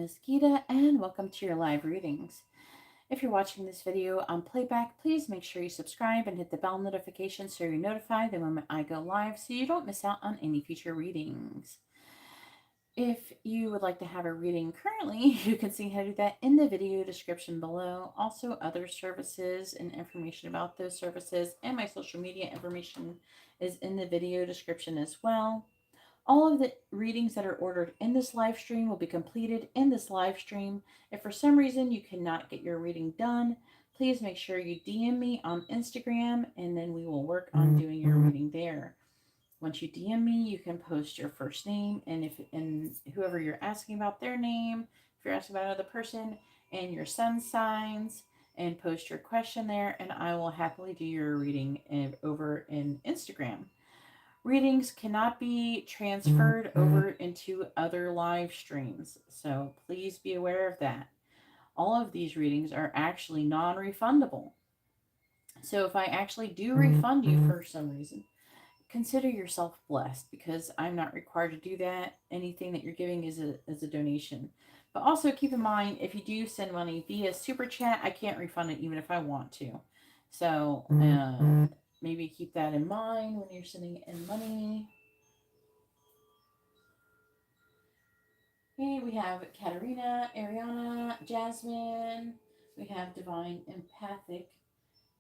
is Geeta, and welcome to your live readings. If you're watching this video on playback, please make sure you subscribe and hit the bell notification so you're notified the moment I go live so you don't miss out on any future readings. If you would like to have a reading currently, you can see how to do that in the video description below. Also, other services and information about those services and my social media information is in the video description as well. All of the readings that are ordered in this live stream will be completed in this live stream. If for some reason you cannot get your reading done, please make sure you DM me on Instagram and then we will work on doing your reading there. Once you DM me, you can post your first name and whoever you're asking about their name, if you're asking about another person, and your sun signs, and post your question there, and I will happily do your reading over in Instagram. Readings cannot be transferred over into other live streams, so please be aware of that. All of these readings are actually non-refundable. So if I actually do refund you for some reason, consider yourself blessed because I'm not required to do that. Anything that you're giving is a donation. But also keep in mind, if you do send money via Super Chat, I can't refund it even if I want to. So maybe keep that in mind when you're sending in money. Okay, we have Katarina, Ariana, Jasmine. We have Divine Empathic.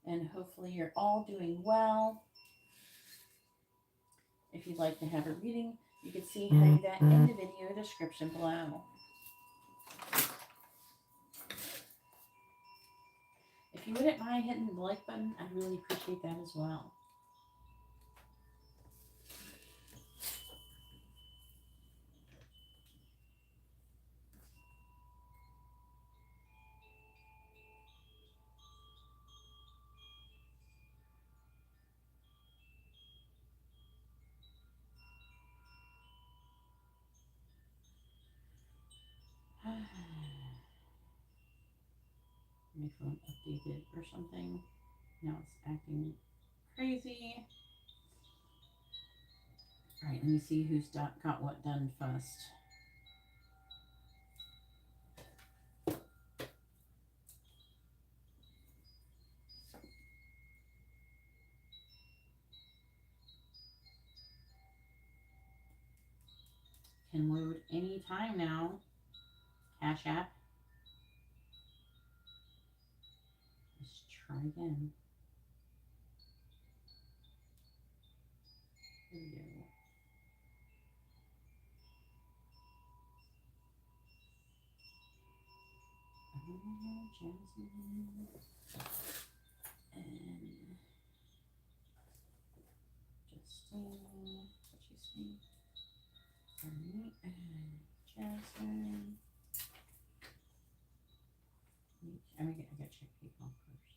And hopefully you're all doing well. If you'd like to have a reading, you can see how to do that in the video description below. If you wouldn't mind hitting the like button, I'd really appreciate that as well. My phone updated or something. Now it's acting crazy. All right, let me see who's got what done first. Can load anytime now. CashApp. Let's try again. There we go. Jasmine. And Justine. What's your name? Alright, and Jasmine. I gotta check PayPal first.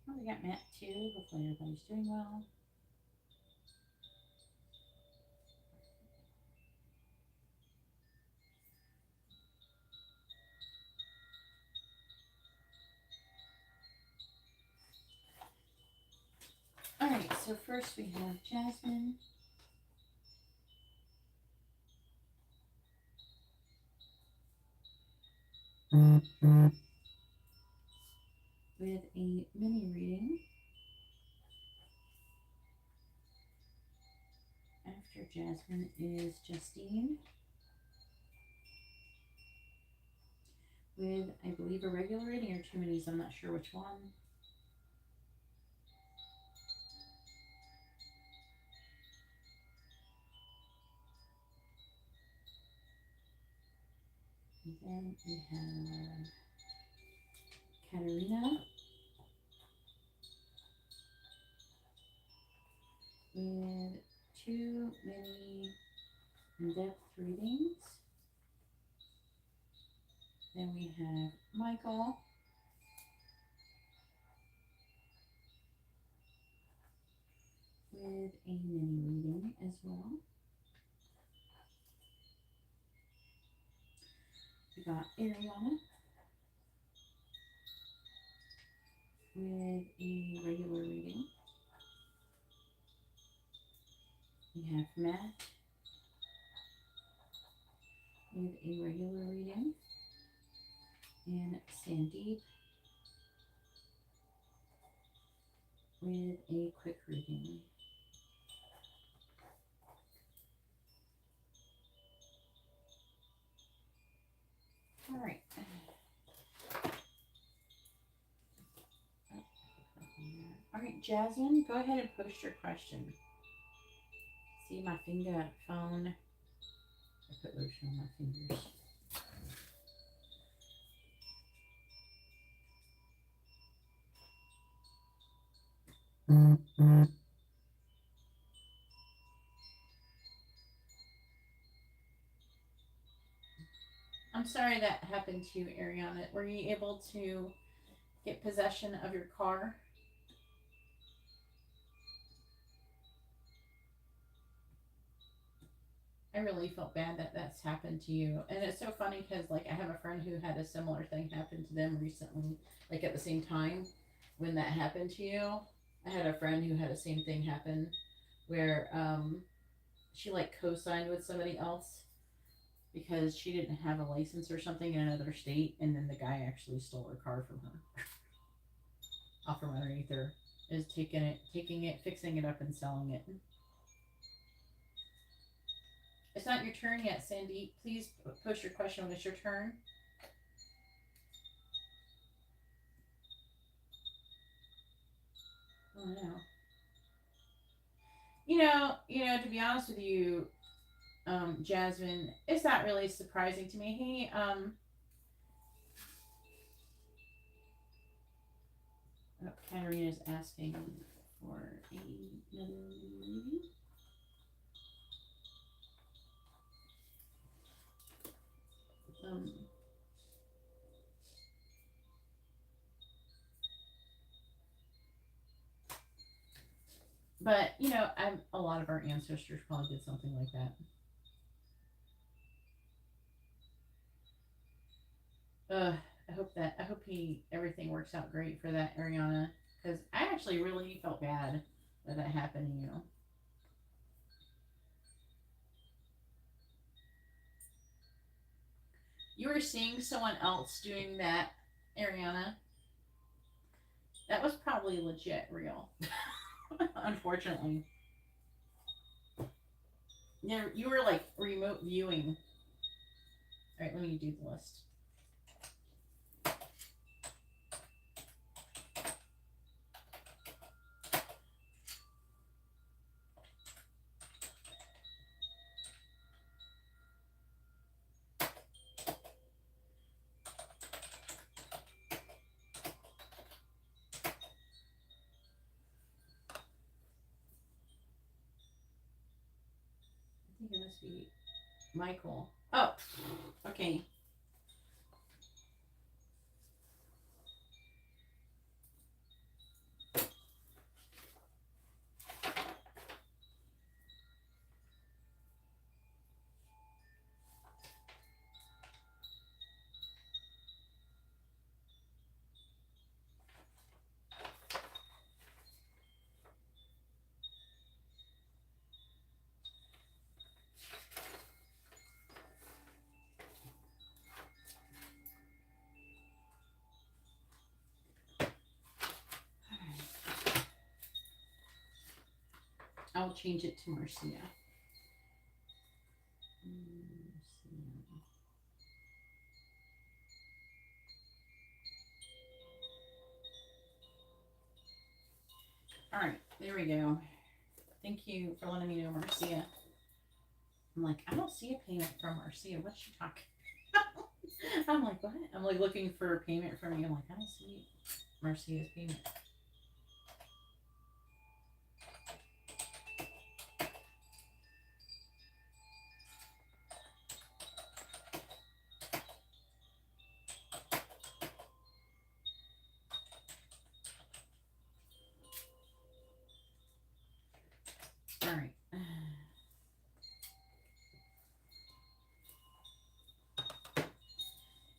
Oh, we got Matt too. Hopefully everybody's doing well. Alright, so first we have Jasmine. With a mini reading. After Jasmine is Justine. With, I believe, a regular reading or two minis. I'm not sure which one. And then we have Katarina. With two mini in-depth readings. Then we have Michael. With a mini reading as well. We got Ariana with a regular reading. We have Matt with a regular reading, and Sandeep with a quick reading. All right. All right, Jasmine, go ahead and post your question. See my finger phone. I put lotion on my fingers. I'm sorry that happened to you, Ariana. Were you able to get possession of your car? I really felt bad that that's happened to you. And it's so funny because, like, I have a friend who had a similar thing happen to them recently, like at the same time when that happened to you. I had a friend who had the same thing happen where she, like, co signed with somebody else because she didn't have a license or something in another state, and then the guy actually stole her car from her off from underneath her, is taking it, fixing it up, and selling it. It's not your turn yet, Sandy. Please post your question when it's your turn. Oh no. To be honest with you, Jasmine, it's not really surprising to me. Hey, Katarina's asking for another reading. Um, but a lot of our ancestors probably did something like that. I hope everything works out great for that, Ariana, because I actually really felt bad that happened to you. You were seeing someone else doing that, Ariana. That was probably legit real. Unfortunately. Yeah, you were like remote viewing. All right, let me do the list. I think it must be Michael. Oh, okay. I'll change it to Marcia. All right, there we go. Thank you for letting me know, Marcia. I'm like, I don't see a payment from Marcia. What's she talking about? I'm like, what? I'm like looking for a payment from you. I'm like, I don't see Marcia's payment. All right. All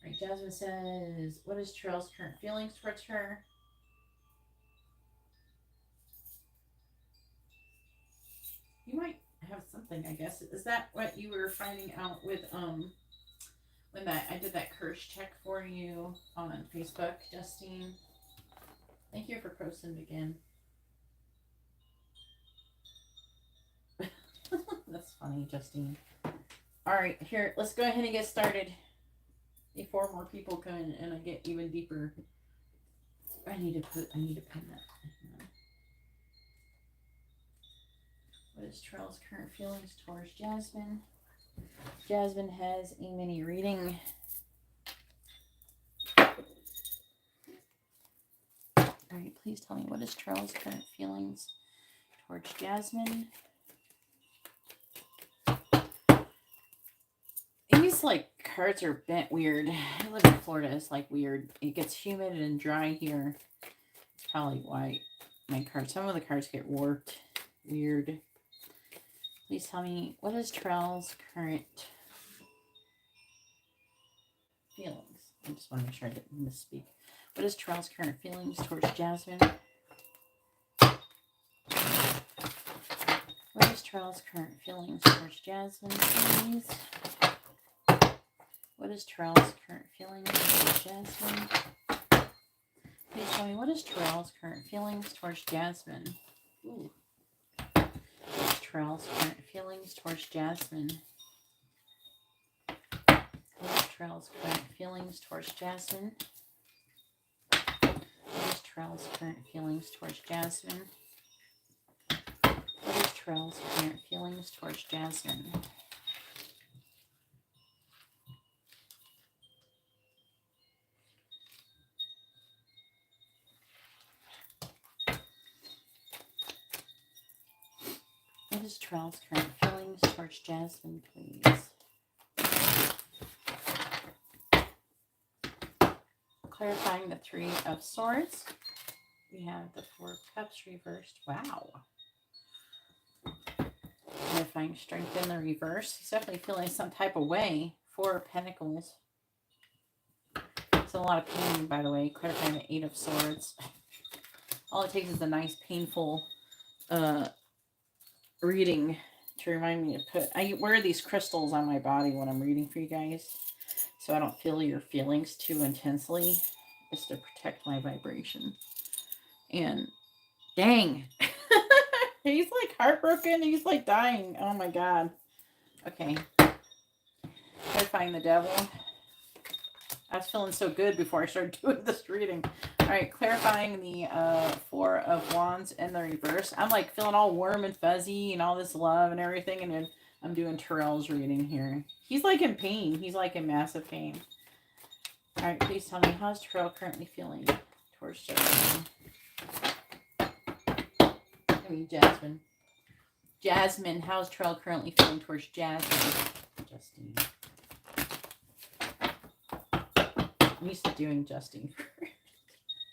right, Jasmine says, what is Terrell's current feelings towards her? You might have something, I guess. Is that what you were finding out with when I did that curse check for you on Facebook, Justine? Thank you for posting again. That's funny, Justine. All right, here, let's go ahead and get started before more people come in and I get even deeper. I need to pin that. What is Terrell's current feelings towards Jasmine? Jasmine has a mini reading. All right, please tell me, what is Terrell's current feelings towards Jasmine? These like cards are bent weird. I live in Florida. It's like weird. It gets humid and dry here. It's probably why my cards. Some of the cards get warped. Weird. Please tell me, what is Terrell's current feelings? I just want to make sure I didn't misspeak. What is Terrell's current feelings towards Jasmine? What is Terrell's current feelings towards Jasmine, please? What is Terrell's current feelings towards Jasmine? Please tell me, what is Terrell's current feelings towards Jasmine? Ooh. What is Terrell's current feelings towards Jasmine? What is Terrell's current feelings towards Jasmine? What is Terrell's current feelings towards Jasmine? What is Terrell's current feelings towards Jasmine? What is Terrell's current feelings towards Jasmine, please? Clarifying the Three of Swords. We have the Four of Cups reversed. Wow. Clarifying Strength in the reverse. He's definitely feeling some type of way. Four of Pentacles. It's a lot of pain, by the way. Clarifying the Eight of Swords. All it takes is a nice, painful reading to remind me to put... I wear these crystals on my body when I'm reading for you guys, so I don't feel your feelings too intensely. Just to protect my vibration. And dang, he's like heartbroken. He's like dying. Oh my god. Okay. Clarifying the Devil. I was feeling so good before I started doing this reading. All right, clarifying the Four of Wands in the reverse. I'm like feeling all warm and fuzzy and all this love and everything, and then I'm doing Terrell's reading here. He's like in pain. He's like in massive pain. All right, please tell me, how's Terrell currently feeling towards Jasmine? Jasmine. Jasmine, how's Terrell currently feeling towards Jasmine? Justine. I'm used to doing Justine first,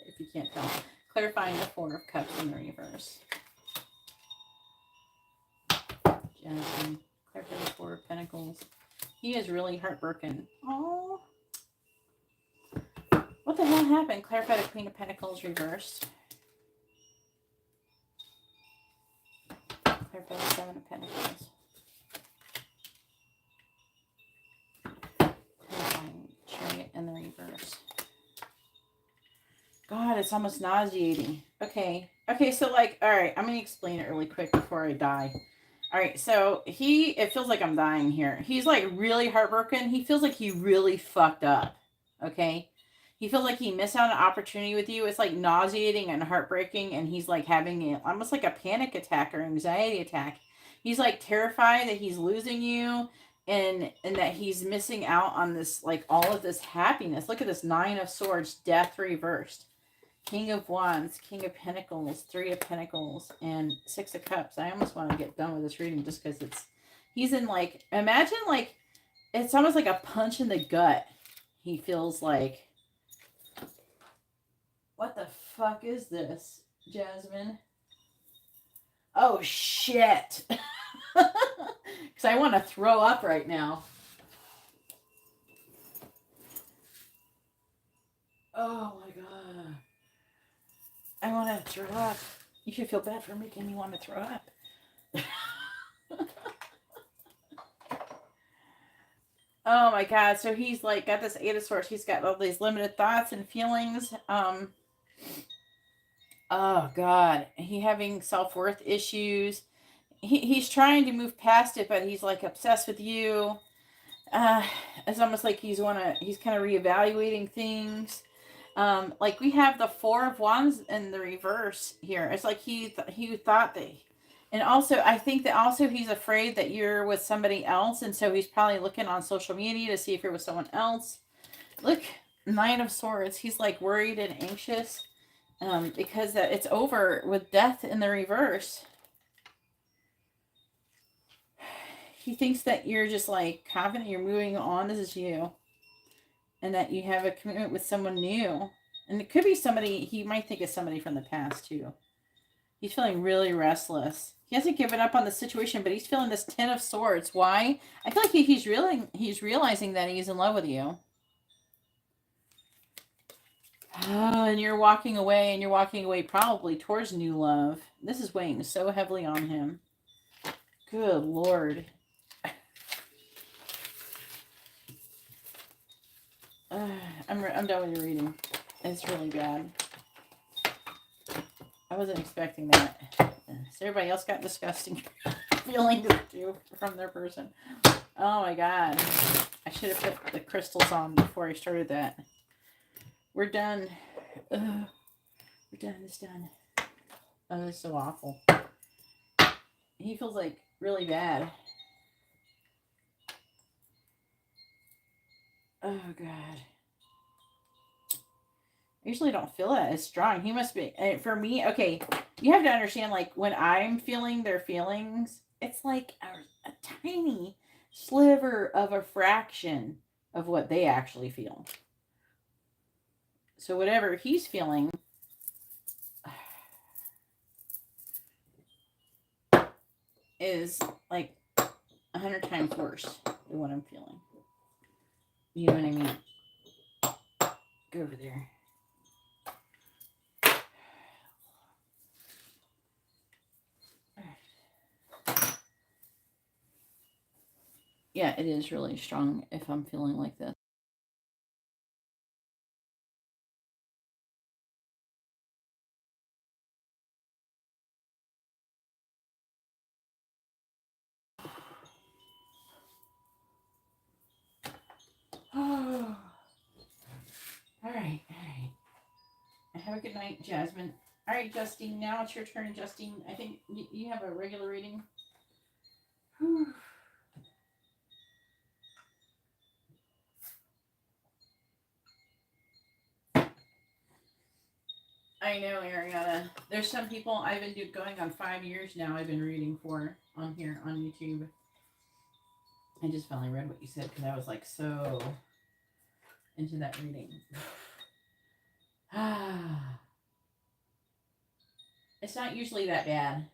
if you can't tell. Clarifying the Four of Cups in the reverse. Jasmine. Clarifying the Four of Pentacles. He is really heartbroken. Oh. What the hell happened? Clarify the Queen of Pentacles reversed. Clarify the Seven of Pentacles. Clarifying Chariot in the reverse. God, it's almost nauseating. Okay. Okay, so like, all right, I'm going to explain it really quick before I die. All right, so it feels like I'm dying here. He's like really heartbroken. He feels like he really fucked up. Okay. He feels like he missed out on an opportunity with you. It's like nauseating and heartbreaking. And he's like having almost like a panic attack or anxiety attack. He's like terrified that he's losing you and that he's missing out on this, like all of this happiness. Look at this Nine of Swords, Death reversed. King of Wands, King of Pentacles, Three of Pentacles, and Six of Cups. I almost want to get done with this reading just because he's in like, imagine like, it's almost like a punch in the gut. He feels like, what the fuck is this, Jasmine? Oh, shit. Because I want to throw up right now. Oh, my God. I want to throw up. You should feel bad for making me want to throw up. Oh my God. So he's like got this Eight of Swords. He's got all these limited thoughts and feelings. Oh God. He having self-worth issues. He's trying to move past it, but he's like obsessed with you. Uh, it's almost like he's kind of reevaluating things. Like we have the Four of Wands in the reverse here. It's like he thought that, and also I think that also he's afraid that you're with somebody else, and so he's probably looking on social media to see if you're with someone else. Look, Nine of Swords. He's like worried and anxious, because it's over with death in the reverse. He thinks that you're just like confident you're moving on. This is you, and that you have a commitment with someone new. And it could be somebody, he might think it's somebody from the past too. He's feeling really restless. He hasn't given up on the situation, but he's feeling this Ten of Swords. Why? I feel like he's realizing that he's in love with you. Oh, and you're walking away, and you're walking away probably towards new love. This is weighing so heavily on him. Good Lord. I'm done with your reading. It's really bad. I wasn't expecting that. So everybody else got disgusting feelings too from their person. Oh my God. I should have put the crystals on before I started that. We're done. We're done. It's done. Oh, it's so awful. He feels like really bad. Oh God. I usually don't feel that as strong. He must be. For me, okay, you have to understand, like, when I'm feeling their feelings, it's like a tiny sliver of a fraction of what they actually feel. So whatever he's feeling is like 100 times worse than what I'm feeling. You know what I mean? Go over there. Yeah, it is really strong if I'm feeling like this. Oh. All right. Have a good night, Jasmine. All right, Justine. Now it's your turn, Justine. I think you have a regular reading. Whew. I know, Ariana. There's some people I've been going on 5 years now. I've been reading for on here on YouTube. I just finally read what you said because I was like so into that reading. It's not usually that bad.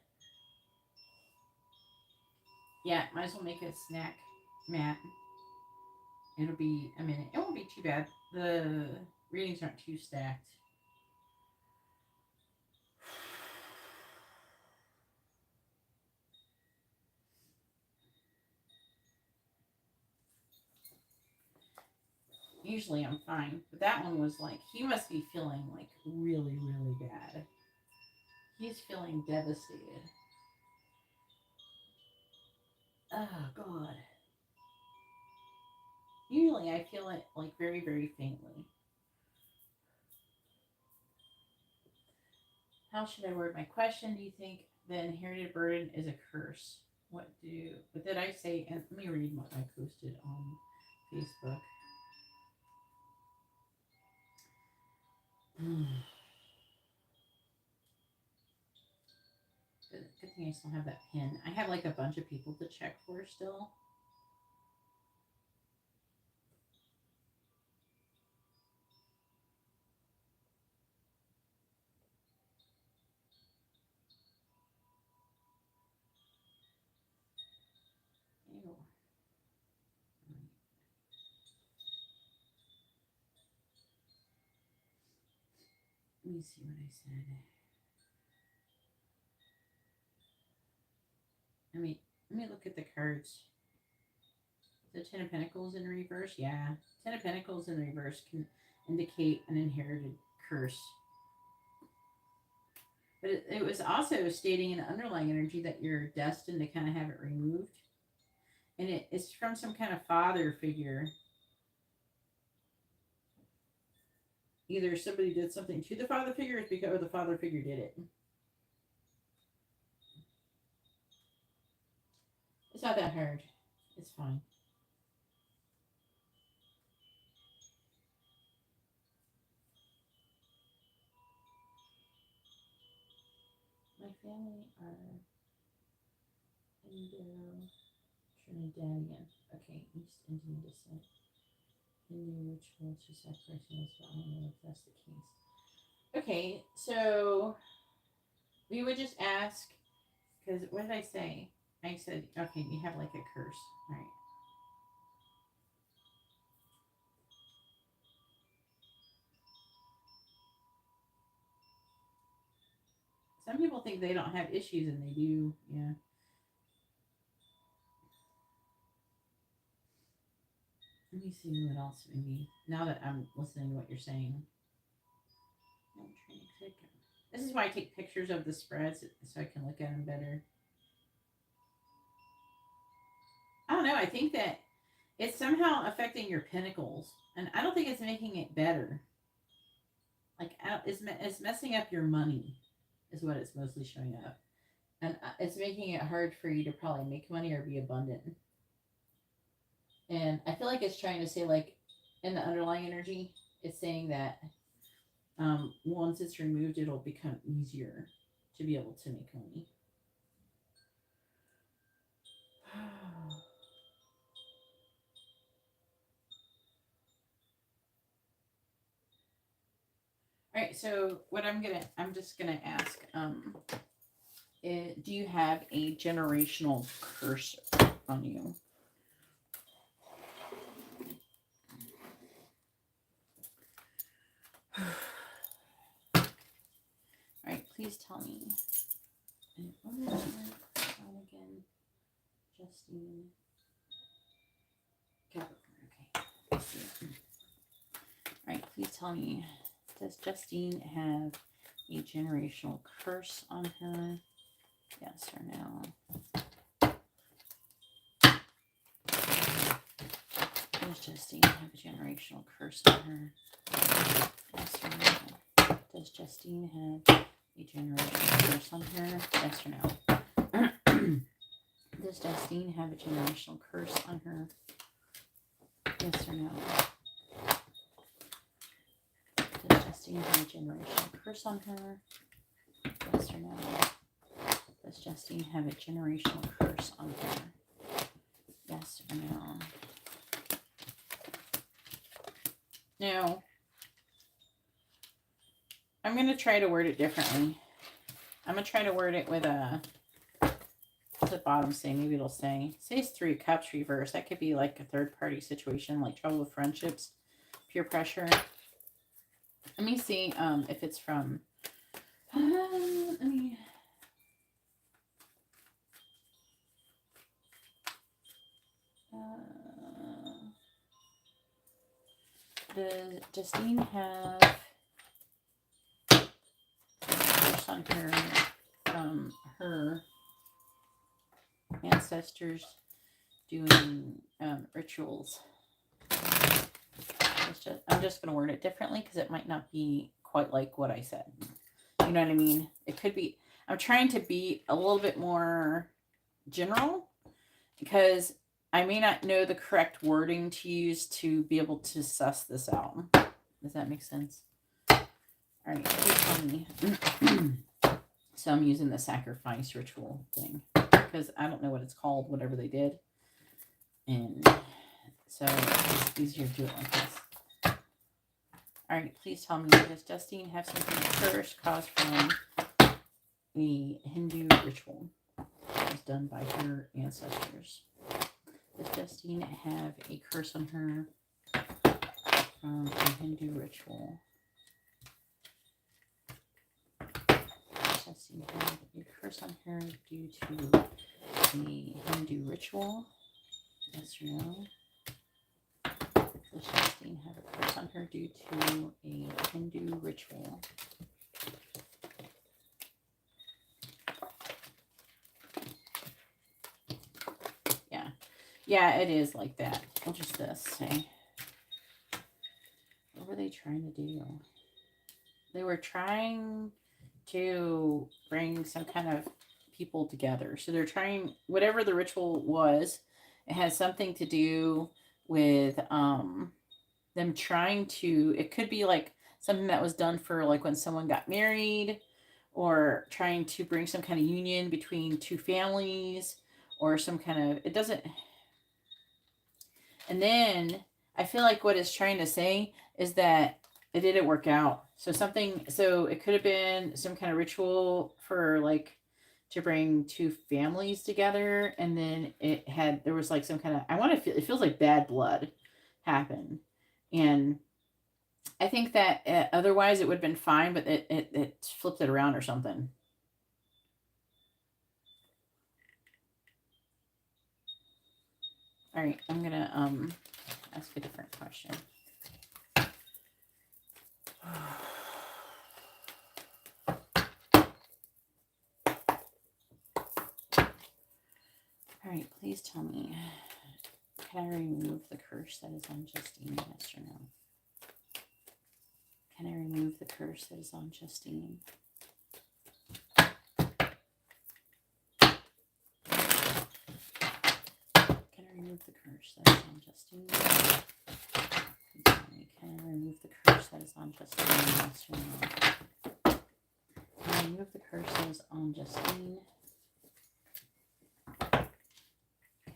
Yeah, might as well make a snack, Matt. It'll be a minute. It won't be too bad. The readings aren't too stacked. Usually I'm fine. But that one was like, he must be feeling like really, really bad. He's feeling devastated. Oh, God. Usually I feel it like very, very faintly. How should I word my question? Do you think the inherited burden is a curse? What did I say? And let me read what I posted on Facebook. Good thing I still have that pin. I have like a bunch of people to check for still. Ew. Let me see what I said. Let me look at the cards. The Ten of Pentacles in reverse? Yeah. Ten of Pentacles in reverse can indicate an inherited curse. But it was also stating an underlying energy that you're destined to kind of have it removed. And it's from some kind of father figure. Either somebody did something to the father figure or it's because the father figure did it. It's not that hard. It's fine. My family are Indo-Trinidadian. Okay, East Indian descent. Hindu ritual to sacrifice animals, but I don't know if that's the case. Okay, so we would just ask, because what did I say? I said, okay, you have like a curse, right? Some people think they don't have issues and they do, yeah. Let me see what else maybe, now that I'm listening to what you're saying. I'm trying to click. This is why I take pictures of the spreads so I can look at them better. I don't know, I think that it's somehow affecting your pentacles, and I don't think it's making it better. Like, it's messing up your money, is what it's mostly showing up. And it's making it hard for you to probably make money or be abundant. And I feel like it's trying to say, like, in the underlying energy, it's saying that once it's removed, it'll become easier to be able to make money. All right, so what I'm just gonna ask, do you have a generational curse on you? All right, please tell me. And what is your again? Justine. Capricorn. Okay. All right, please tell me. Does Justine have a generational curse on her? Yes or no? Does Justine have a generational curse on her? Yes or no? Does Justine have a generational curse on her? Yes or no? Does Justine have a generational curse on her? Yes or no? Does Justine have a generational curse on her? Yes or no? Does Justine have a generational curse on her? Yes or no? No. I'm going to try to word it differently. I'm going to try to word it with a... What's the bottom say? Maybe it'll say... It's 3 of Cups reverse. That could be like a third-party situation, like trouble with friendships, peer pressure. Let me see if it's from... let me... Does Justine have a curse on her from her ancestors doing rituals? I'm just going to word it differently because it might not be quite like what I said. You know what I mean? It could be... I'm trying to be a little bit more general because I may not know the correct wording to use to be able to suss this out. Does that make sense? All right, please tell me. So I'm using the sacrifice ritual thing because I don't know what it's called, whatever they did. And so it's easier to do it like this. All right, please tell me, does Justine have something curse caused from the Hindu ritual that was done by her ancestors? Does Justine have a curse on her from a Hindu ritual? Does Justine have a curse on her due to the Hindu ritual? Yes or no? Does Justine have a curse on her due to a Hindu ritual? Yeah. Yeah, it is like that. What does this say? What were they trying to do? They were trying to bring some kind of people together. So they're trying, whatever the ritual was, it has something to do with them trying to, it could be like something that was done for like when someone got married, or trying to bring some kind of union between two families, or some kind of, it doesn't. And then I feel like what it's trying to say is that it didn't work out. So something, so it could have been some kind of ritual for like to bring two families together, and then there was like some kind of, I want to feel, it feels like bad blood happened. And I think that otherwise it would have been fine, but it flipped it around or something. All right, I'm going to ask a different question. All right, please tell me, can I remove the curse that is on Justine? Yes or no? Can I remove the curse that is on Justine? Can I remove the curse that is on Justine? Can I remove the curse that is on Justine? Yes or no? Can I remove the curse that is on Justine?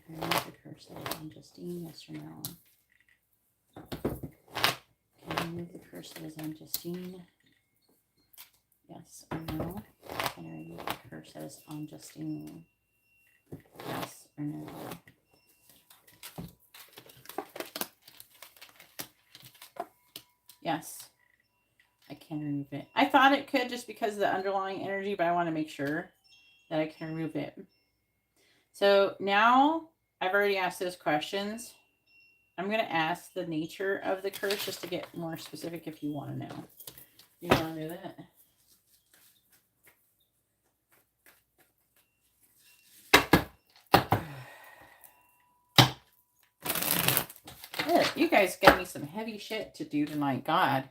Can I remove the curse that is on Justine? Yes or no? Can I remove the curse that is on Justine? Yes or no? Can I remove the curse that is on Justine? Yes or no? Yes, I can remove it. I thought it could just because of the underlying energy, but I want to make sure that I can remove it. So now I've already asked those questions. I'm going to ask the nature of the curse just to get more specific if you want to know. You want to know that? You guys got me some heavy shit to do tonight. God.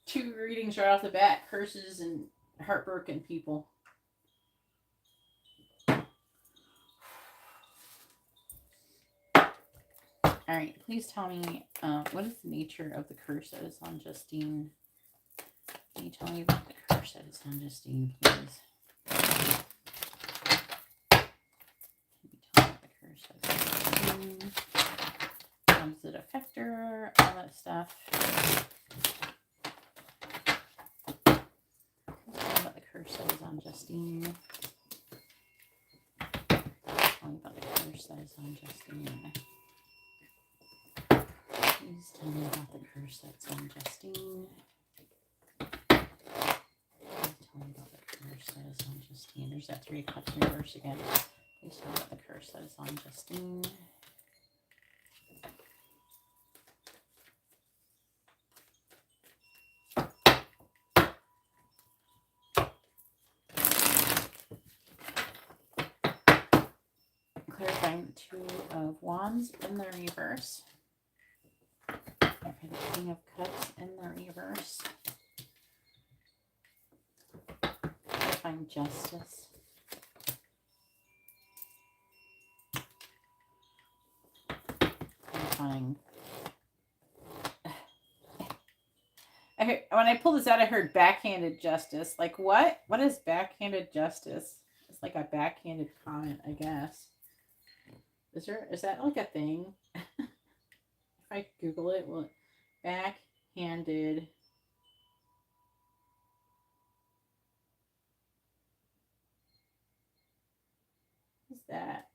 2 readings right off the bat. Curses and heartbroken people. All right, please tell me, what is the nature of the curse that is on Justine? Can you tell me about the curse that is on Justine, please? Can you tell me about the curse that is on Justine? How does it affect her? All that stuff. Can you tell me about the curse that is on Justine? Tell me about the curse that is on Justine. Please tell me about the curse that's on Justine. Please tell me about the curse that is on Justine. There's that 3 of Cups in reverse again. Please tell me about the curse that is on Justine. Clarifying 2 of Wands in the reverse. Okay, the King of Cups in the reverse. Clarifying Justice. Clarifying. When I pulled this out, I heard backhanded justice. Like, what? What is backhanded justice? It's like a backhanded comment, I guess. Is that like a thing? If I Google it, well, backhanded. What is that?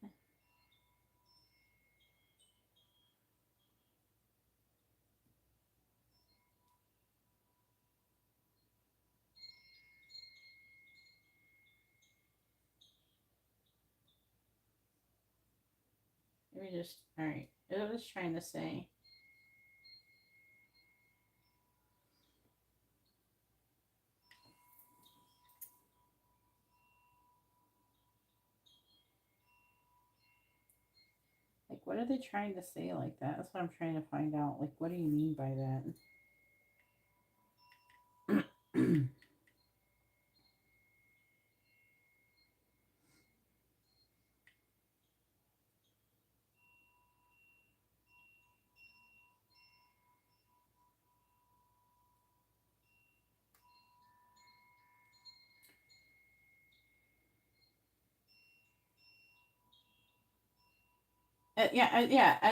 me just, all right. I was trying to say. Like, what are they trying to say like that? That's what I'm trying to find out. Like, what do you mean by that?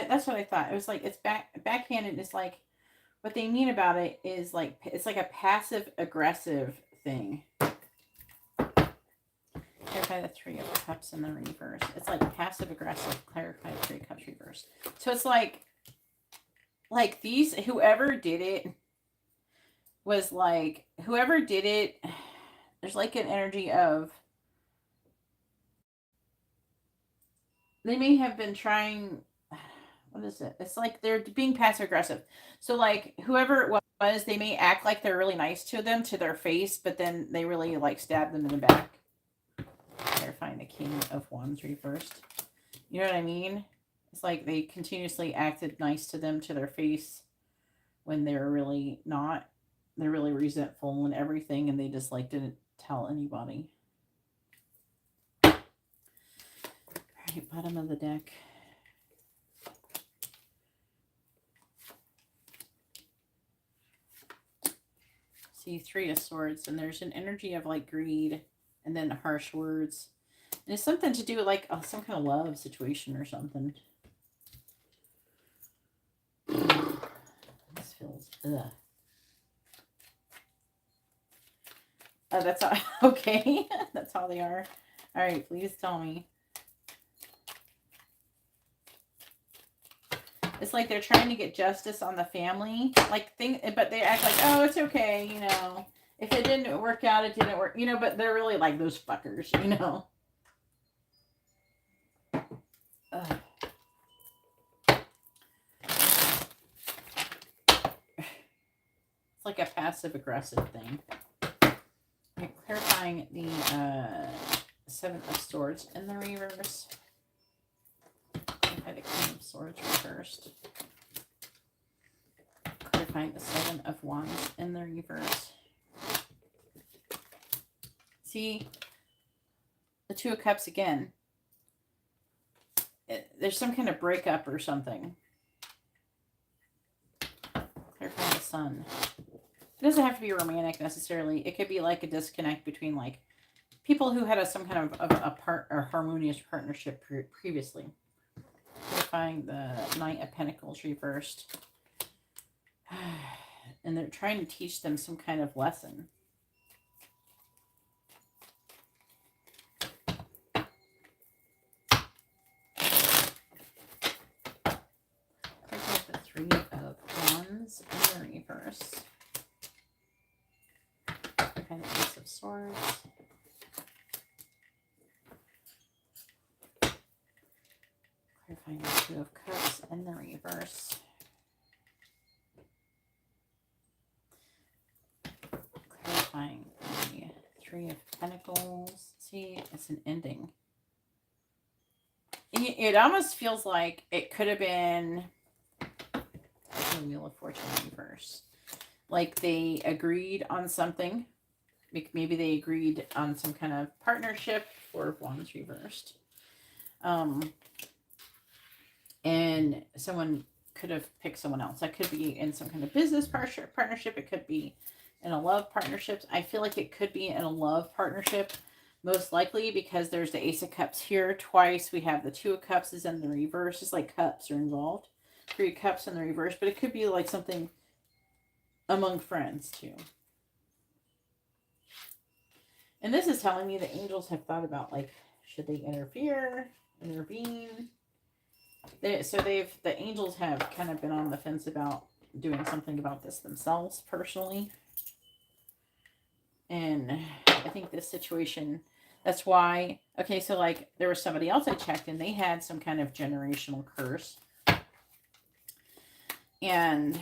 That's what I thought. It was like it's backhanded. It's like what they mean about it is like it's like a passive aggressive thing. Clarify the Three of Cups in the reverse. It's like passive aggressive. Clarify the Three of Cups reverse. So it's like these whoever did it was like whoever did it. There's like an energy of they may have been trying. What is it? It's like they're being passive aggressive. So like whoever it was, they may act like they're really nice to them to their face, but then they really like stab them in the back. They're finding the King of Wands reversed. You know what I mean? It's like they continuously acted nice to them to their face when they're really not. They're really resentful and everything, and they just like didn't tell anybody. All right, bottom of the deck. See, Three of Swords, and there's an energy of like greed and then harsh words. And it's something to do with like some kind of love situation or something. This feels, ugh. Oh, that's all, okay. That's how they are. All right, please tell me. It's like they're trying to get justice on the family, like but they act like, oh, it's okay, you know. If it didn't work out, it didn't work, you know. But they're really like those fuckers, you know. Ugh. It's like a passive aggressive thing. Okay, clarifying the Seven of Swords in the reverse. Clarify the King of Swords reversed. Clarifying the Seven of Wands in the reverse. See, the Two of Cups again. There's some kind of breakup or something. Clarifying the Sun. It doesn't have to be romantic necessarily. It could be like a disconnect between like people who had some kind of a part or harmonious partnership previously. Clarifying the Knight of Pentacles reversed. And they're trying to teach them some kind of lesson. Clarify the Three of Wands in the reverse. Clarify the Ace of Swords. Clarifying the Two of Cups in the reverse. Clarifying the Three of Pentacles. See, it's an ending. It almost feels like it could have been the Wheel of Fortune reverse. Like they agreed on something. Maybe they agreed on some kind of partnership. Four of Wands reversed. And someone could have picked someone else. That could be in some kind of business partnership. It could be in a love partnership. I feel like it could be in a love partnership, most likely, because there's the Ace of Cups here twice. We have the Two of Cups is in the reverse. It's like cups are involved. Three of Cups in the reverse. But it could be like something among friends, too. And this is telling me the angels have thought about, like, should they intervene? The angels have kind of been on the fence about doing something about this themselves personally. And I think this situation, That's why. Okay, so like there was somebody else I checked and they had some kind of generational curse. And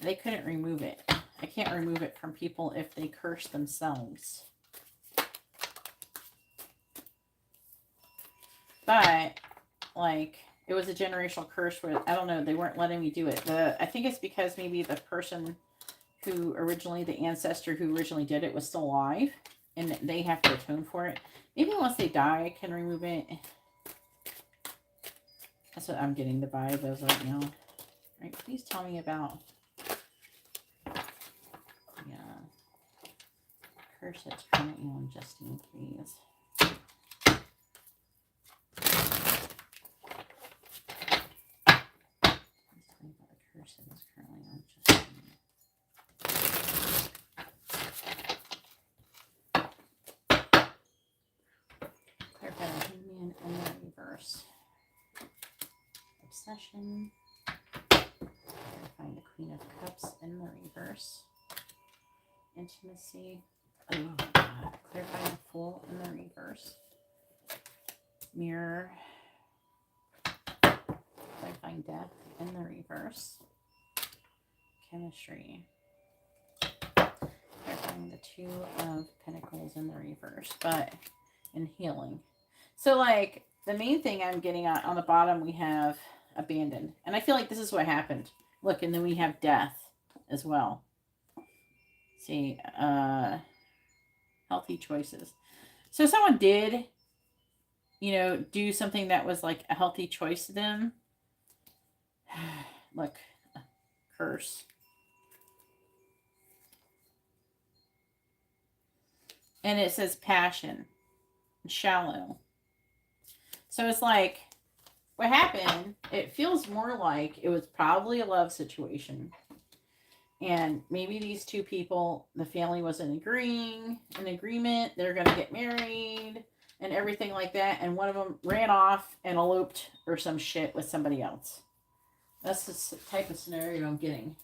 they couldn't remove it. I can't remove it from people if they curse themselves. But like it was a generational curse where I don't know, they weren't letting me do it. I think it's because maybe the person who originally, the ancestor who originally did it was still alive and they have to atone for it. Maybe once they die, I can remove it. That's what I'm getting the vibe of right now. Right, please tell me about curse that's currently on Justine, please. Curse that is currently on Justine. Clarify the Hangman in the reverse. Obsession. Clarifying the Queen of Cups in the reverse. Intimacy. Oh God. Clarifying the Fool in the reverse. Mirror. Clarifying Death in the reverse. Chemistry. Clarifying the Two of Pentacles in the reverse, but in healing. So like the main thing I'm getting on the bottom, we have abandoned. And I feel like this is what happened. Look, and then we have death as well. See, healthy choices. So someone did, you know, do something that was like a healthy choice to them. Look, curse. And it says passion, shallow. So it's like, what happened, it feels more like it was probably a love situation. And maybe these two people, the family wasn't in agreement. They're going to get married and everything like that. And one of them ran off and eloped or some shit with somebody else. That's the type of scenario I'm getting.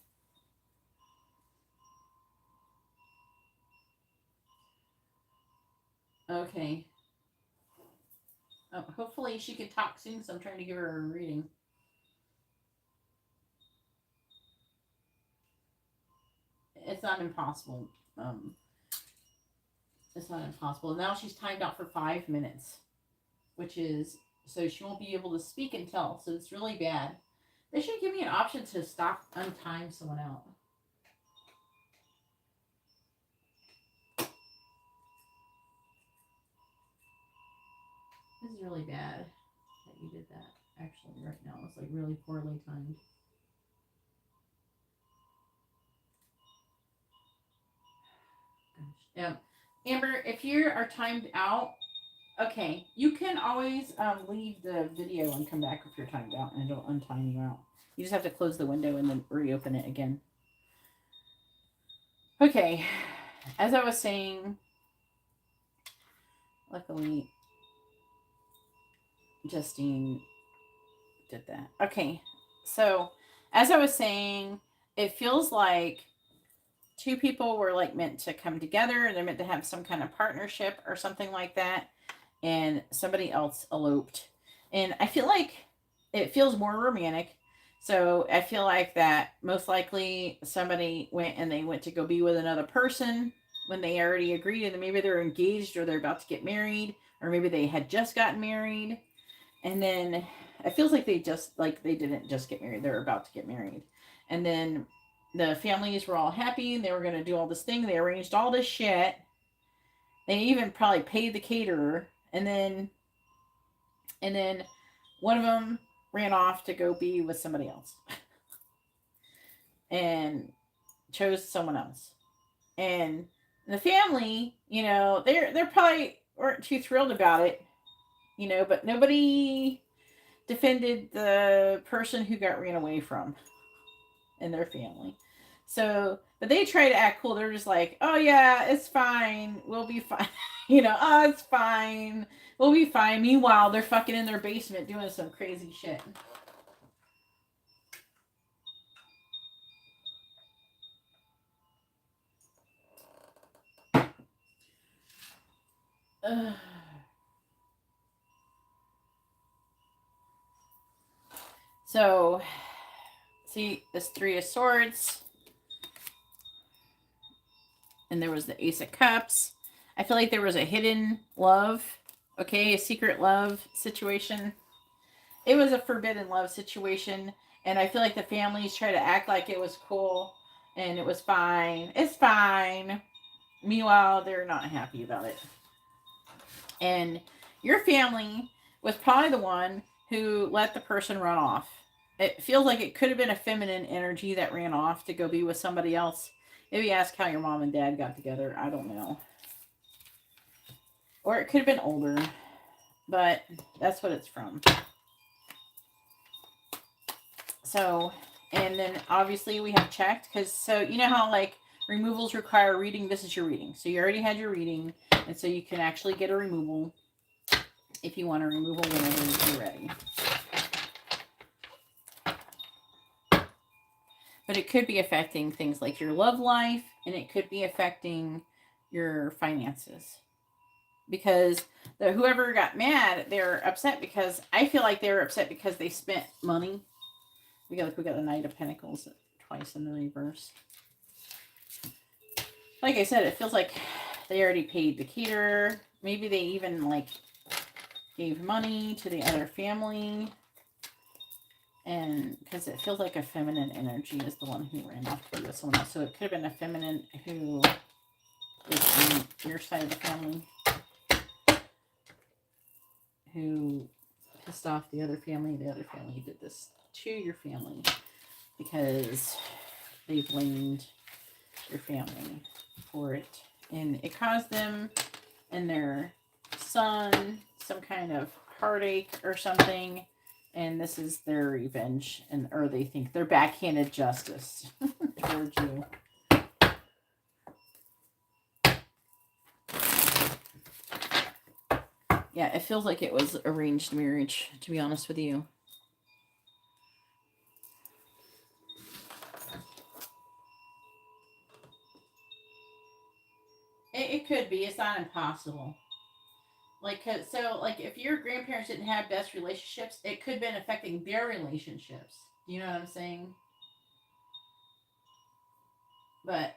Okay. Oh, hopefully she can talk soon, so I'm trying to give her a reading. It's not impossible. It's not impossible. Now she's timed out for 5 minutes, which is, so she won't be able to speak and tell. So it's really bad. They should give me an option to stop untime someone out. This is really bad that you did that. Actually, right now, it's like really poorly timed. Gosh. Amber, if you are timed out, okay, you can always leave the video and come back if you're timed out, and it'll untime you out. You just have to close the window and then reopen it again. Okay, as I was saying, luckily Justine did that. Okay, so as I was saying, it feels like two people were like meant to come together and they're meant to have some kind of partnership or something like that, and somebody else eloped. And I feel like it feels more romantic. So I feel like that most likely somebody went and they went to go be with another person when they already agreed, and maybe they're engaged or they're about to get married, or maybe they had just gotten married. And then it feels like they didn't just get married, they're about to get married. And then the families were all happy and they were going to do all this thing. They arranged all this shit. They even probably paid the caterer. And then one of them ran off to go be with somebody else and chose someone else. And the family, you know, they're probably weren't too thrilled about it, you know, but nobody defended the person who got ran away from in their family. So, but they try to act cool. They're just like, oh yeah, it's fine. We'll be fine. You know, oh, it's fine. We'll be fine. Meanwhile, they're fucking in their basement doing some crazy shit. So, see this Three of Swords. And there was the Ace of Cups. I feel like there was a hidden love. Okay, a secret love situation. It was a forbidden love situation. And I feel like the families try to act like it was cool. And it was fine. It's fine. Meanwhile, they're not happy about it. And your family was probably the one who let the person run off. It feels like it could have been a feminine energy that ran off to go be with somebody else. Maybe ask how your mom and dad got together. I don't know. Or it could have been older. But that's what it's from. So, and then obviously we have checked. Because, so, you know how, like, removals require a reading? This is your reading. So you already had your reading. And so you can actually get a removal if you want a removal whenever you're ready. But it could be affecting things like your love life, and it could be affecting your finances. Because whoever got mad, they're upset because I feel like they were upset because they spent money. We got the Knight of Pentacles twice in the reverse. Like I said, it feels like they already paid the caterer. Maybe they even like gave money to the other family. And because it feels like a feminine energy is the one who ran off to be with someone else. So it could have been a feminine who is on your side of the family who pissed off the other family. The other family did this to your family because they blamed your family for it. And it caused them and their son some kind of heartache or something. And this is their revenge, and or they think their backhanded justice towards you. Yeah, it feels like it was arranged marriage, to be honest with you. It could be. It's not impossible. Like, so, like, if your grandparents didn't have best relationships, it could have been affecting their relationships. Do you know what I'm saying? But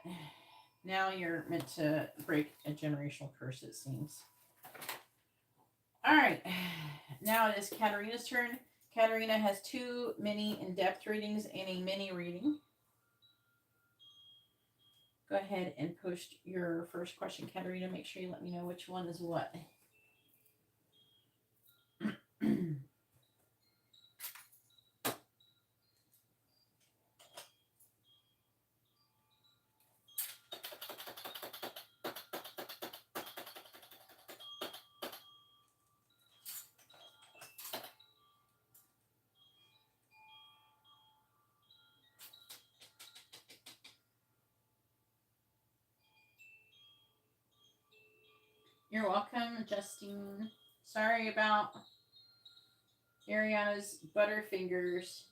now you're meant to break a generational curse, it seems. All right. Now it is Katarina's turn. Katarina has 2 mini in-depth readings and a mini reading. Go ahead and post your first question, Katarina. Make sure you let me know which one is what. You're welcome, Justine. Sorry about Ariana's butterfingers.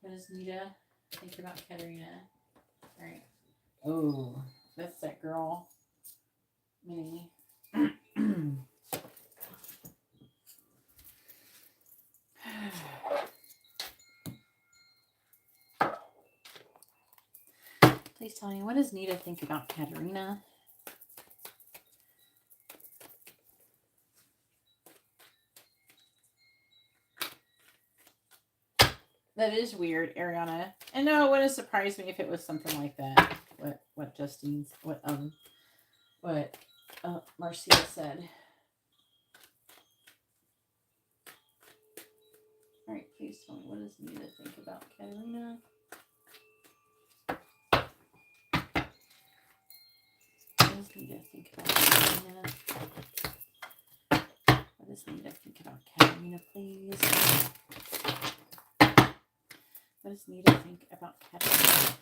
What does Nita think about Katarina? All right. Oh, that's that girl. Mini. Please tell me, what does Nita think about Katarina? That is weird, Ariana. And no, it wouldn't surprise me if it was something like that. What Justine's what Marcia said. All right, please tell me, what does Nita think about Katarina? What does Nita think about Katarina? What does Nita think about Katarina, please? What does Nita think about Katerina?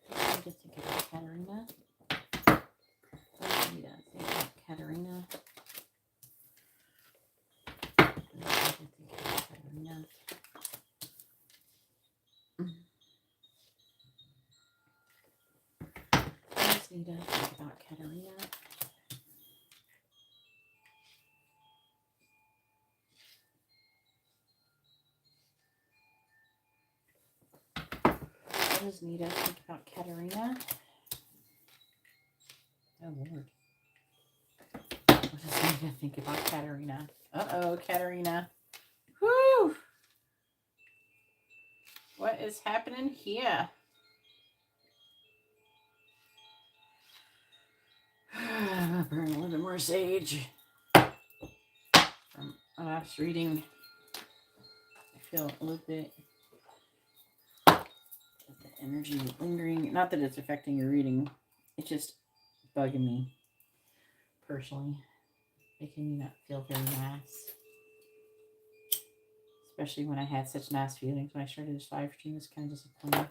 What does Nita think about Katerina? What does Nita think about Katerina? What does Nita think about Katerina? What does Nita think about Katerina? What does Nita think about Katerina? Oh, Lord. What does Nita think about Katerina? Uh-oh, Katerina. Whew! What is happening here? I'm gonna burn a little bit more sage from last reading. I feel a little bit of the energy lingering. Not that it's affecting your reading. It's just bugging me personally. Making me not feel very nice. Especially when I had such nice feelings when I started this live stream. It's kind of disappointing.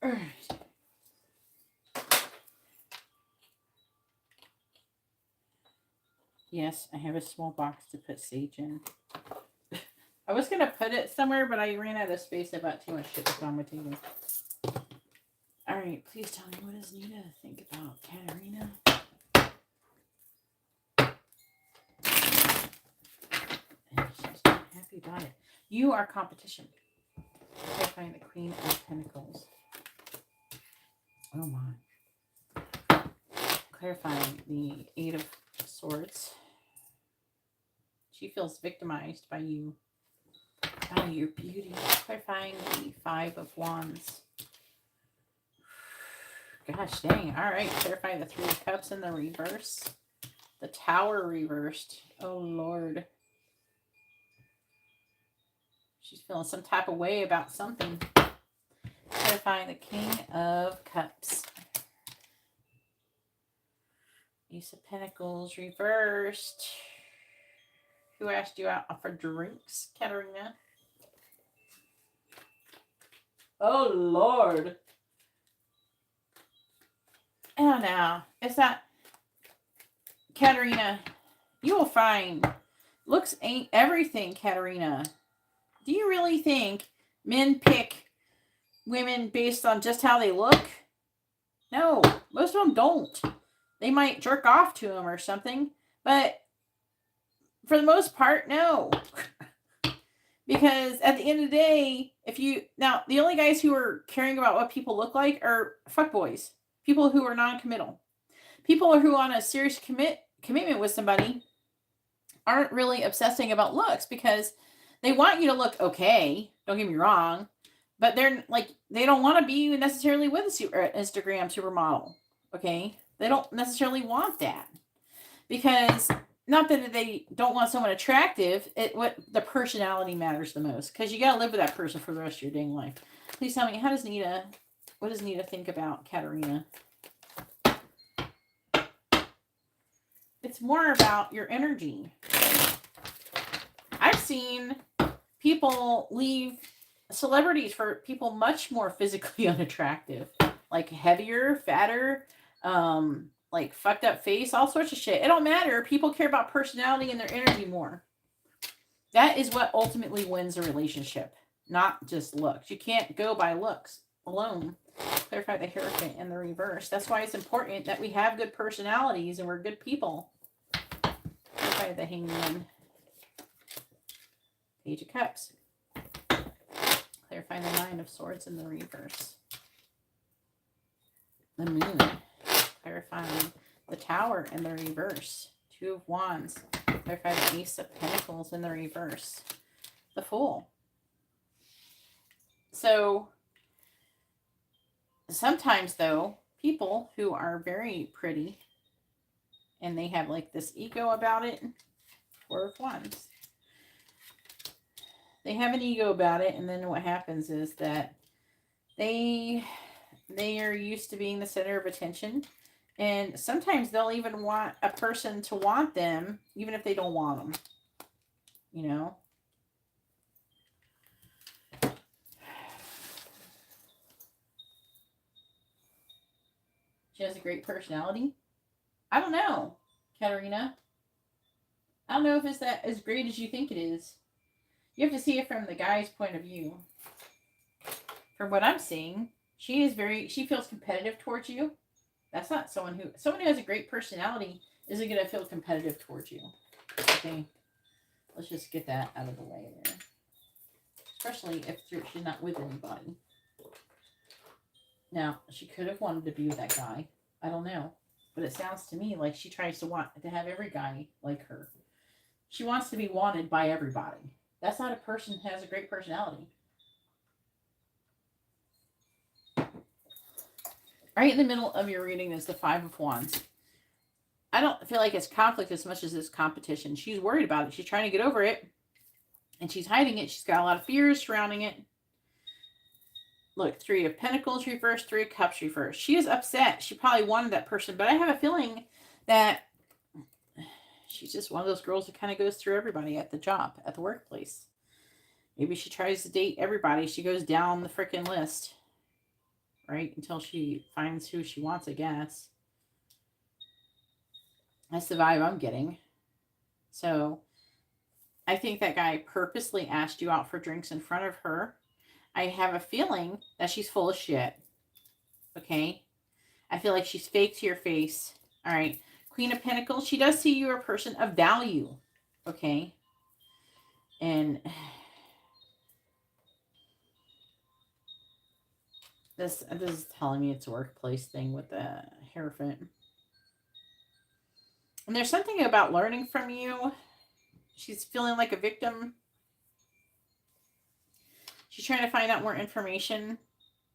All right. Yes, I have a small box to put sage in. I was going to put it somewhere, but I ran out of space. I bought too much shit to put on my table. All right, please tell me, what does Nita think about Katerina? And she's not happy about it. You are competition. I find the Queen of Pentacles. Oh my. Clarifying the Eight of Swords. She feels victimized by you. By your beauty. Clarifying the Five of Wands. Gosh dang. Alright. Clarifying the Three of Cups in the reverse. The Tower reversed. Oh Lord. She's feeling some type of way about something. Clarifying the King of Cups. Ace of Pentacles reversed. Who asked you out for drinks, Katerina? Oh, Lord. Oh, no. It's not... Katerina, you will find... Looks ain't everything, Katerina. Do you really think men pick women based on just how they look? No, most of them don't. They might jerk off to them or something, but for the most part, no. Because at the end of the day, now the only guys who are caring about what people look like are fuckboys, people who are non-committal, people who are on a serious commitment with somebody aren't really obsessing about looks because they want you to look okay. Don't get me wrong, but they don't want to be necessarily with an Instagram supermodel. Okay, they don't necessarily want that because. Not that they don't want someone attractive. What the personality matters the most. Because you got to live with that person for the rest of your dang life. Please tell me, what does Nita think about Katerina? It's more about your energy. I've seen people leave celebrities for people much more physically unattractive. Like heavier, fatter, like fucked up face, all sorts of shit. It don't matter. People care about personality and their energy more. That is what ultimately wins a relationship, not just looks. You can't go by looks alone. Clarify the Hierophant in the reverse. That's why it's important that we have good personalities and we're good people. Clarify the Hangman. Page of Cups. Clarify the Nine of Swords in the reverse. The Moon. Clarifying the Tower in the reverse. Two of Wands. I've got an Ace of Pentacles in the reverse. The Fool. So, sometimes, though, people who are very pretty and they have like this ego about it, Four of Wands. They have an ego about it, and then what happens is that they are used to being the center of attention, and sometimes they'll even want a person to want them even if they don't want them, you know. She has a great personality. I don't know, Katarina. I don't know if it's that as great as you think it is. You have to see it from the guy's point of view. From what I'm seeing, she feels competitive towards you. That's not someone who has a great personality isn't going to feel competitive towards you. Okay. Let's just get that out of the way there. Especially if she's not with anybody. Now, she could have wanted to be with that guy. I don't know. But it sounds to me like she tries to want to have every guy like her. She wants to be wanted by everybody. That's not a person who has a great personality. Right in the middle of your reading is the Five of Wands. I don't feel like it's conflict as much as it's competition. She's worried about it. She's trying to get over it. And she's hiding it. She's got a lot of fears surrounding it. Look, Three of Pentacles reversed, Three of Cups reversed. She is upset. She probably wanted that person. But I have a feeling that she's just one of those girls that kind of goes through everybody at the job, at the workplace. Maybe she tries to date everybody. She goes down the freaking list. Right? Until she finds who she wants, I guess. That's the vibe I'm getting. So, I think that guy purposely asked you out for drinks in front of her. I have a feeling that she's full of shit. Okay? I feel like she's fake to your face. All right. Queen of Pentacles. She does see you a person of value. Okay? And this is telling me it's a workplace thing with the Hierophant. And there's something about learning from you. She's feeling like a victim. She's trying to find out more information.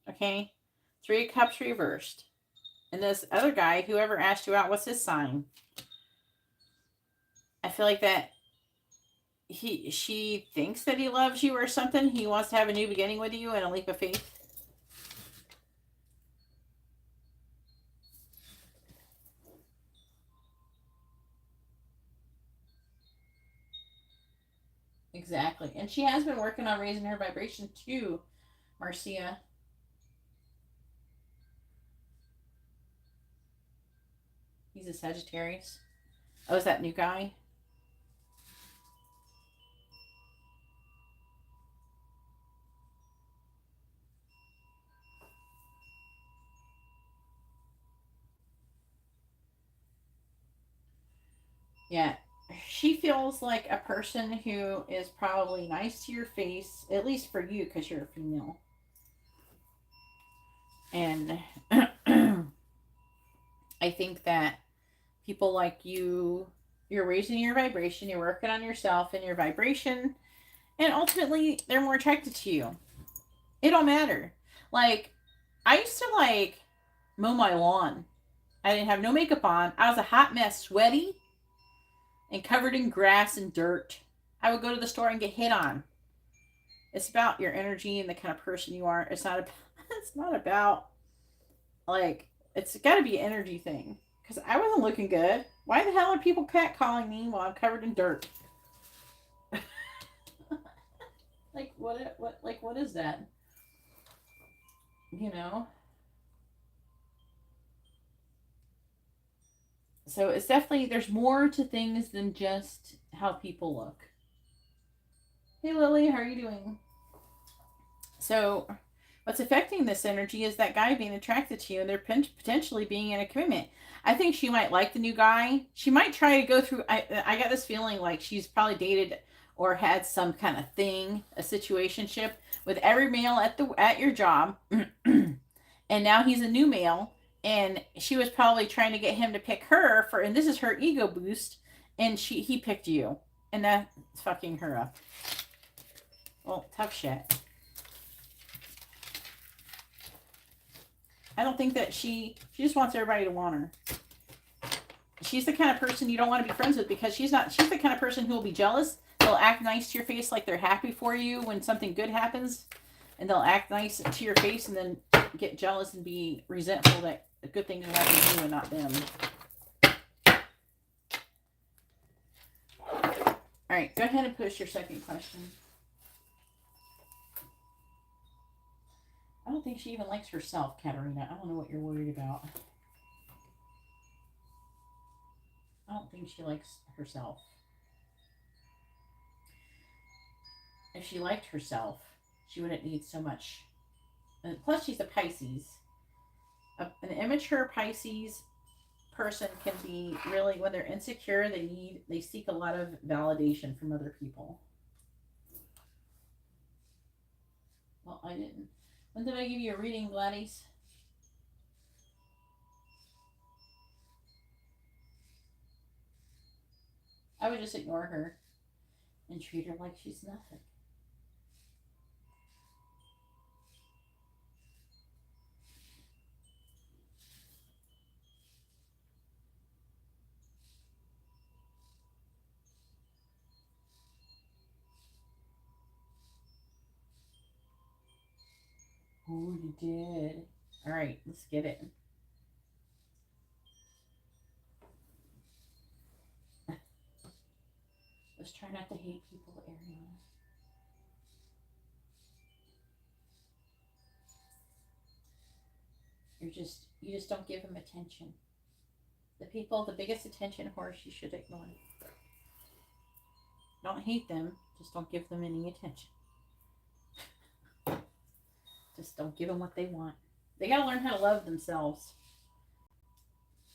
Okay? Three of Cups reversed. And this other guy, whoever asked you out, what's his sign? I feel like that she thinks that he loves you or something. He wants to have a new beginning with you and a leap of faith. Exactly. And she has been working on raising her vibration too, Marcia. He's a Sagittarius. Oh, is that new guy? Yeah. She feels like a person who is probably nice to your face, at least for you because you're a female. And I think that people like you, you're raising your vibration, you're working on yourself and your vibration, and ultimately they're more attracted to you. It don't matter. Like, I used to like mow my lawn. I didn't have no makeup on. I was a hot mess, sweaty and covered in grass and dirt. I would go to the store and get hit on. It's about your energy and the kind of person you are. It's not about, it's not about like, it's got to be an energy thing. Because I wasn't looking good. Why the hell are people catcalling me while I'm covered in dirt? Like, what is that? You know? So it's definitely, there's more to things than just how people look. Hey, Lily, how are you doing? So what's affecting this energy is that guy being attracted to you and they're potentially being in a commitment. I think she might like the new guy. She might try to go through, I got this feeling like she's probably dated or had some kind of thing, a situationship with every male at your job. And now he's a new male. And she was probably trying to get him to pick her for, and this is her ego boost. And he picked you. And that's fucking her up. Well, tough shit. I don't think that she just wants everybody to want her. She's the kind of person you don't want to be friends with because she's the kind of person who will be jealous. They'll act nice to your face like they're happy for you when something good happens. And they'll act nice to your face and then get jealous and be resentful that the good things are happening to you and not them. All right, go ahead and push your second question. I don't think she even likes herself, Katerina. I don't know what you're worried about. I don't think she likes herself. If she liked herself, she wouldn't need so much. And plus, she's a Pisces. An immature Pisces person can be really, when they're insecure, they seek a lot of validation from other people. Well, I didn't. When did I give you a reading, Gladys? I would just ignore her and treat her like she's nothing. Oh, you did. All right, let's get it. Let's try not to hate people, Ariana. You just don't give them attention. The biggest attention whores you should ignore. Don't hate them, just don't give them any attention. Just don't give them what they want. They gotta learn how to love themselves.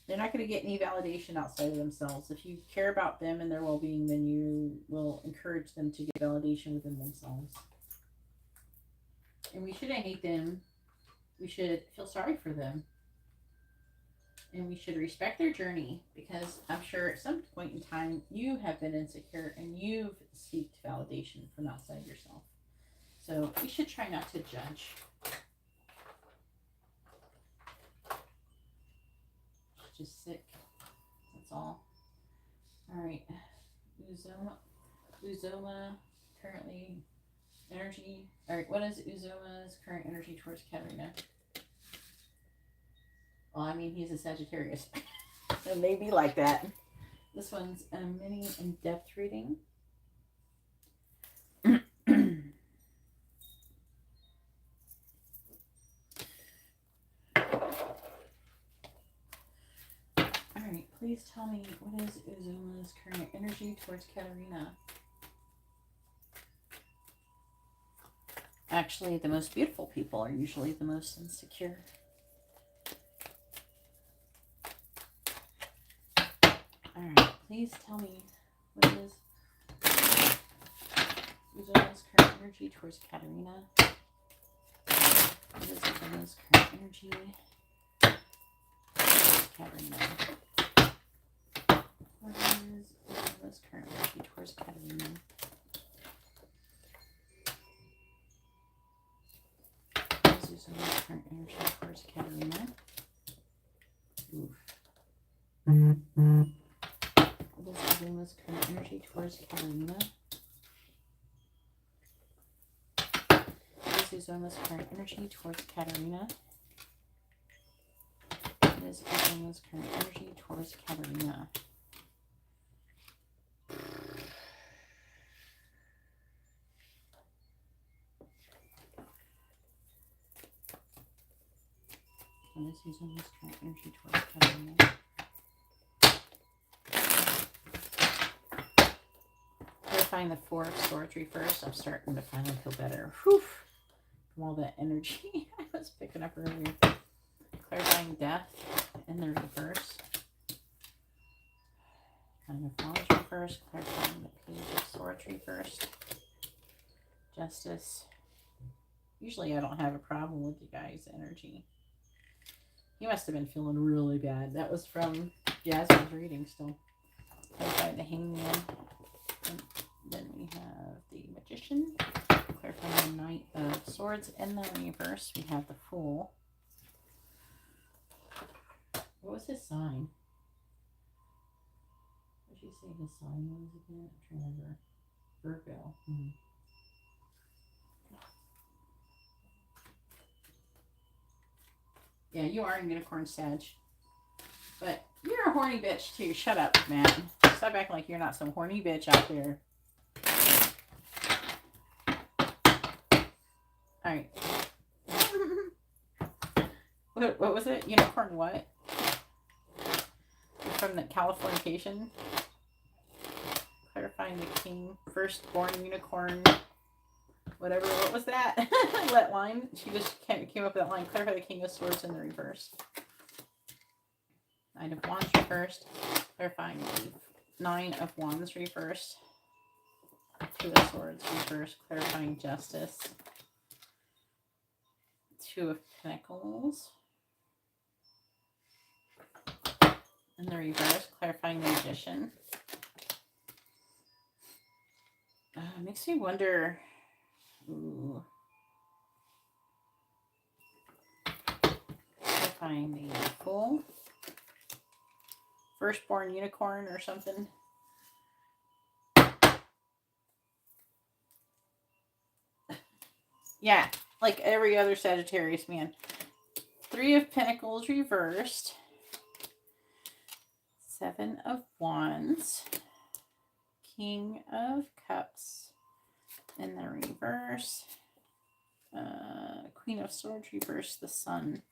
They're not going to get any validation outside of themselves. If you care about them and their well-being, then you will encourage them to get validation within themselves. And we shouldn't hate them. We should feel sorry for them. And we should respect their journey, because I'm sure at some point in time you have been insecure and you've sought validation from outside yourself. So we should try not to judge. Just sick. That's all. All right. Uzoma currently energy. All right. What is Uzoma's current energy towards Katerina? Well, I mean, he's a Sagittarius. It may be like that. This one's a mini in-depth reading. Please tell me, what is Uzuma's current energy towards Katerina? Actually, the most beautiful people are usually the most insecure. Alright, please tell me, what is Uzuma's current energy towards Katerina? What is Uzuma's current energy towards Katerina? What is Uzuma's current energy towards Katerina? What is Uzuma's current energy towards Katerina? Oof. What is Uzuma's current energy towards Katerina? What is Uzuma's current energy towards Katerina? What is Uzuma's current energy towards Katerina? What is Uzuma's current energy towards Katerina? Clarifying the Four of Swords reverse. I'm starting to finally feel better. Whew. From all that energy I was picking up earlier. Clarifying Death in the reverse. Kind of Wands reverse. Clarifying the Page of Swords reverse. Justice. Usually I don't have a problem with you guys' energy. He must have been feeling really bad. That was from Jasmine's reading still. Clarify the Hangman. And then we have the Magician. Clarifying the Knight of Swords. In the reverse, we have the Fool. What was his sign? What did she say his sign was again? I'm trying to remember. Virgo. Yeah, you are a unicorn, Sag. But you're a horny bitch too. Shut up, man. Stop acting like you're not some horny bitch out there. Alright. What was it? Unicorn what? From the Californication. Clarifying the King. Firstborn unicorn. Whatever. What was that? That line. She just came up with that line. Clarify the King of Swords in the reverse. Knight of Wands reversed. Clarifying the Nine of Wands reversed. Two of Swords reversed. Clarifying Justice. Two of Pentacles. In the reverse. Clarifying the Magician. Makes me wonder. Ooh. Clarifying the Fool. Firstborn unicorn or something. Yeah, like every other Sagittarius man. Three of Pentacles reversed. Seven of Wands. King of Cups in the reverse. Queen of Swords reversed. The Sun.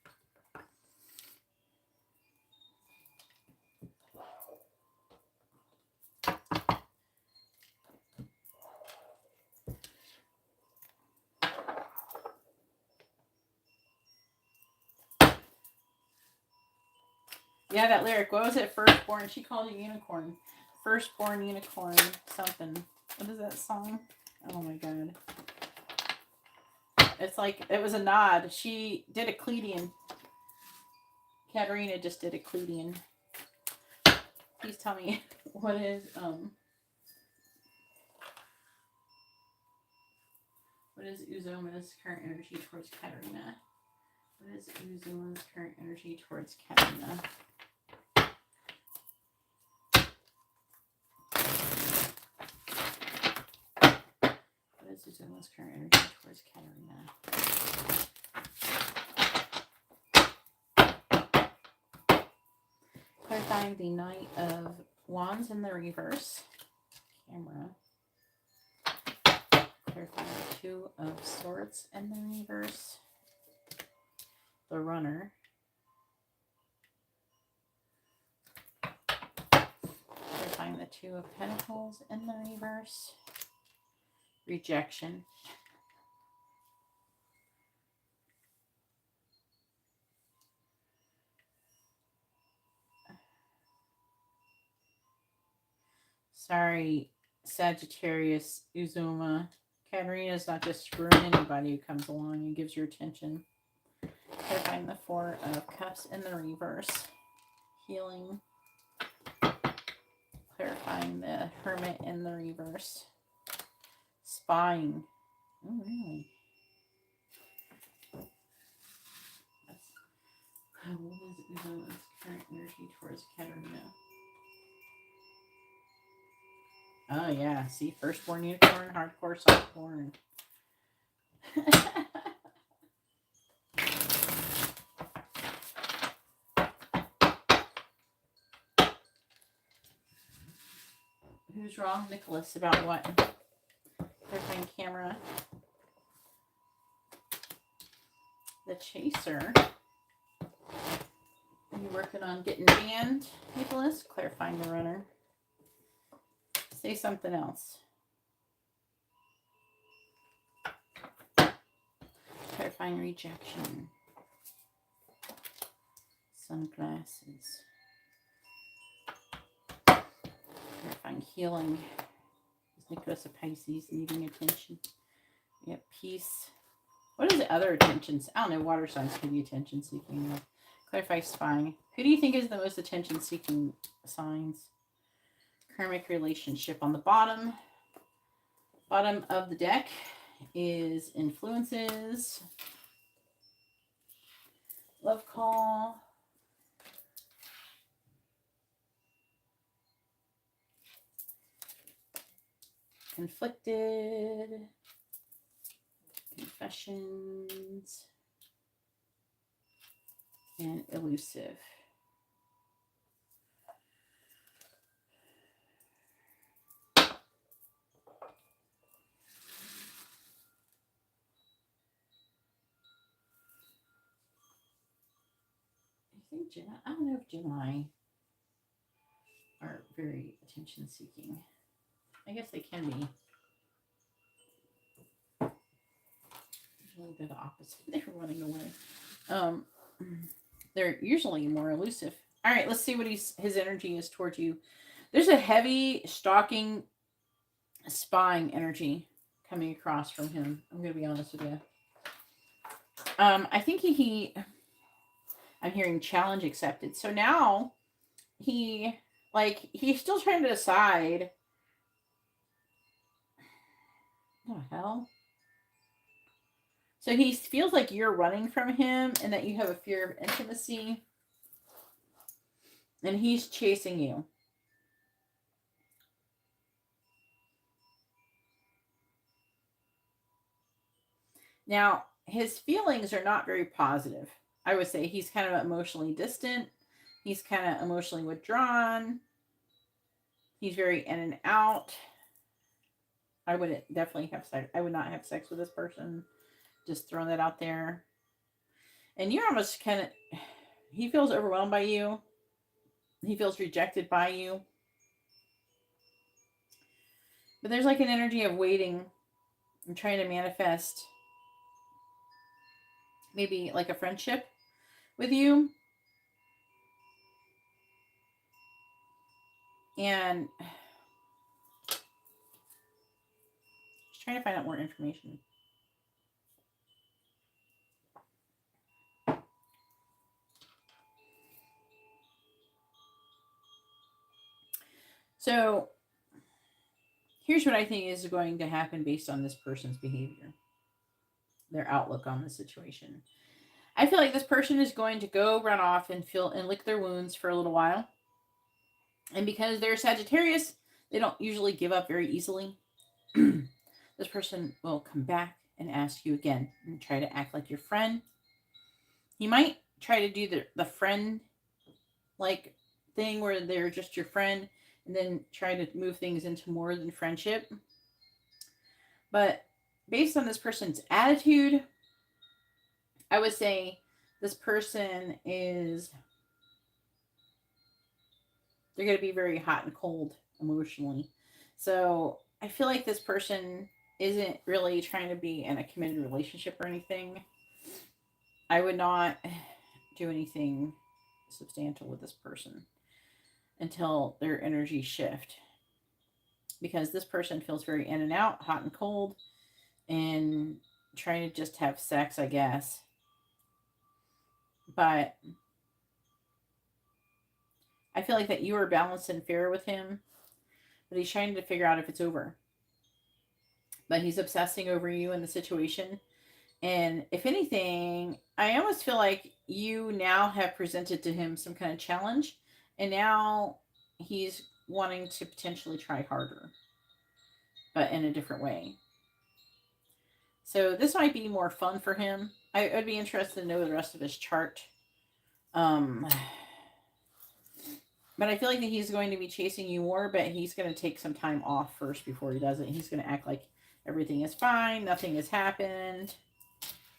Yeah, that lyric. What was it? Firstborn. She called it unicorn. Firstborn unicorn something. What is that song? Oh my god. It's like, it was a nod. She did a Cleidian. Katarina just did a Cleidian. Please tell me what is, what is Uzuma's current energy towards Katarina? What is Uzuma's current energy towards Katarina? What is Uzuma's current energy towards Katarina? Clarifying the Knight of Wands in the reverse. Camera. Clarifying the Two of Swords in the reverse. The Runner. Clarifying the Two of Pentacles in the reverse. Rejection. Sorry, Sagittarius Uzuma. Katarina's not just screwing anybody who comes along and gives you attention. Clarifying the Four of Cups in the reverse. Healing. Clarifying the Hermit in the reverse. Spying. Oh, really? What is Uzuma's current energy towards Katarina? Oh, yeah. See, firstborn unicorn, hardcore, softborn. Who's wrong, Nicholas? About what? Clarifying camera. The Chaser. Are you working on getting banned, Nicholas? Clarifying the Runner. Say something else. Clarifying rejection. Sunglasses. Clarifying healing. Is Nicholas a Pisces needing attention? We have peace. What is the other attentions? I don't know. Water signs could be attention seeking. Clarify spying. Who do you think is the most attention seeking signs? Karmic relationship on the bottom. Bottom of the deck is influences. Love call. Conflicted. Confessions. And elusive. I don't know if Gemini are very attention seeking. I guess they can be. Usually they're the opposite. They're running away. They're usually more elusive. All right, let's see what his energy is towards you. There's a heavy stalking, spying energy coming across from him. I'm going to be honest with you. I think I'm hearing challenge accepted. So now he's still trying to decide. What the hell? So he feels like you're running from him and that you have a fear of intimacy. And he's chasing you. Now, his feelings are not very positive. I would say he's kind of emotionally distant. He's kind of emotionally withdrawn. He's very in and out. I would definitely have sex. I would not have sex with this person. Just throwing that out there. And you're almost kind of, he feels overwhelmed by you. He feels rejected by you. But there's like an energy of waiting and trying to manifest maybe like a friendship with you. And just trying to find out more information. So here's what I think is going to happen based on this person's behavior, their outlook on the situation. I feel like this person is going to go run off and lick their wounds for a little while. And because they're Sagittarius, they don't usually give up very easily. This person will come back and ask you again and try to act like your friend. He might try to do the friend like thing where they're just your friend and then try to move things into more than friendship. But based on this person's attitude, I would say this person is, they're going to be very hot and cold emotionally. So I feel like this person isn't really trying to be in a committed relationship or anything. I would not do anything substantial with this person until their energy shift. Because this person feels very in and out, hot and cold, and trying to just have sex, I guess. But I feel like that you are balanced and fair with him, but he's trying to figure out if it's over. But he's obsessing over you and the situation. And if anything, I almost feel like you now have presented to him some kind of challenge, and now he's wanting to potentially try harder, but in a different way. So this might be more fun for him. I would be interested to know the rest of his chart. But I feel like that he's going to be chasing you more, but he's going to take some time off first before he does it. He's going to act like everything is fine. Nothing has happened.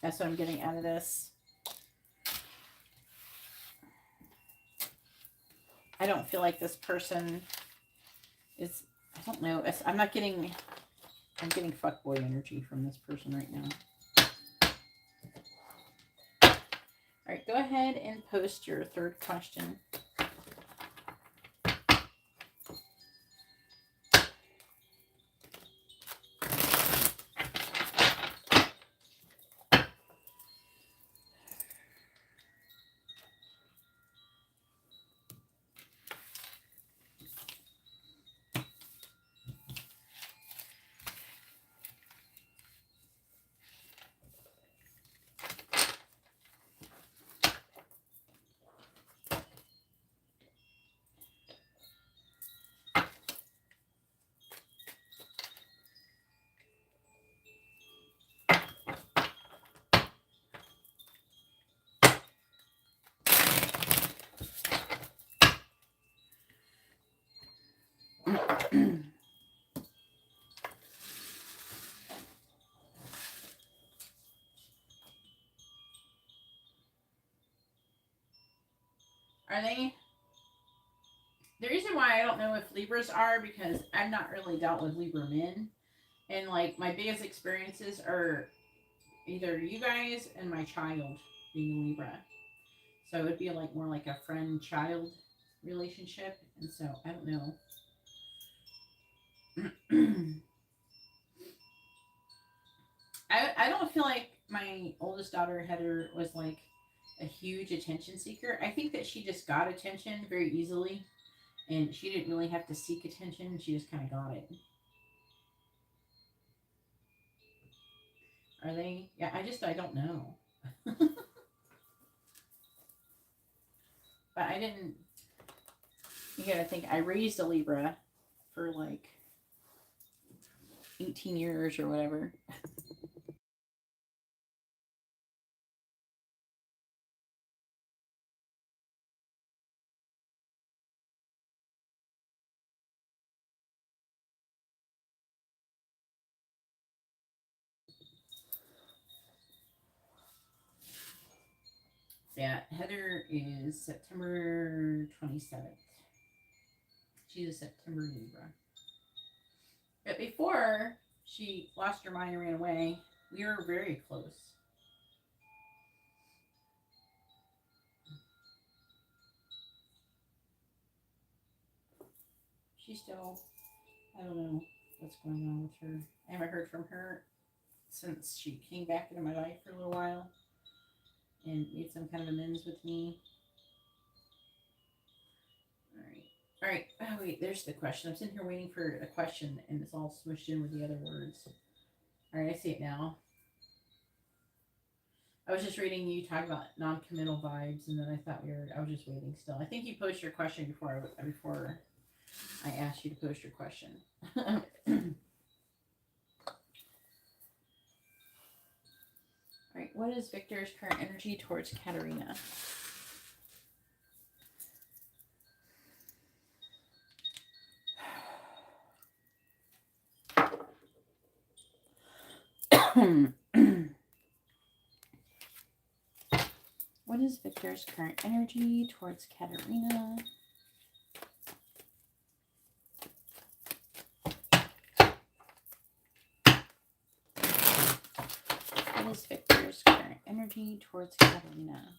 That's what I'm getting out of this. I don't feel like this person is, I don't know. I'm getting fuckboy energy from this person right now. All right, go ahead and post your third question. Are they? The reason why I don't know if Libras are, because I've not really dealt with Libra men. And like my biggest experiences are either you guys and my child being a Libra. So it would be like more like a friend-child relationship. And so I don't know. I don't feel like my oldest daughter Heather was like a huge attention seeker. I think that she just got attention very easily, and she didn't really have to seek attention. She just kind of got it. Are they? Yeah, I don't know. But I didn't. You gotta think. I raised a Libra for like 18 years or whatever. Yeah, Heather is September 27th. She's a September Libra. But before she lost her mind and ran away, we were very close. She's still, I don't know what's going on with her. I haven't heard from her since she came back into my life for a little while and made some kind of amends with me. All right. Oh, wait, there's the question. I'm sitting here waiting for the question, and it's all smushed in with the other words. All right, I see it now. I was just reading you talk about non-committal vibes, and then I thought I was just waiting still. I think you posed your question before I asked you to post your question. All right, what is Victor's current energy towards Katerina? What is Victor's current energy towards Katerina? What is Victor's current energy towards Katerina?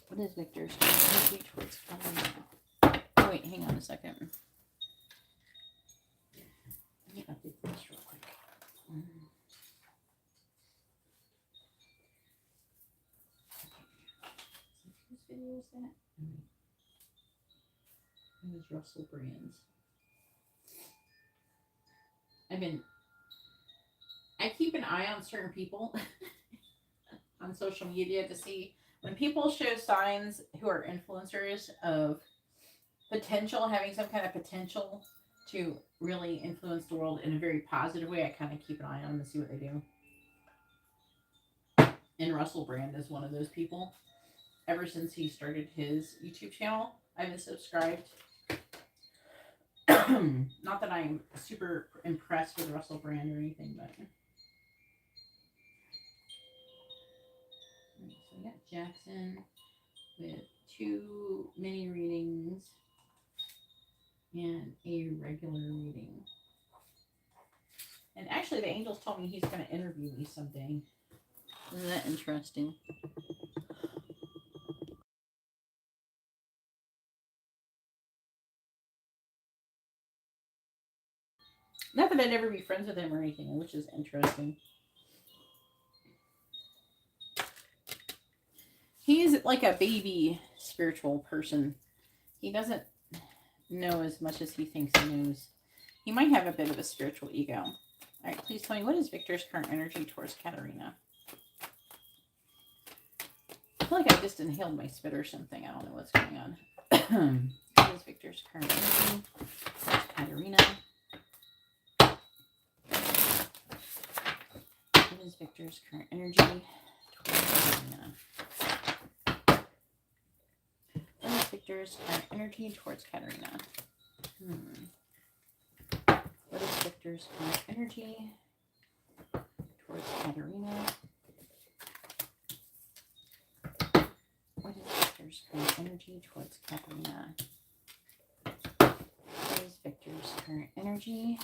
What is Victor's current energy towards Katerina? Oh, wait, hang on a second. Let me update this real quick. Whose video is that? It was Russell Brand's. I keep an eye on certain people on social media to see when people show signs who are influencers of potential, having some kind of potential to really influence the world in a very positive way. I kind of keep an eye on them to see what they do. And Russell Brand is one of those people. Ever since he started his YouTube channel, I've been subscribed. Not that I'm super impressed with Russell Brand or anything, but. So we got Jackson with 2 mini readings and a regular reading. And actually, the angels told me he's going to interview me someday. Isn't that interesting? Not that I'd ever be friends with him or anything, which is interesting. He's like a baby spiritual person. He doesn't know as much as he thinks he knows. He might have a bit of a spiritual ego. All right, please tell me, what is Victor's current energy towards Katerina? I feel like I just inhaled my spit or something. I don't know what's going on. What is Victor's current energy towards Katerina? What is Victor's current energy towards Katarina? What is Victor's current energy towards Katarina? What is Victor's current energy towards Katarina? What is Victor's current energy towards Katarina? What is Victor's current energy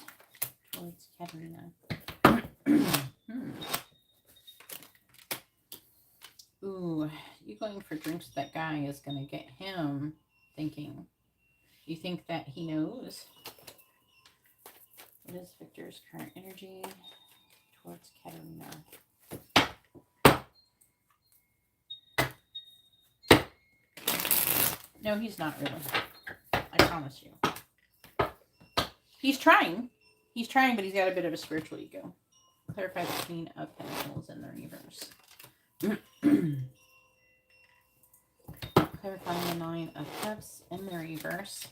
towards Katarina? Ooh, you going for drinks with that guy is going to get him thinking. You think that he knows? What is Victor's current energy towards Katarina? No, he's not really. I promise you. He's trying. He's trying, but he's got a bit of a spiritual ego. Clarify the Queen of Pentacles in the reverse. Clarifying the Nine of Cups in the reverse.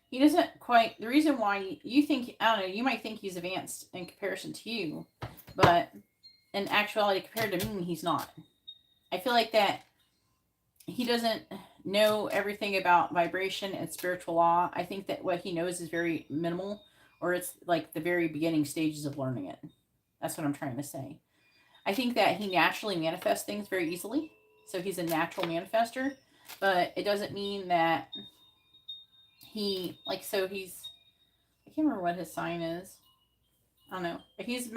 He doesn't quite... The reason why you think... I don't know. You might think he's advanced in comparison to you. But in actuality, compared to me, he's not. I feel like that he doesn't know everything about vibration and spiritual law. I think that what he knows is very minimal. Or it's like the very beginning stages of learning it. That's what I'm trying to say. I think that he naturally manifests things very easily. So he's a natural manifester. But it doesn't mean that he, like, so he's, I can't remember what his sign is. I don't know. He's a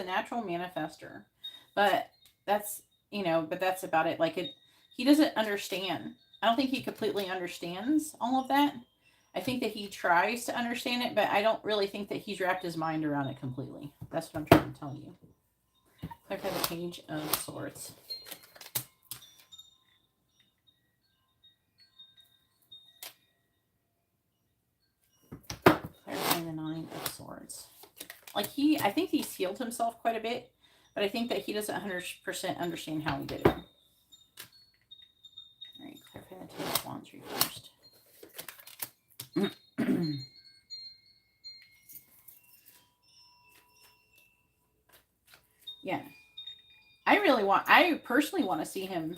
natural manifester. But that's, you know, but that's about it. Like, he doesn't understand. I don't think he completely understands all of that. I think that he tries to understand it, but I don't really think that he's wrapped his mind around it completely. That's what I'm trying to tell you. Clarify the Page of Swords. Clarifying the Nine of Swords. Like I think he's healed himself quite a bit, but I think that he doesn't 100% understand how he did it. All right, clarify the Ten of Wands reversed. Yeah. I personally want to see him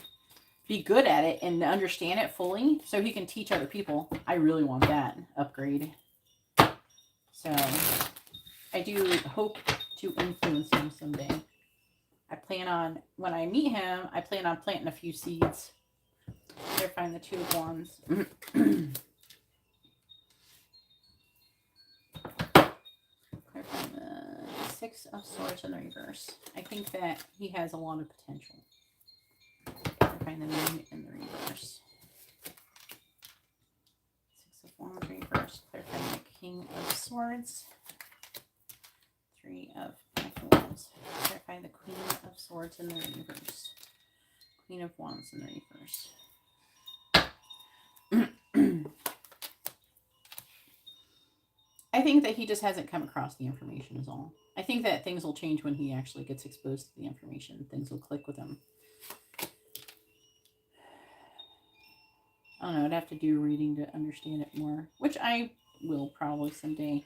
be good at it and understand it fully so he can teach other people. I really want that upgrade. So I do hope to influence him someday. I plan on, when I meet him, I plan on planting a few seeds. Clarifying the Two of Wands. Clarifying the Six of Swords in the reverse. I think that he has a lot of potential. Clarifying the Moon in the reverse. Six of Wands reverse. Clarifying the King of Swords. Three of Pentacles. Clarifying the Queen of Swords in the reverse. Queen of Wands in the reverse. I think that he just hasn't come across the information is all. I think that things will change when he actually gets exposed to the information. Things will click with him. I don't know. I'd have to do a reading to understand it more, which I will probably someday.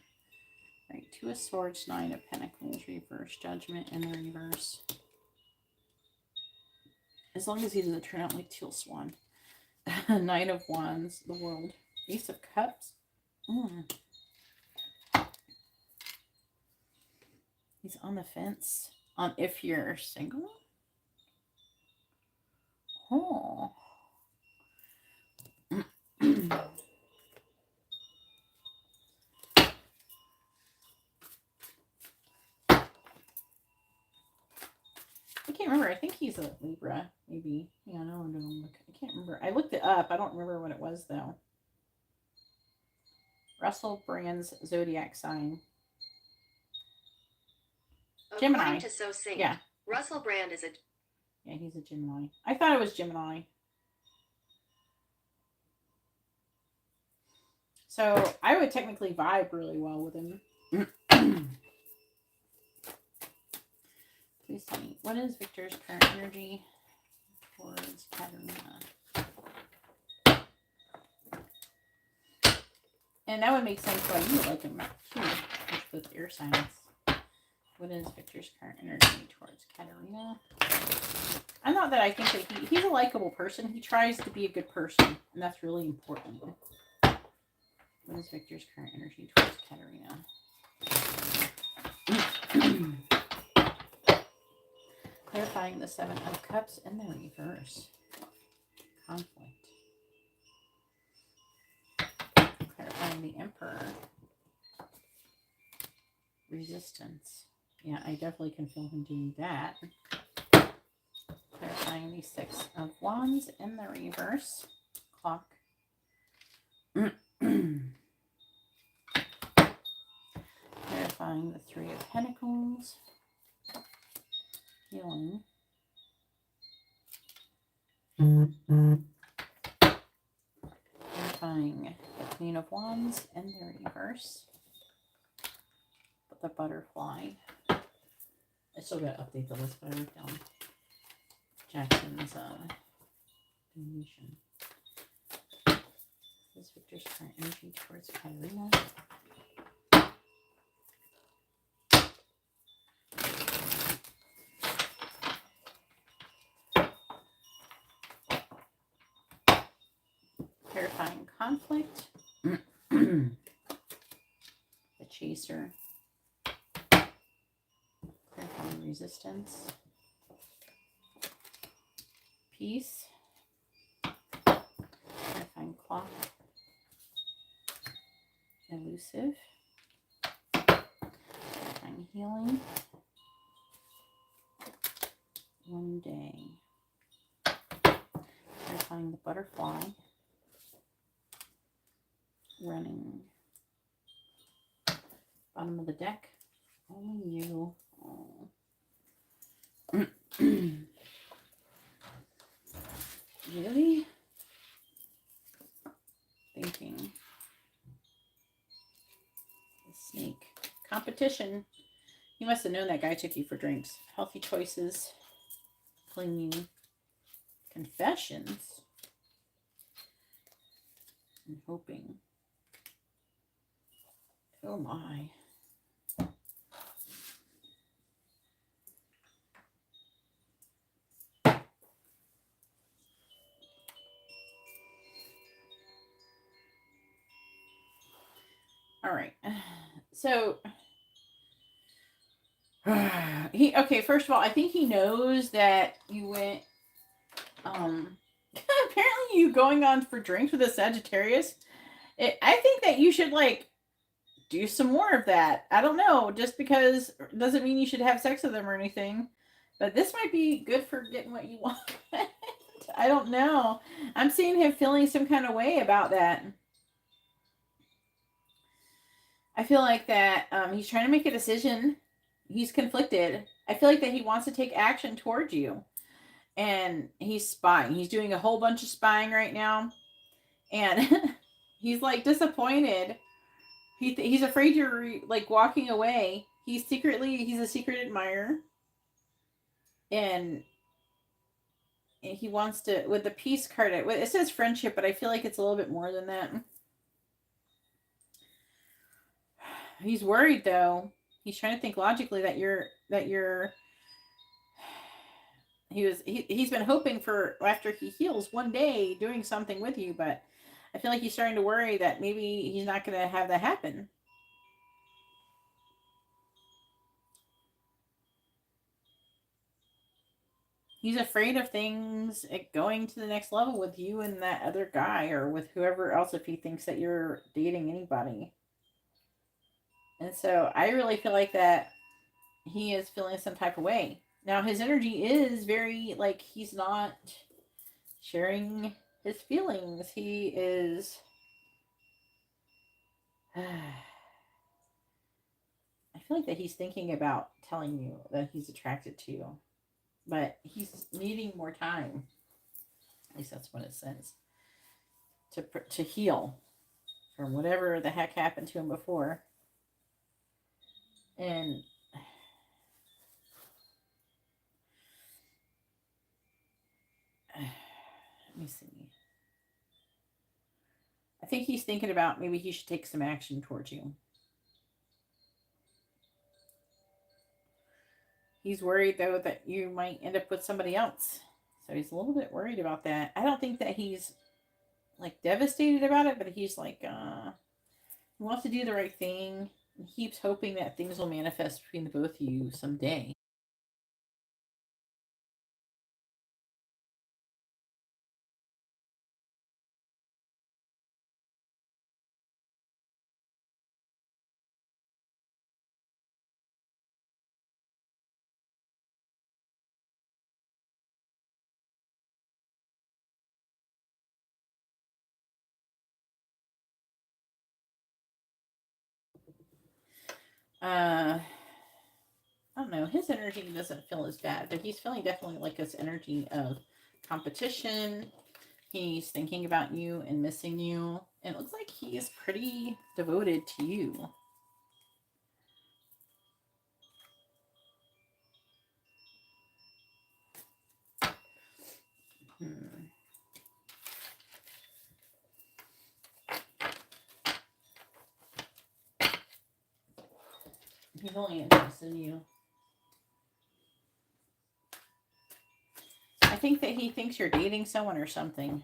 All right, Two of Swords, Nine of Pentacles, reverse, Judgment in the reverse. As long as he doesn't turn out like Teal Swan. Knight of Wands, the World. Ace of Cups. He's on the fence on if you're single. Oh. I can't remember. I think he's a Libra, maybe. Yeah, no, I'm gonna look. I can't remember. I looked it up. I don't remember what it was though. Russell Brand's zodiac sign. Gemini. According to So Sing, yeah. Russell Brand is a... Yeah, he's a Gemini. I thought it was Gemini. So I would technically vibe really well with him. Please tell me, what is Victor's current energy towards Katarina? And that would make sense why you would like him too, with air signs. What is Victor's current energy towards Katerina? Not that I think that he's a likable person. He tries to be a good person, and that's really important. What is Victor's current energy towards Katerina? Clarifying the Seven of Cups in the reverse. Conflict. Clarifying the Emperor. Resistance. Yeah, I definitely can feel him doing that. Clarifying the Six of Wands in the reverse. Clock. Clarifying the Three of Pentacles. Healing. Clarifying the Queen of Wands in the reverse. But the Butterfly. I still got to update the list, but I wrote down Jackson's donation. This is Victor's current energy towards Katerina. Clarifying conflict. The Chaser. Clarifying resistance. Peace. Clarifying clock. Elusive. Clarifying healing. One day. Clarifying the Butterfly. Running. Bottom of the deck. Only you. Oh. Really? Thinking. The Snake. Competition. You must have known that guy took you for drinks. Healthy choices. Clinging. Confessions. And hoping. Oh my. All right. So okay, first of all, I think he knows that you went apparently you going on for drinks with a Sagittarius. I think that you should like do some more of that. I don't know, just because doesn't mean you should have sex with them or anything. But this might be good for getting what you want. I don't know. I'm seeing him feeling some kind of way about that. I feel like that he's trying to make a decision. He's conflicted. I feel like that he wants to take action towards you. And he's spying. He's doing a whole bunch of spying right now. And he's like disappointed. He's afraid you're like walking away. He's a secret admirer. And he wants to, with the peace card, it says friendship, but I feel like it's a little bit more than that. He's worried though. He's trying to think logically that he's been hoping for after he heals one day doing something with you, but I feel like he's starting to worry that maybe he's not going to have that happen. He's afraid of things going to the next level with you and that other guy, or with whoever else, if he thinks that you're dating anybody. And so I really feel like that he is feeling some type of way. Now his energy is very like he's not sharing his feelings. He is I feel like that he's thinking about telling you that he's attracted to you, but he's needing more time. At least that's what it says. To heal from whatever the heck happened to him before. And let me see. I think he's thinking about maybe he should take some action towards you. He's worried, though, that you might end up with somebody else. So he's a little bit worried about that. I don't think that he's, like, devastated about it, but he's like, he wants to do the right thing. He keeps hoping that things will manifest between the both of you someday. I don't know. His energy doesn't feel as bad, but he's feeling definitely like this energy of competition. He's thinking about you and missing you. And it looks like he is pretty devoted to you. He's only interested in you. I think that he thinks you're dating someone or something.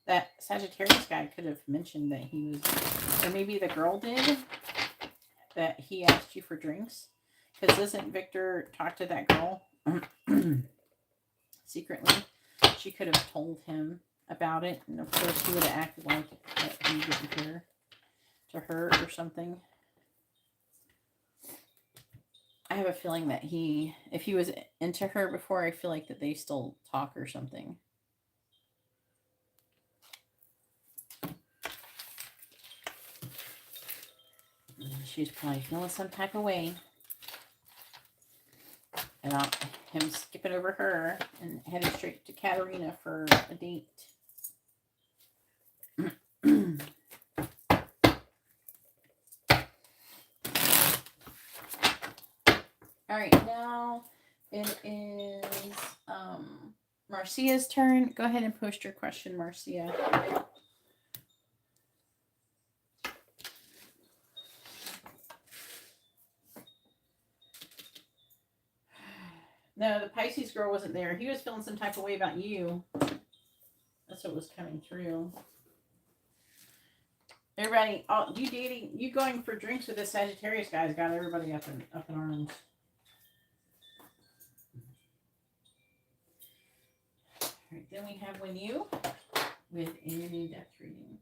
That Sagittarius guy could have mentioned that he was, or maybe the girl did, that he asked you for drinks. Because doesn't Victor talk to that girl secretly? She could have told him about it, and of course he would have acted like that he didn't care to her or something. I have a feeling that if he was into her before, I feel like that they still talk or something. She's probably feeling some type of way about him skipping over her and heading straight to Katerina for a date. All right, now it is Marcia's turn. Go ahead and post your question, Marcia. No, the Pisces girl wasn't there. He was feeling some type of way about you. That's what was coming through. Everybody, you going for drinks with this Sagittarius guy's got everybody up in arms. All right, then we have when you with a in-depth reading.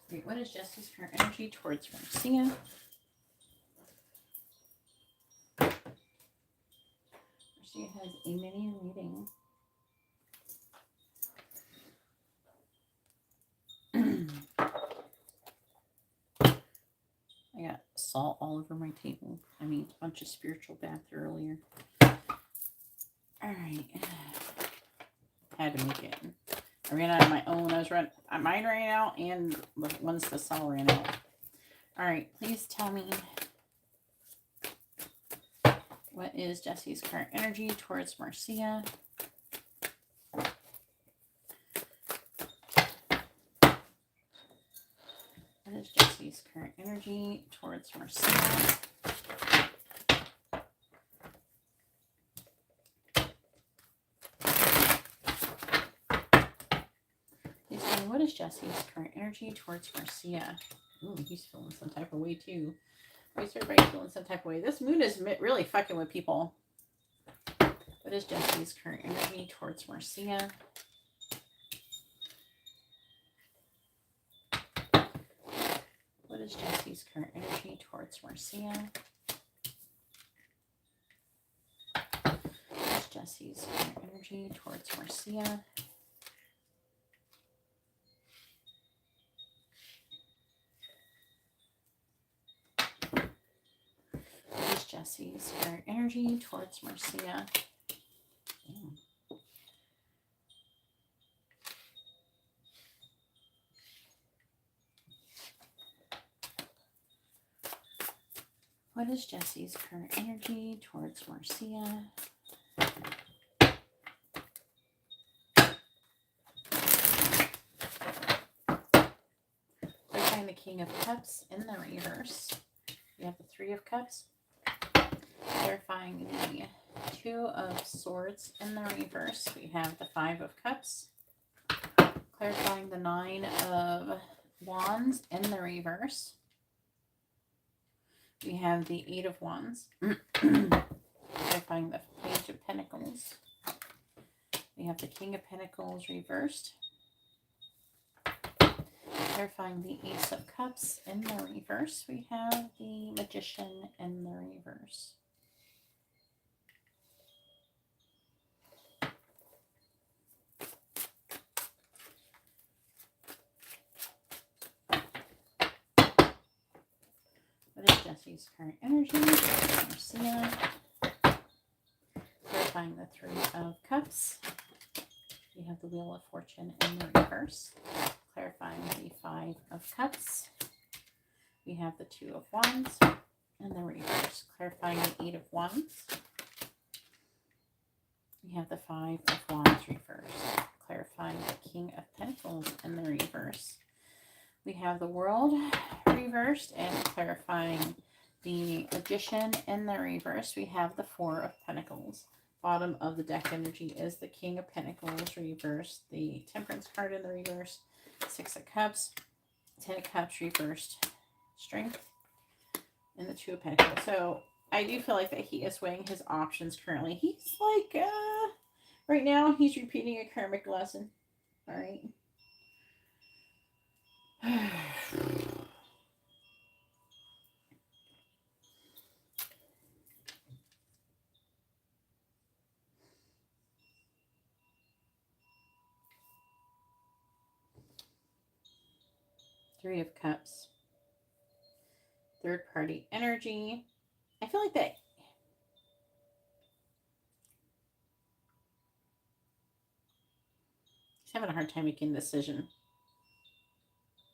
Wait, what is Jesse's current energy towards Marcia? Marcia has a mini reading. I got salt all over my table. I mean, a bunch of spiritual bath earlier. Alright. Had to make it. I ran out of my own. Mine ran out, and once the saw ran out. Alright, please tell me what is Jesse's current energy towards Marcia? What is Jesse's current energy towards Marcia? Please tell me what is Jesse's current energy towards Marcia? Ooh, he's feeling some type of way too. Why is everybody feeling some type of way? This moon is really fucking with people. What is Jesse's current energy towards Marcia? What is Jesse's current energy towards Marcia? What is Jesse's current energy towards Marcia? What is Jesse's current energy towards Marcia? What is Jesse's current energy towards Marcia? Clarifying the King of Cups in the reverse. We have the Three of Cups. Clarifying the Two of Swords in the reverse. We have the Five of Cups. Clarifying the Nine of Wands in the reverse. We have the Eight of Wands. Clarifying the Page of Pentacles. We have the King of Pentacles reversed. Clarifying the Ace of Cups in the reverse. We have the Magician in the reverse. What is Jesse's current energy? Marcia. Clarifying the Three of Cups. We have the Wheel of Fortune in the reverse. Clarifying the Five of Cups. We have the Two of Wands in the reverse. Clarifying the Eight of Wands. We have the Five of Wands reversed. Clarifying the King of Pentacles in the reverse. We have the World reversed, and clarifying the Magician in the reverse. We have the Four of Pentacles. Bottom of the deck energy is the King of Pentacles reversed, the Temperance card in the reverse, Six of Cups, Ten of Cups reversed, Strength, and the Two of Pentacles. So I do feel like that he is weighing his options currently. He's like, right now he's repeating a karmic lesson. All right. Three of Cups. Third party energy. I feel like that he's having a hard time making a decision.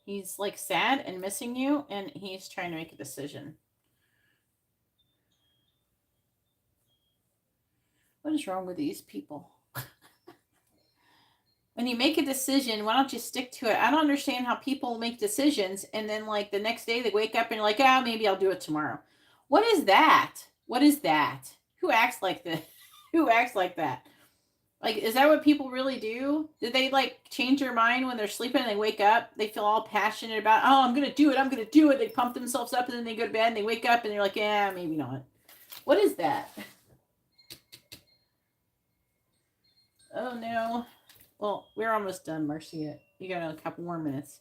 He's like sad and missing you, and he's trying to make a decision. What is wrong with these people? When you make a decision, why don't you stick to it? I don't understand how people make decisions and then like the next day they wake up and you're like, maybe I'll do it tomorrow. What is that? What is that? Who acts like this? Who acts like that? Like, is that what people really do? Did they like change their mind when they're sleeping and they wake up? They feel all passionate about, I'm going to do it. I'm going to do it. They pump themselves up and then they go to bed and they wake up and they're like, maybe not. What is that? Oh, no. Well, we're almost done, Marcia. You got a couple more minutes.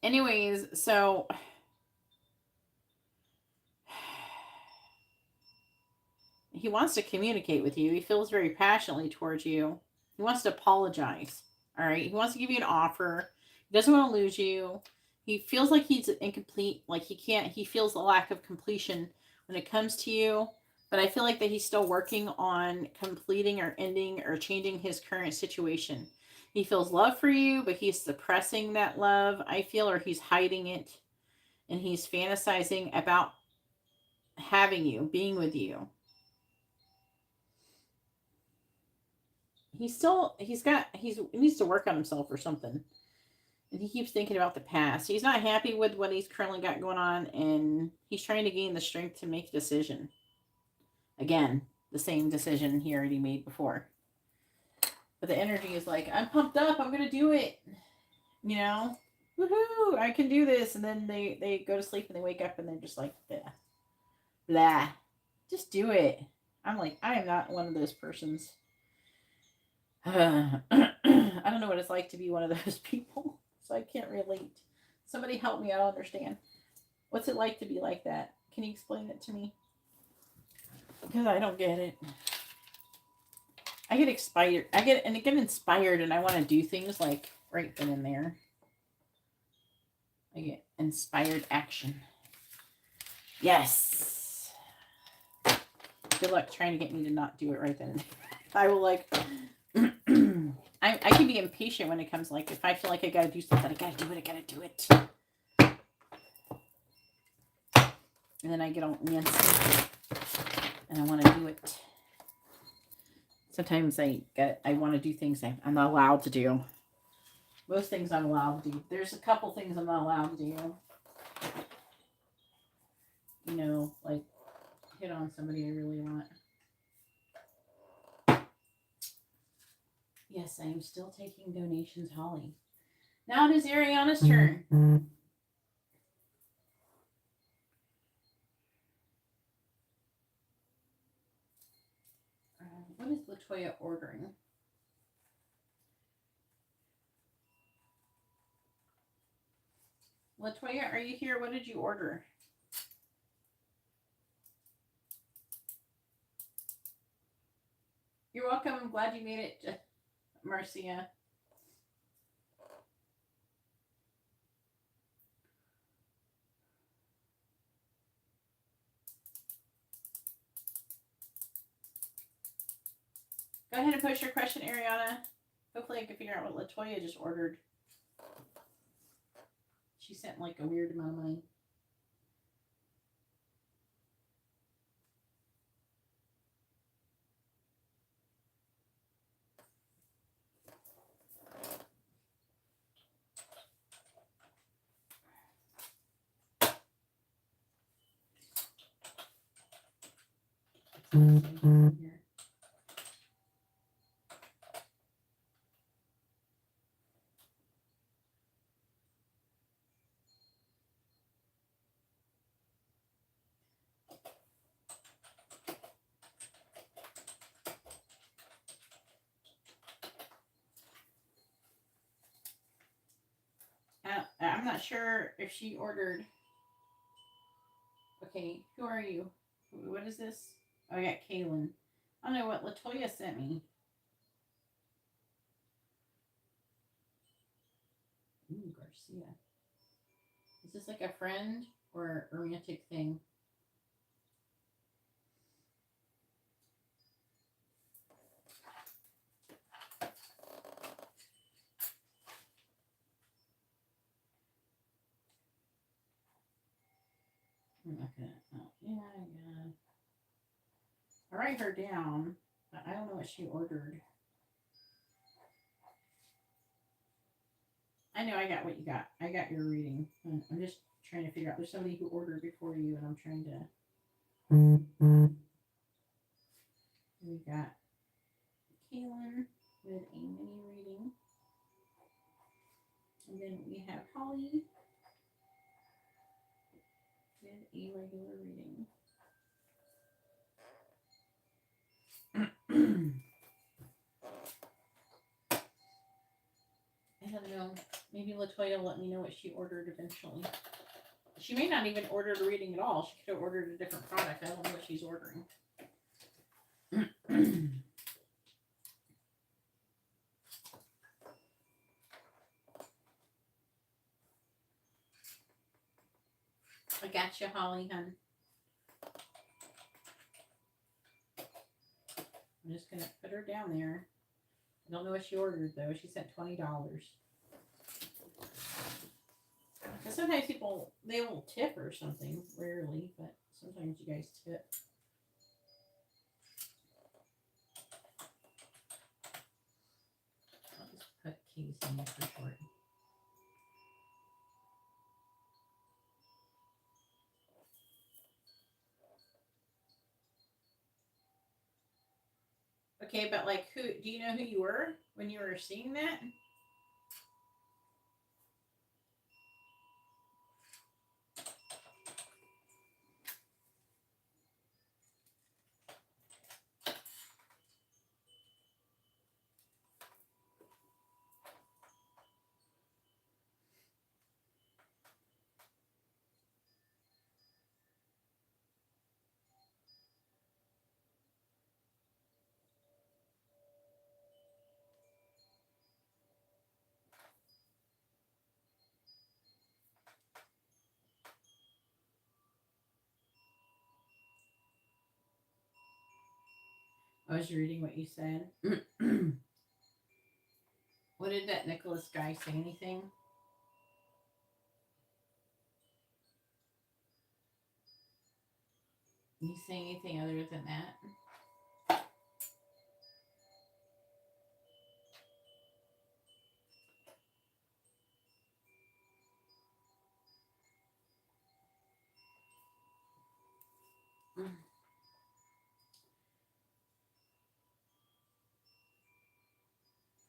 Anyways, so he wants to communicate with you. He feels very passionately towards you. He wants to apologize. All right. He wants to give you an offer. He doesn't want to lose you. He feels like he's incomplete. Like he feels the lack of completion when it comes to you. But I feel like that he's still working on completing or ending or changing his current situation. He feels love for you, but he's suppressing that love, I feel, or he's hiding it. And he's fantasizing about having you, being with you. He needs to work on himself or something. And he keeps thinking about the past. He's not happy with what he's currently got going on, and he's trying to gain the strength to make a decision. Again, the same decision he already made before. But the energy is like, I'm pumped up. I'm going to do it. You know? Woohoo! I can do this. And then they go to sleep and they wake up and they're just like, blah. Blah. Just do it. I'm like, I am not one of those persons. I don't know what it's like to be one of those people. So I can't relate. Somebody help me. I don't understand. What's it like to be like that? Can you explain it to me? Because I don't get it. I get inspired. I get inspired, and I want to do things like right then and there. I get inspired action. Yes. Good luck trying to get me to not do it right then and there. I will like. I can be impatient when it comes like if I feel like I gotta do something, I gotta do it. I gotta do it. And then I get all antsy, and I want to do it. Sometimes I want to do things I'm not allowed to do. Most things I'm allowed to do. There's a couple things I'm not allowed to do. You know, like hit on somebody I really want. Yes, I am still taking donations, Holly. Now it is Ariana's turn. What is Latoya ordering? Latoya, are you here? What did you order? You're welcome. I'm glad you made it, Marcia. Go ahead and post your question, Ariana. Hopefully I can figure out what Latoya just ordered. She sent like a weird amount of money. I'm not sure if she ordered. Okay, who are you? What is this? Oh, I got Kaylin. I don't know what Latoya sent me. Ooh, Garcia. Is this like a friend or a romantic thing? I'm not gonna. Oh, yeah. I write her down, but I don't know what she ordered. I know I got what you got. I got your reading. I'm just trying to figure out. There's somebody who ordered before you, and I'm trying to. We got Kaylin with a mini reading. And then we have Holly with a regular reading. I don't know. Maybe Latoya will let me know what she ordered eventually. She may not even order a reading at all. She could have ordered a different product. I don't know what she's ordering. I got you, Holly, hun. I'm just going to put her down there. I don't know what she ordered, though. She sent $20. Because sometimes people, they will tip or something. Rarely, but sometimes you guys tip. I'll just put Casey in for short. Okay, but like, who do you know who you were when you were seeing that? I was reading what you said. What did that Nicholas guy say? Anything? Did he say anything other than that?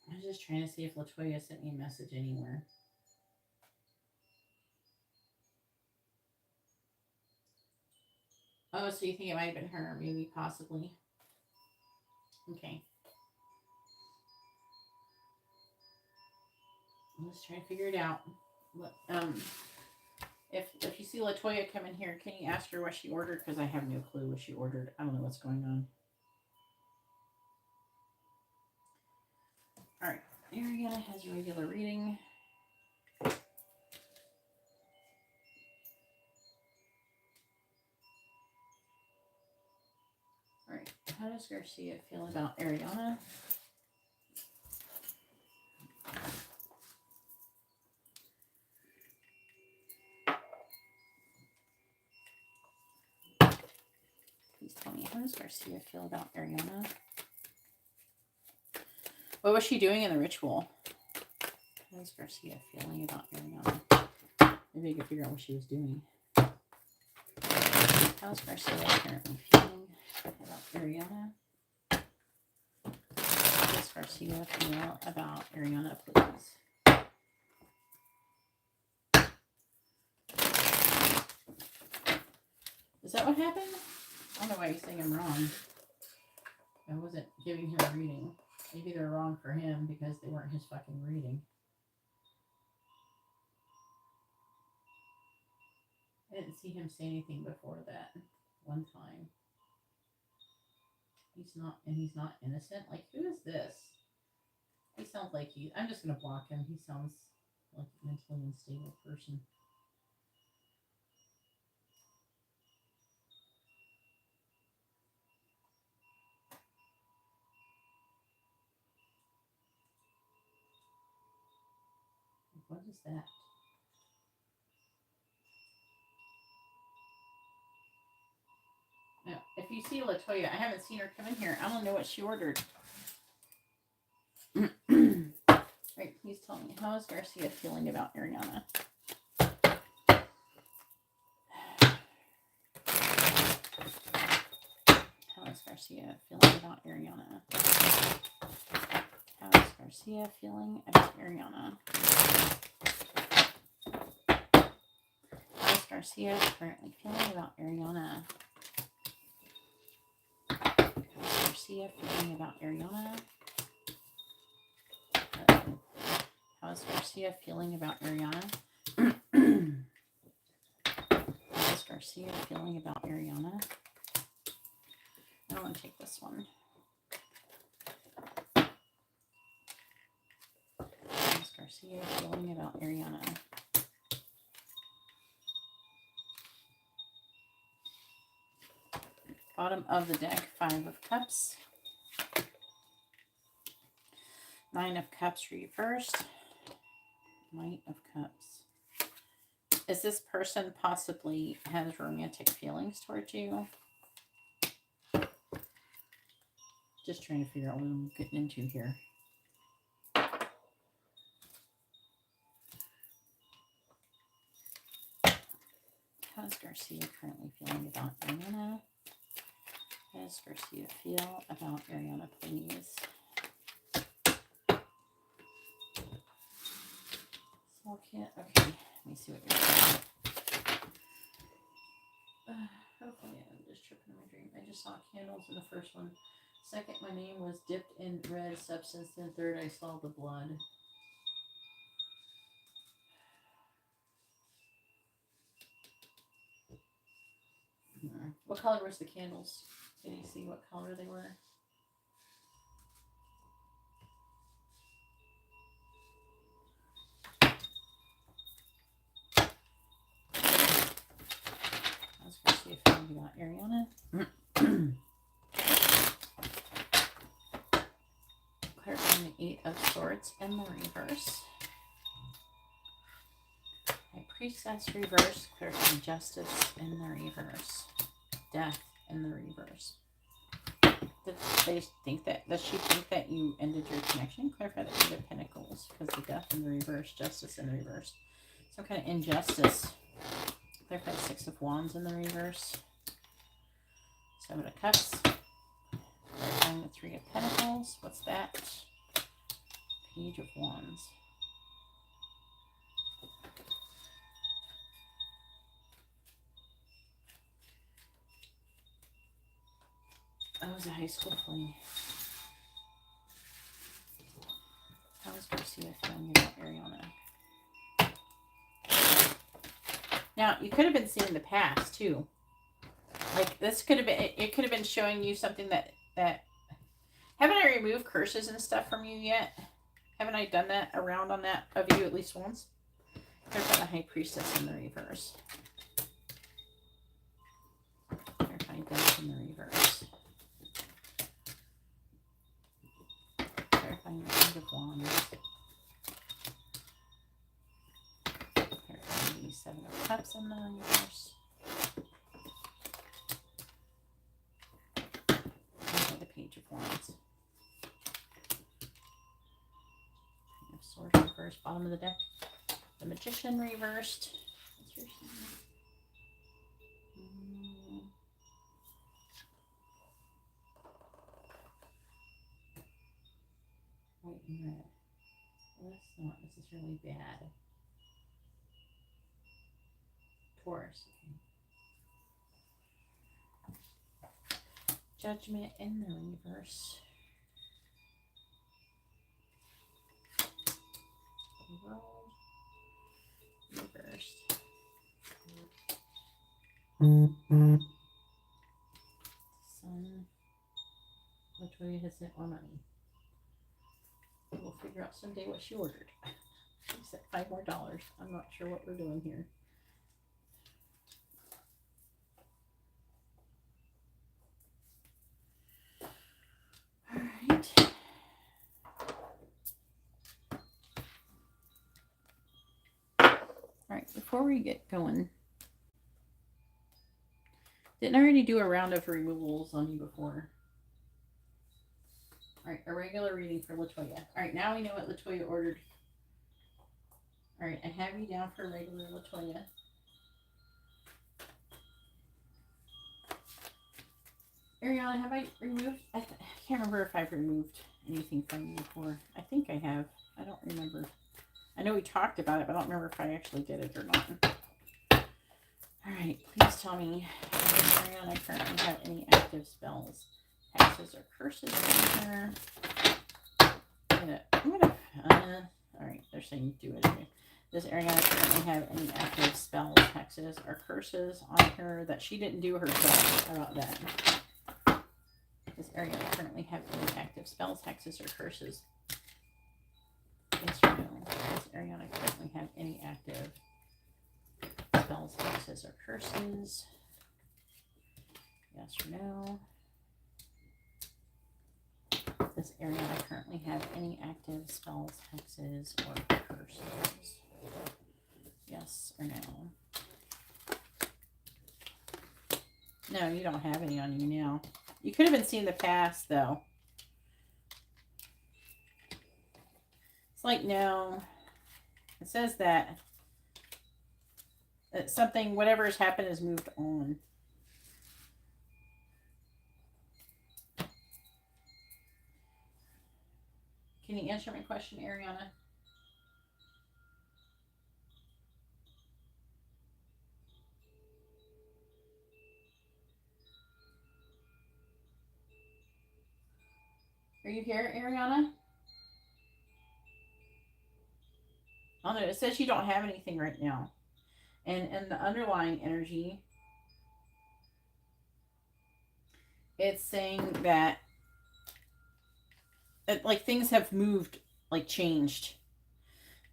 I was just trying to see if Latoya sent me a message anywhere. Oh, so you think it might have been her? Maybe, possibly. Okay. I'm just trying to figure it out. If you see Latoya come in here, can you ask her what she ordered? Because I have no clue what she ordered. I don't know what's going on. All right. Ariana has a regular reading. All right. How does Garcia feel about Ariana? Please tell me, how does Garcia feel about Ariana? What was she doing in the ritual? How is Garcia feeling about Ariana? Maybe I could figure out what she was doing. How is Garcia currently feeling about Ariana? How does Garcia feel about Ariana, please? Is that what happened? I don't know why he's saying I'm wrong. I wasn't giving him a reading. Maybe they're wrong for him because they weren't his fucking reading. I didn't see him say anything before that one time. He's not innocent. Like, who is this? He sounds like I'm just gonna block him. He sounds like a mentally unstable person. What is that? Now, if you see Latoya, I haven't seen her come in here. I don't know what she ordered. Right, please tell me, how is Garcia feeling about Ariana? How is Garcia feeling about Ariana? How is Garcia feeling about Ariana? How is Garcia currently feeling about Ariana? How is Garcia feeling about Ariana? How is Garcia feeling about Ariana? How is Garcia feeling about Ariana? I don't want to take this one. How is Garcia feeling about Ariana? Bottom of the deck, 5 of Cups. 9 of Cups reversed. Knight of Cups. Is this person possibly has romantic feelings towards you? Just trying to figure out what I'm getting into here. How is Garcia currently feeling about Ariana? How does Garcia feel about Ariana, please? Small can. Okay, let me see what you're saying. Hopefully I'm just tripping in my dream. I just saw candles in the first one. Second, my name was dipped in red substance. Then third, I saw the blood. What color was the candles? Can you see what color they were? How's Garcia feeling about Ariana? in the reverse. High Priestess reverse. Clarifying justice in the reverse. Death in the reverse. Does she think that you ended your connection? Clarify the Eight of Pentacles, because the Death in the reverse, Justice in the reverse. Some kind of injustice. Clarify the Six of Wands in the reverse. Seven of Cups. Clarifying the Three of Pentacles. What's that? Page of Wands. Oh, it was a high school fling. How was Garcia feeling about Ariana? Now, you could have been seeing the past, too. Like, this could have been, it could have been showing you something that, haven't I removed curses and stuff from you yet? Haven't I done that around on that of you at least once? There's the High Priestess in the reverse. Clarifying Death in the reverse. Clarifying the Eight of Wands. Clarifying the Seven of Cups in the reverse. And the Page of Wands. King of Swords reversed, bottom of the deck. The Magician reversed. What's your sign? White and red. Well, that's not necessarily bad. Taurus. Okay. Judgment in the reverse. World. Reversed. Sun. Which way has sent more money? We'll figure out someday what she ordered. She sent $5 more. I'm not sure what we're doing here. All right. All right, before we get going, didn't I already do a round of removals on you before? All right, a regular reading for Latoya. All right, now we know what Latoya ordered. All right, I have you down for regular Latoya. Ariana, have I removed? I can't remember if I've removed anything from you before. I think I have. I don't remember. I know we talked about it, but I don't remember if I actually did it or not. All right, please tell me, does Ariana currently have any active spells, hexes, or curses in her? All right, they're saying do it anyway. Does Ariana currently have any active spells, hexes, or curses on her that she didn't do herself? How about that? Does Ariana currently have any active spells, hexes, or curses? Yes or no? Does Ariana currently have any active spells, hexes, or curses? Yes or no? Does Ariana currently have any active spells, hexes, or curses? Yes or no? No, you don't have any on you now. You could have been seeing the past, though. It's like, no. It says that something, whatever has happened, has moved on. Can you answer my question, Ariana? Are you here, Ariana? Oh no, it says you don't have anything right now. And the underlying energy, it's saying that like things have moved, like changed.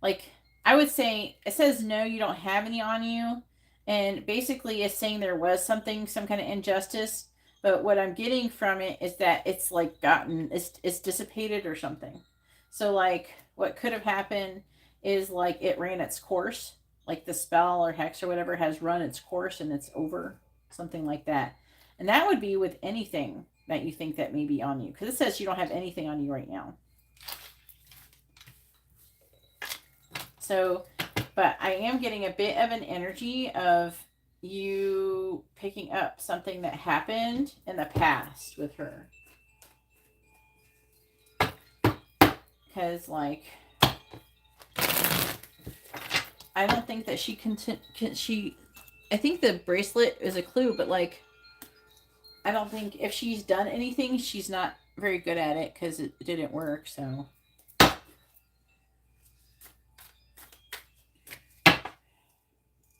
Like I would say, it says no, you don't have any on you. And basically it's saying there was something, some kind of injustice. But what I'm getting from it is that it's like it's dissipated or something. So like what could have happened is like it ran its course, like the spell or hex or whatever has run its course and it's over, something like that. And that would be with anything that you think that may be on you, because it says you don't have anything on you right now. So, but I am getting a bit of an energy of you picking up something that happened in the past with her. Because, like, I don't think that she I think the bracelet is a clue, but, like, I don't think if she's done anything, she's not very good at it because it didn't work, so.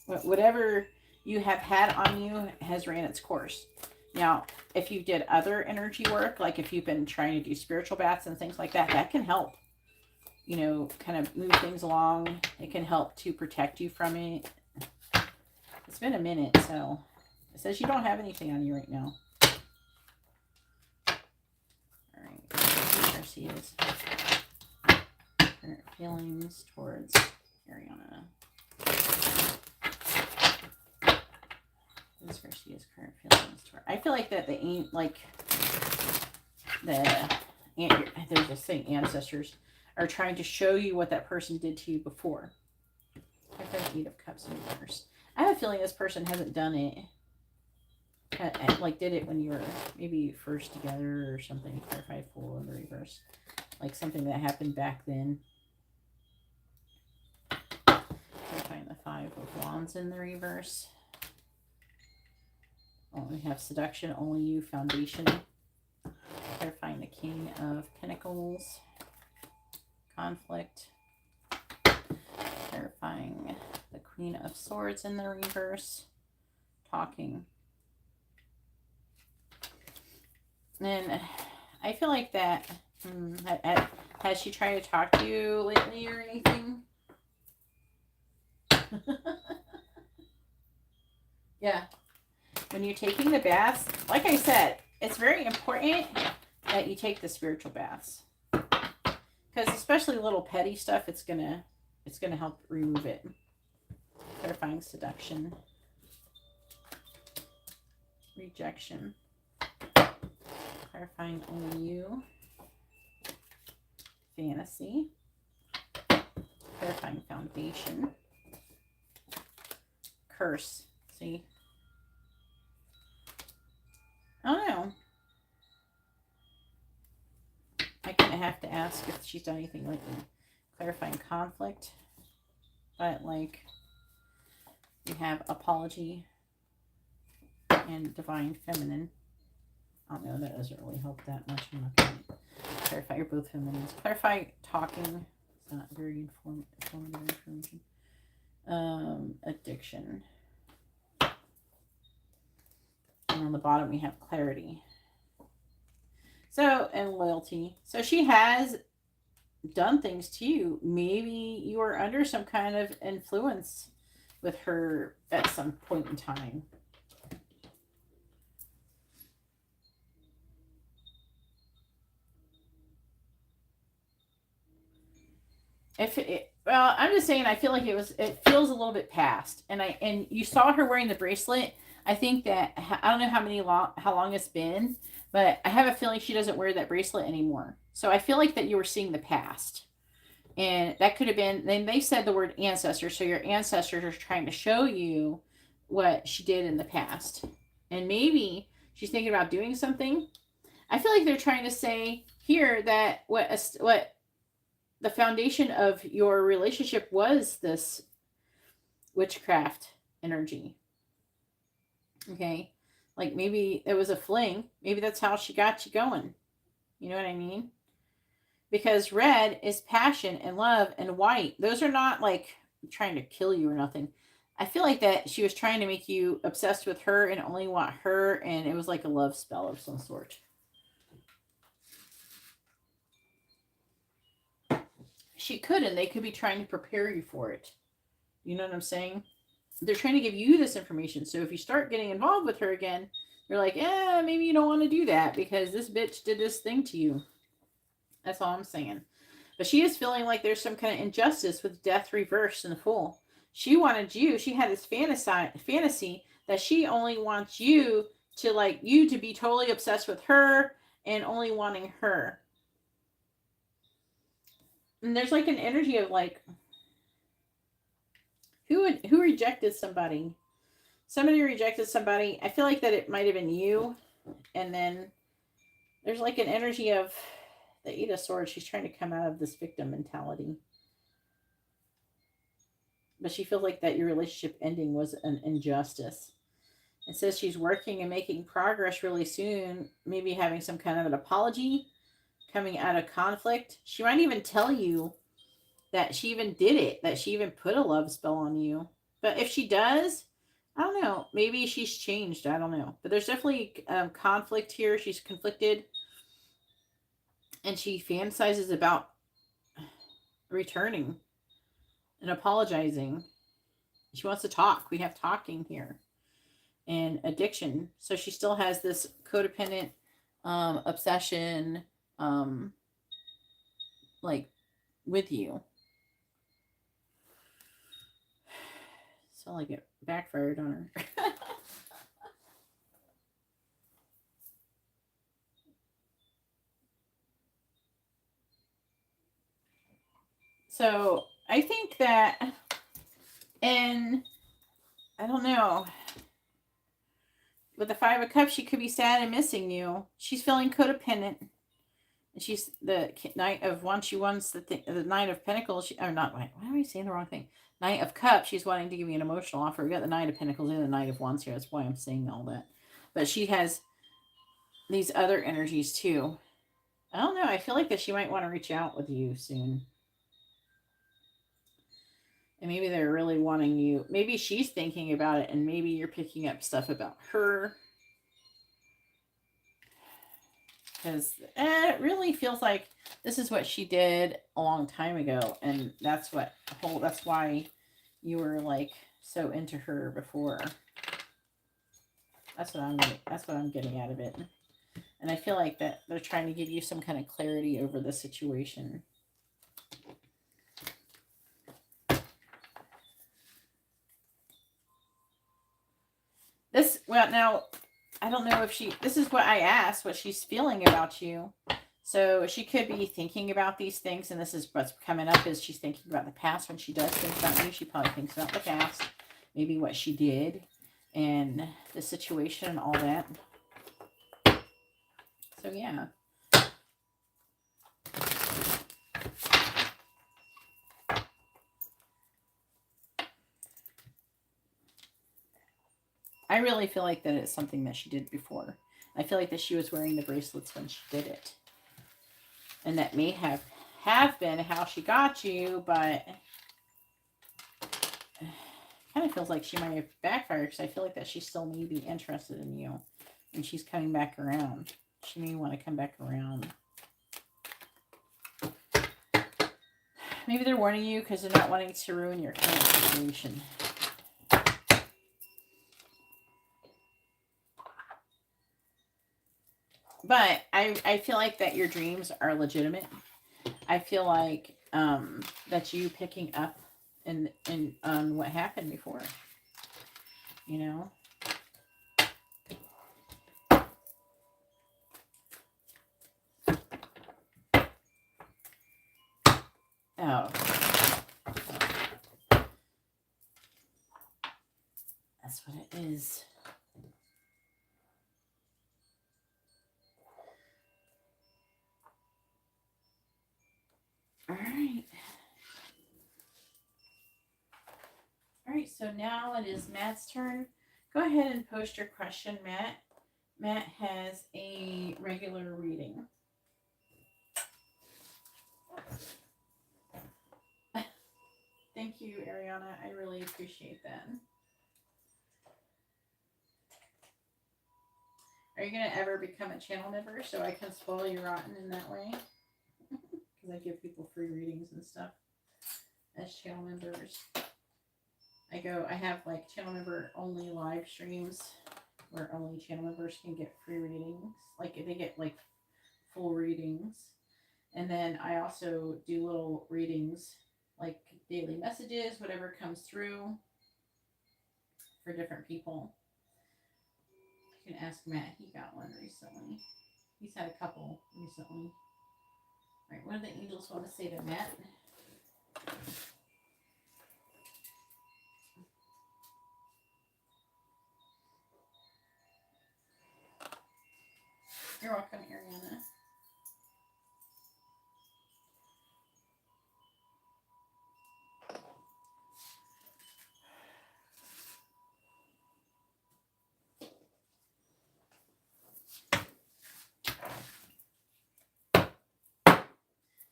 Whatever you have had on you has ran its course. Now, if you did other energy work, like if you've been trying to do spiritual baths and things like that, that can help, you know, kind of move things along. It can help to protect you from it. It's been a minute, so it says you don't have anything on you right now. All right, there she is. Current feelings towards Ariana. This is where she is, current feelings toward. I feel like that the ain't like there's a saying, ancestors are trying to show you what that person did to you before. Eight of Cups in reverse. I have a feeling this person hasn't done it. Like did it when you were maybe first together or something. Clarified Fool in the reverse. Like something that happened back then. Clarifying the Five of Wands in the reverse. Oh, we have Seduction, Only You, Foundation. Clarifying the King of Pentacles. Conflict. Clarifying the Queen of Swords in the reverse. Talking. And I feel like that, has she tried to talk to you lately or anything? Yeah. When you're taking the baths, like I said, it's very important that you take the spiritual baths. Because especially little petty stuff, it's gonna help remove it. Clarifying Seduction. Rejection. Clarifying Only You. Fantasy. Clarifying Foundation. Curse. See? I don't know. I kind of have to ask if she's done anything lately. Clarifying Conflict. But, like, you have Apology and Divine Feminine. I don't know, that doesn't really help that much. I'm not going to clarify. You're both feminines. Clarify Talking. It's not very informative information. Addiction. And on the bottom we have Clarity. So, and Loyalty. So she has done things to you. Maybe you were under some kind of influence with her at some point in time. Well, I'm just saying, I feel like it feels a little bit past. And you saw her wearing the bracelet. I think that, I don't know how long it's been, but I have a feeling she doesn't wear that bracelet anymore. So I feel like that you were seeing the past. And that could have been, then they said the word ancestor. So your ancestors are trying to show you what she did in the past. And maybe she's thinking about doing something. I feel like they're trying to say here that what the foundation of your relationship was this witchcraft energy. Okay. Like maybe it was a fling. Maybe that's how she got you going. You know what I mean? Because red is passion and love, and white, those are not like trying to kill you or nothing. I feel like that she was trying to make you obsessed with her and only want her, and it was like a love spell of some sort. She could, and they could be trying to prepare you for it. You know what I'm saying? They're trying to give you this information. So if you start getting involved with her again, you're like, maybe you don't want to do that because this bitch did this thing to you. That's all I'm saying. But she is feeling like there's some kind of injustice with death reversed in the Fool. She wanted you. She had this fantasy that she only wants you to, like, you to be totally obsessed with her and only wanting her. And there's like an energy of like, who rejected somebody? Somebody rejected somebody. I feel like that it might have been you. And then there's like an energy of the Eight of Swords. She's trying to come out of this victim mentality. But she feels like that your relationship ending was an injustice. It says she's working and making progress really soon, maybe having some kind of an apology, coming out of conflict. She might even tell you that she even did it, that she even put a love spell on you. But if she does, I don't know. Maybe she's changed. I don't know. But there's definitely conflict here. She's conflicted. And she fantasizes about returning and apologizing. She wants to talk. We have talking here. And addiction. So she still has this codependent obsession like with you. So like it backfired on her. So I think that, and I don't know, with the Five of Cups, she could be sad and missing you. She's feeling codependent. And she's the Knight of Wands. She wants the Knight of Pentacles. Or not, why am I saying the wrong thing? Knight of Cups. She's wanting to give me an emotional offer. We got the Knight of Pentacles and the Knight of Wands here. That's why I'm saying all that. But she has these other energies too. I don't know. I feel like that she might want to reach out with you soon. And maybe they're really wanting you. Maybe she's thinking about it, and maybe you're picking up stuff about her. Because it really feels like this is what she did a long time ago, and that's why you were like so into her before. That's what I'm getting out of it. And I feel like that they're trying to give you some kind of clarity over the situation. Now, I don't know if this is what I asked, what she's feeling about you. So she could be thinking about these things, and this is what's coming up, is she's thinking about the past. When she does think about you, she probably thinks about the past, maybe what she did, and the situation and all that. So yeah. I really feel like that it's something that she did before. I feel like that she was wearing the bracelets when she did it. And that may have been how she got you, but it kind of feels like she might have backfired, because I feel like that she still may be interested in you. And she's coming back around. She may want to come back around. Maybe they're warning you because they're not wanting to ruin your current situation. But I feel like that your dreams are legitimate. I feel like that you picking up on what happened before. You know? Oh. That's what it is. All right. All right, so now it is Matt's turn. Go ahead and post your question, Matt. Matt has a regular reading. Thank you, Ariana. I really appreciate that. Are you going to ever become a channel member so I can spoil you rotten in that way? Because I give people free readings and stuff as channel members. I have like channel member only live streams where only channel members can get free readings. Like they get like full readings. And then I also do little readings, like daily messages, whatever comes through for different people. You can ask Matt. He got one recently. He's had a couple recently. All right, what do the angels want to say to Matt? You're welcome, Ariana.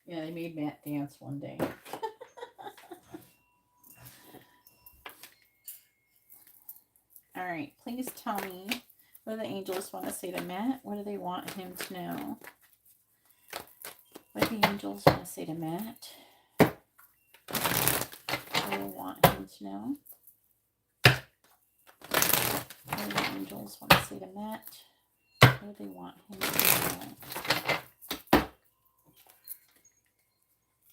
Yeah, they made Matt dance one day. All right, please tell me, what do the angels want to say to Matt? What do they want him to know? What do the angels want to say to Matt? What do they want him to know? What do the angels want to say to Matt? What do they want him to know?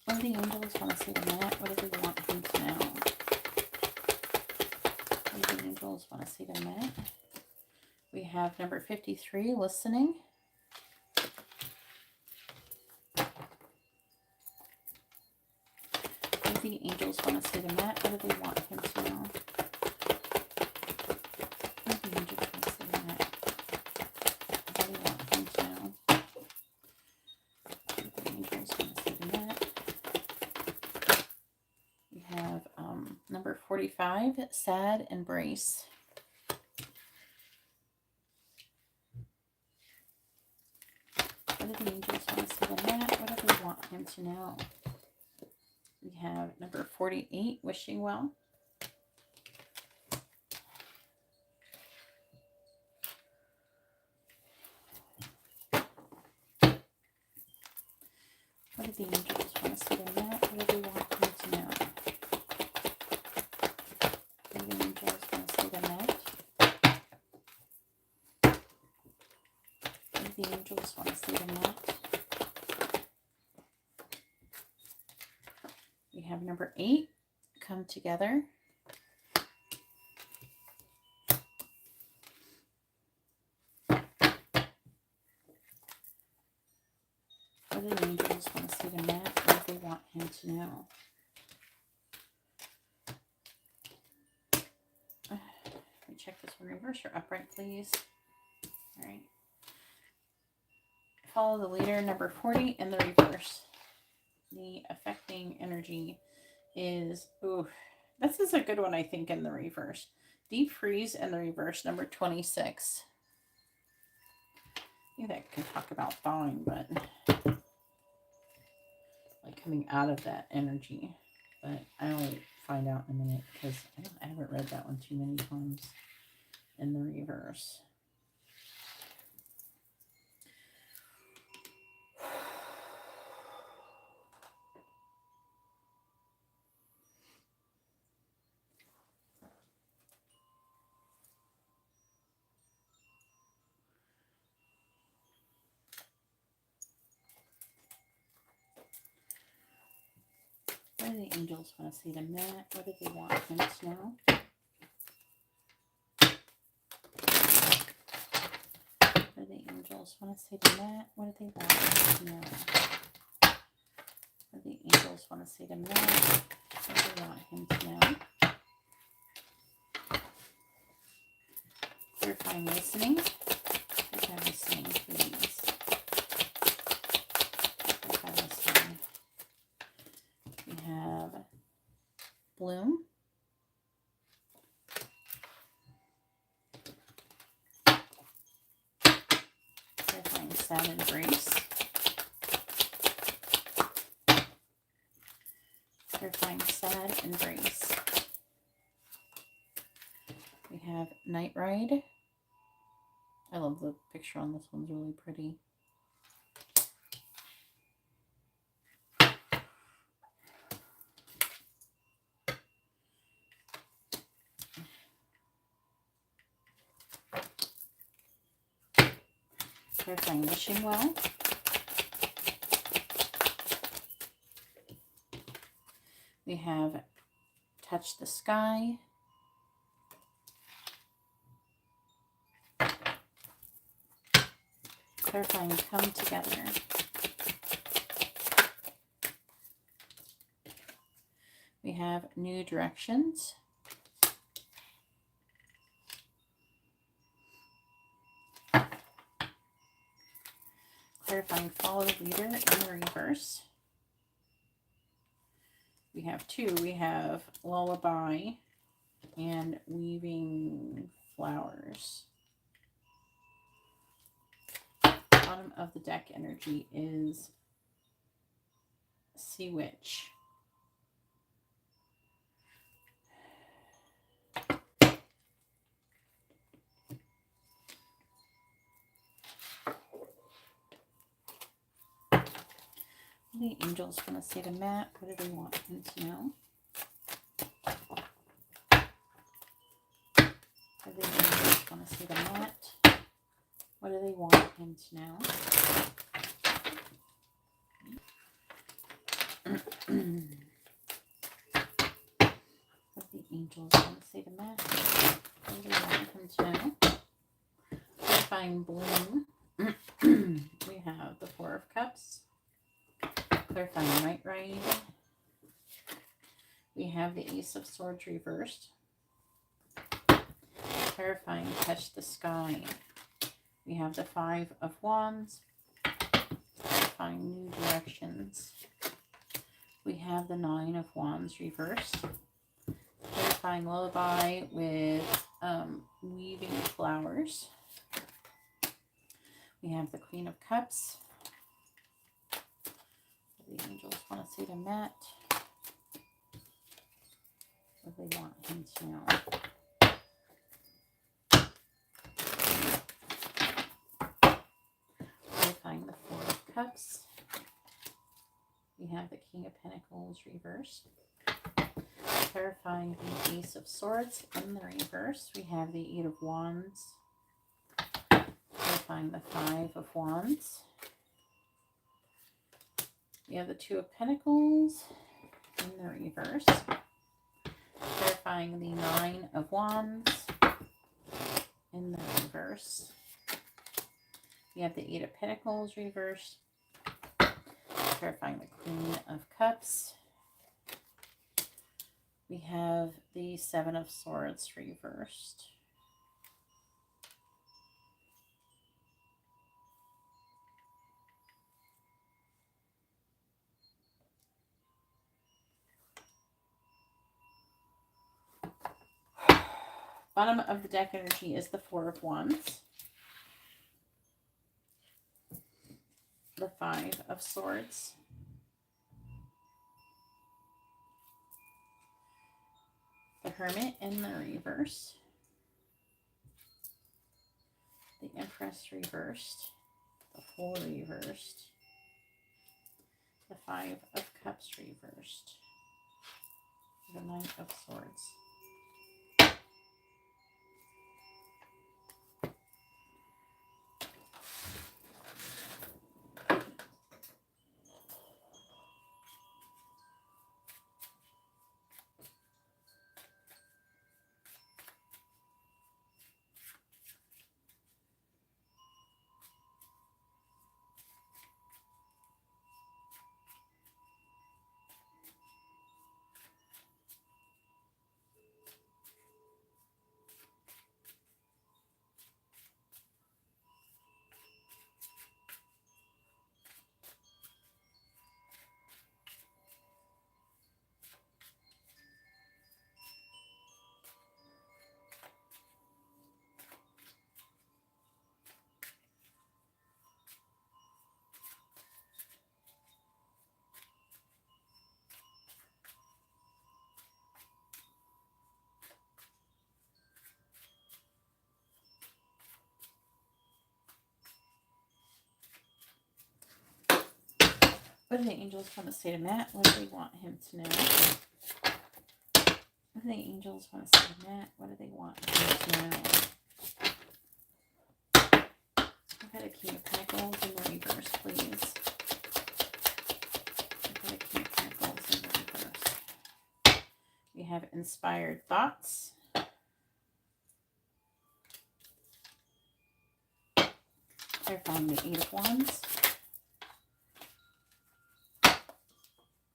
What do the angels want to say to Matt? What do they want him to know? What do the angels want to say to Matt? We have number 53, listening. What do the angels want to say to Matt? What do they want him to know? What do the angels want to say to Matt? What do they want him to know? What do the angels want to say to Matt? We have number 45, sad embrace. What do the angels want to say to Matt? What do they want him to know? We have number 48, wishing well. What do the angels want to say to Matt? What do they want him to know? What do the angels want to say to Matt? What do the angels want to say to Matt? We have number 8, come together. What do the angels want to say to Matt? What do they want him to know? Let me check this one. Reverse or upright, please. All right. Follow the leader, number 40, in the reverse. The affecting energy is, ooh, this is a good one, I think, in the reverse. Deep freeze in the reverse, number 26. Yeah, that could talk about thawing, but like coming out of that energy. But I'll find out in a minute because I haven't read that one too many times in the reverse. What do the angels want to say to Matt? What do they want him to know? What do the angels want to say to Matt? What do they want him to know? What do the angels want to say to Matt? What do they want him to know? Clarifying listening. Clarifying listening, please. Clarifying listening. We have bloom. Clarifying sad embrace. Clarifying sad embrace. We have night ride. I love the picture on this one's really pretty. Clarifying wishing well. We have touch the sky. Clarifying come together. We have new directions. Clarifying follow the leader in the reverse. We have two. We have lullaby and weaving flowers. Bottom of the deck energy is Sea Witch. The angels want to say to Matt, what do they want him to know? What do the angels want to say to Matt? What do they want him to know? What do the angels want to say to Matt? What do they want him to know? Clarifying bloom. We have the Four of Cups. Clarifying Night Ride. We have the Ace of Swords reversed. Clarifying Touch the Sky. We have the Five of Wands. Clarifying New Directions. We have the Nine of Wands reversed. Clarifying Lullaby with weaving flowers. We have the Queen of Cups. The angels want to say to Matt. What do they want him to know? Clarifying the Four of Cups. We have the King of Pentacles reversed. Clarifying the Ace of Swords in the reverse. We have the Eight of Wands. Clarifying the Five of Wands. We have the Two of Pentacles in the reverse. Clarifying the Nine of Wands in the reverse. We have the Eight of Pentacles reversed. Clarifying the Queen of Cups. We have the Seven of Swords reversed. Bottom of the deck energy is the Four of Wands. The Five of Swords. The Hermit in the reverse. The Empress reversed. The Fool reversed. The Five of Cups reversed. The Knight of Swords. What do the angels want to say to Matt? What do they want him to know? What do the angels want to say to Matt? What do they want him to know? I've got a King of Pentacles in the reverse, please. I've got a King of Pentacles in the reverse. have inspired thoughts. Clarifying the Eight of Wands.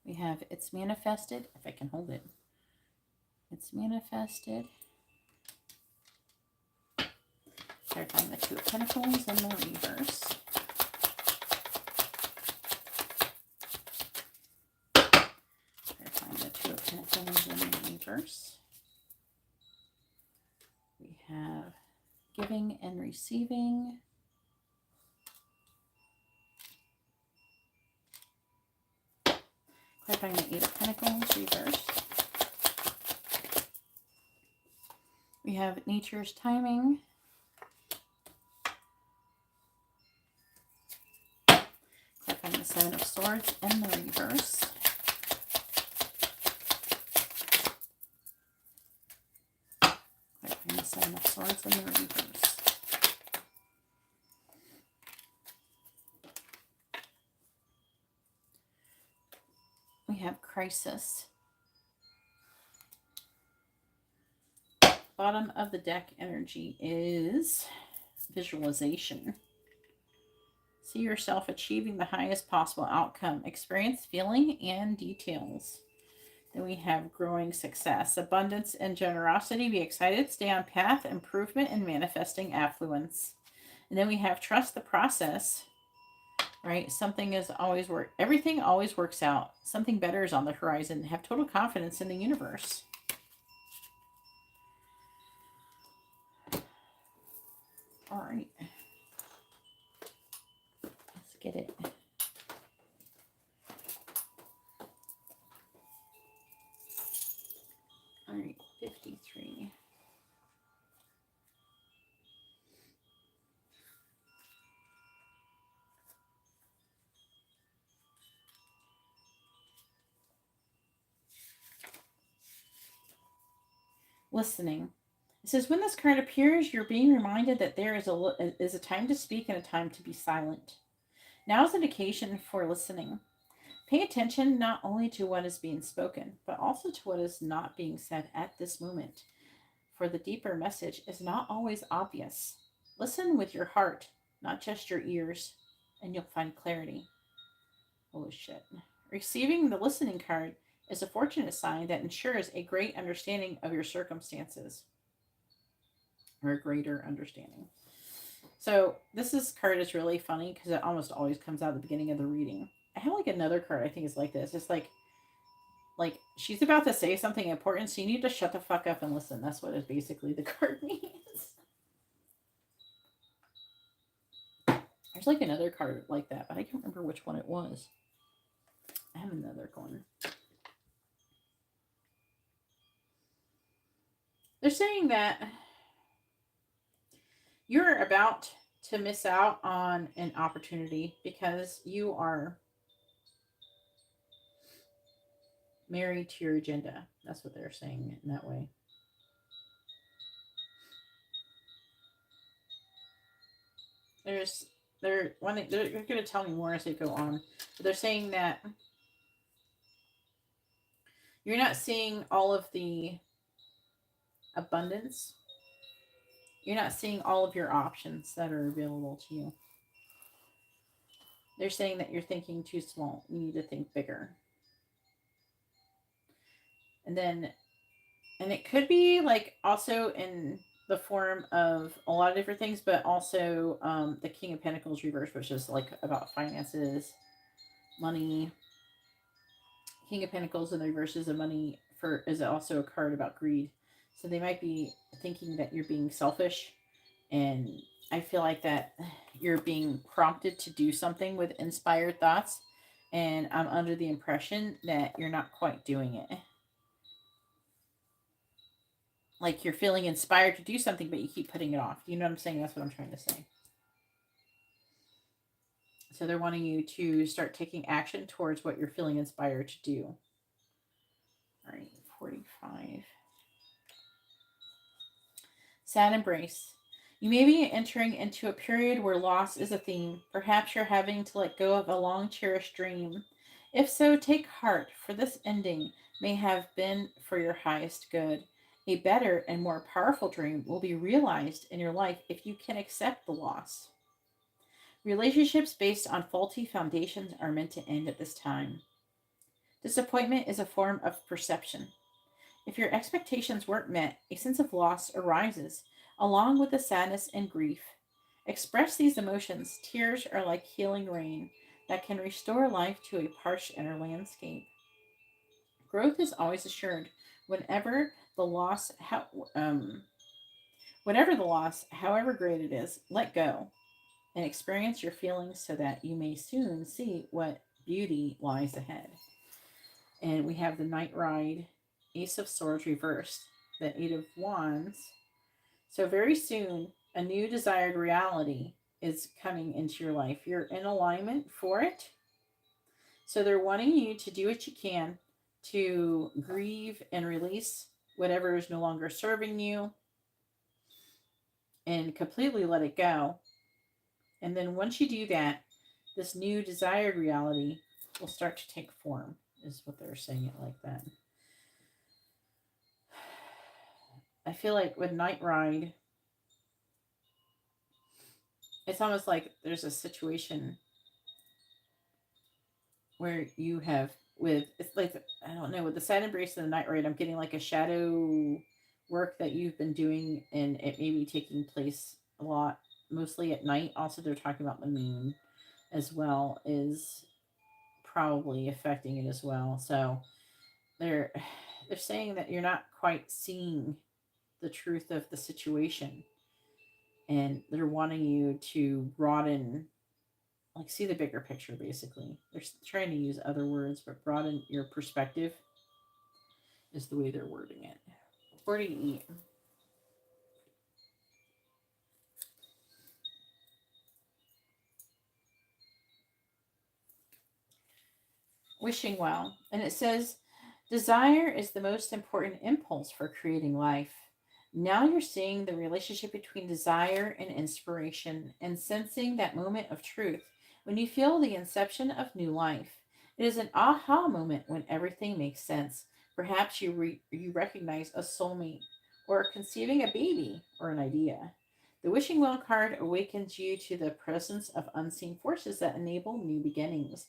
We have it's manifested, if I can hold it. It's manifested. Clarifying the Two of Pentacles in the reverse. Clarifying the Two of Pentacles in the reverse. We have giving and receiving. Clarifying the Eight of Pentacles reverse. We have nature's timing. Clarifying the Seven of Swords in the reverse. Clarifying the Seven of Swords in the reverse. We have crisis. Bottom of the deck energy is visualization. See yourself achieving the highest possible outcome. Experience, feeling, and details. Then we have growing success. Abundance and generosity. Be excited. Stay on path. Improvement and manifesting affluence. And then we have trust the process. Right? Something is always everything always works out. Something better is on the horizon. Have total confidence in the universe. All right. Let's get it. All right, 53. Listening. It says, when this card appears, you're being reminded that there is a time to speak and a time to be silent. Now is an occasion for listening. Pay attention not only to what is being spoken, but also to what is not being said at this moment. For the deeper message is not always obvious. Listen with your heart, not just your ears, and you'll find clarity. Holy shit. Receiving the listening card is a fortunate sign that ensures a great understanding of your circumstances. Or a greater understanding. So this card is really funny because it almost always comes out at the beginning of the reading. I have like another card I think is like this. It's like she's about to say something important, so you need to shut the fuck up and listen. That's what basically the card means. There's like another card like that, but I can't remember which one it was. I have another one. They're saying that you're about to miss out on an opportunity because you are married to your agenda. That's what they're saying in that way. They're going to tell me more as they go on. But they're saying that you're not seeing all of the abundance. You're not seeing all of your options that are available to you. They're saying that you're thinking too small. You need to think bigger. And it could be like also in the form of a lot of different things, but also the King of Pentacles reverse, which is like about finances, money. King of Pentacles in the reverse is is also a card about greed. So they might be thinking that you're being selfish, and I feel like that you're being prompted to do something with inspired thoughts, and I'm under the impression that you're not quite doing it. Like you're feeling inspired to do something, but you keep putting it off. You know what I'm saying? That's what I'm trying to say. So they're wanting you to start taking action towards what you're feeling inspired to do. All right, 45. Sad embrace. You may be entering into a period where loss is a theme. Perhaps you're having to let go of a long cherished dream. If so, take heart, for this ending may have been for your highest good. A better and more powerful dream will be realized in your life if you can accept the loss. Relationships based on faulty foundations are meant to end at this time. Disappointment is a form of perception. If your expectations weren't met, a sense of loss arises, along with the sadness and grief. Express these emotions. Tears are like healing rain that can restore life to a parched inner landscape. Growth is always assured whenever the loss, whatever the loss, however great it is, let go and experience your feelings so that you may soon see what beauty lies ahead. And we have the Night Ride, Ace of Swords reversed, the Eight of Wands. So very soon, a new desired reality is coming into your life. You're in alignment for it. So they're wanting you to do what you can to grieve and release whatever is no longer serving you and completely let it go. And then once you do that, this new desired reality will start to take form, is what they're saying it like that. I feel like with Night Ride, it's almost like there's a situation where you have with it's like I don't know, with the sad embrace of the Night Ride, I'm getting like a shadow work that you've been doing, and it may be taking place a lot, mostly at night. Also, they're talking about the moon as well is probably affecting it as well. So they're they're saying that you're not quite seeing the truth of the situation, and they're wanting you to broaden, like, see the bigger picture. Basically, they're trying to use other words, but broaden your perspective is the way they're wording it. What do you eat? Wishing well. And it says, desire is the most important impulse for creating life. Now you're seeing the relationship between desire and inspiration and sensing that moment of truth when you feel the inception of new life. It is an aha moment when everything makes sense. Perhaps you recognize a soulmate or conceiving a baby or an idea. The wishing well card awakens you to the presence of unseen forces that enable new beginnings.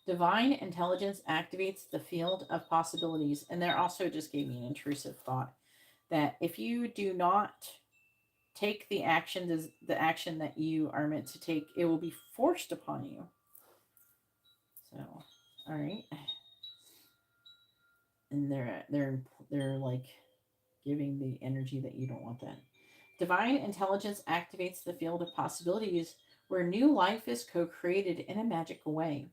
Divine intelligence activates the field of possibilities. And there also just gave me an intrusive thought that if you do not take the action that you are meant to take, it will be forced upon you. So, all right. And they're like giving the energy that you don't want that. Divine intelligence activates the field of possibilities where new life is co-created in a magical way.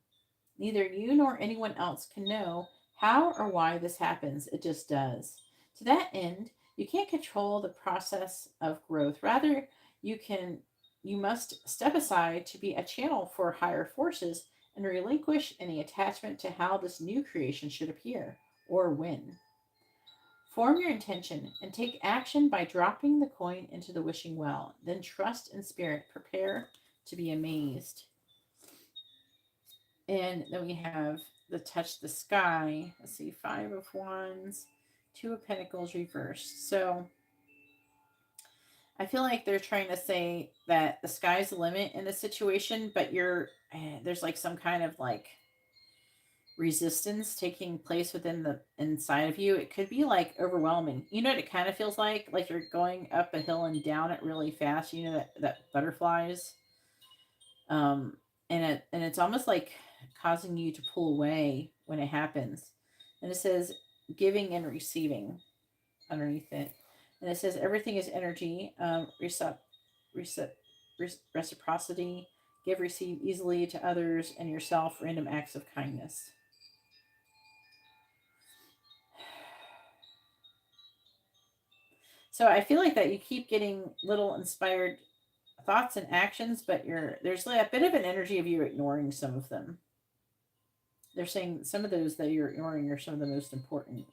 Neither you nor anyone else can know how or why this happens. It just does. To that end, you can't control the process of growth. Rather, you can you must step aside to be a channel for higher forces and relinquish any attachment to how this new creation should appear or when. Form your intention and take action by dropping the coin into the wishing well. Then trust in spirit. Prepare to be amazed. And then we have the touch the sky. Let's see, Five of Wands, Two of Pentacles reversed. So I feel like they're trying to say that the sky's the limit in the situation, but there's like some kind of like resistance taking place within the inside of you. It could be like overwhelming. You know what it kind of feels like? Like you're going up a hill and down it really fast. You know that butterflies. And it's almost like causing you to pull away when it happens. And it says giving and receiving underneath it. And it says everything is energy, recep, reciprocity, give, receive easily to others and yourself, random acts of kindness. So I feel like that you keep getting little inspired thoughts and actions, but there's like a bit of an energy of you ignoring some of them. They're saying some of those that you're ignoring are some of the most important.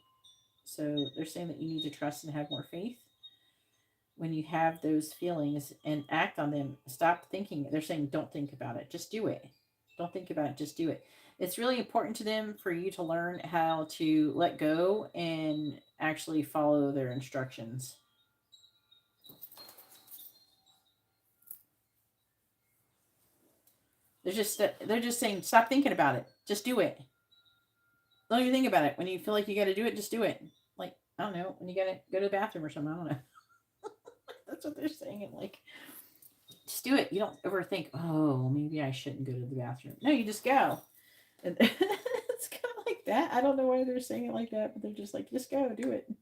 So they're saying that you need to trust and have more faith when you have those feelings and act on them. Stop thinking. They're saying don't think about it. Just do it. Don't think about it. Just do it. It's really important to them for you to learn how to let go and actually follow their instructions. They're just saying, stop thinking about it. Just do it. Don't even think about it. When you feel like you got to do it, just do it. Like, I don't know, when you got to go to the bathroom or something. I don't know. That's what they're saying. And like, just do it. You don't overthink. Oh, maybe I shouldn't go to the bathroom. No, you just go. And it's kind of like that. I don't know why they're saying it like that, but they're just like, just go, do it.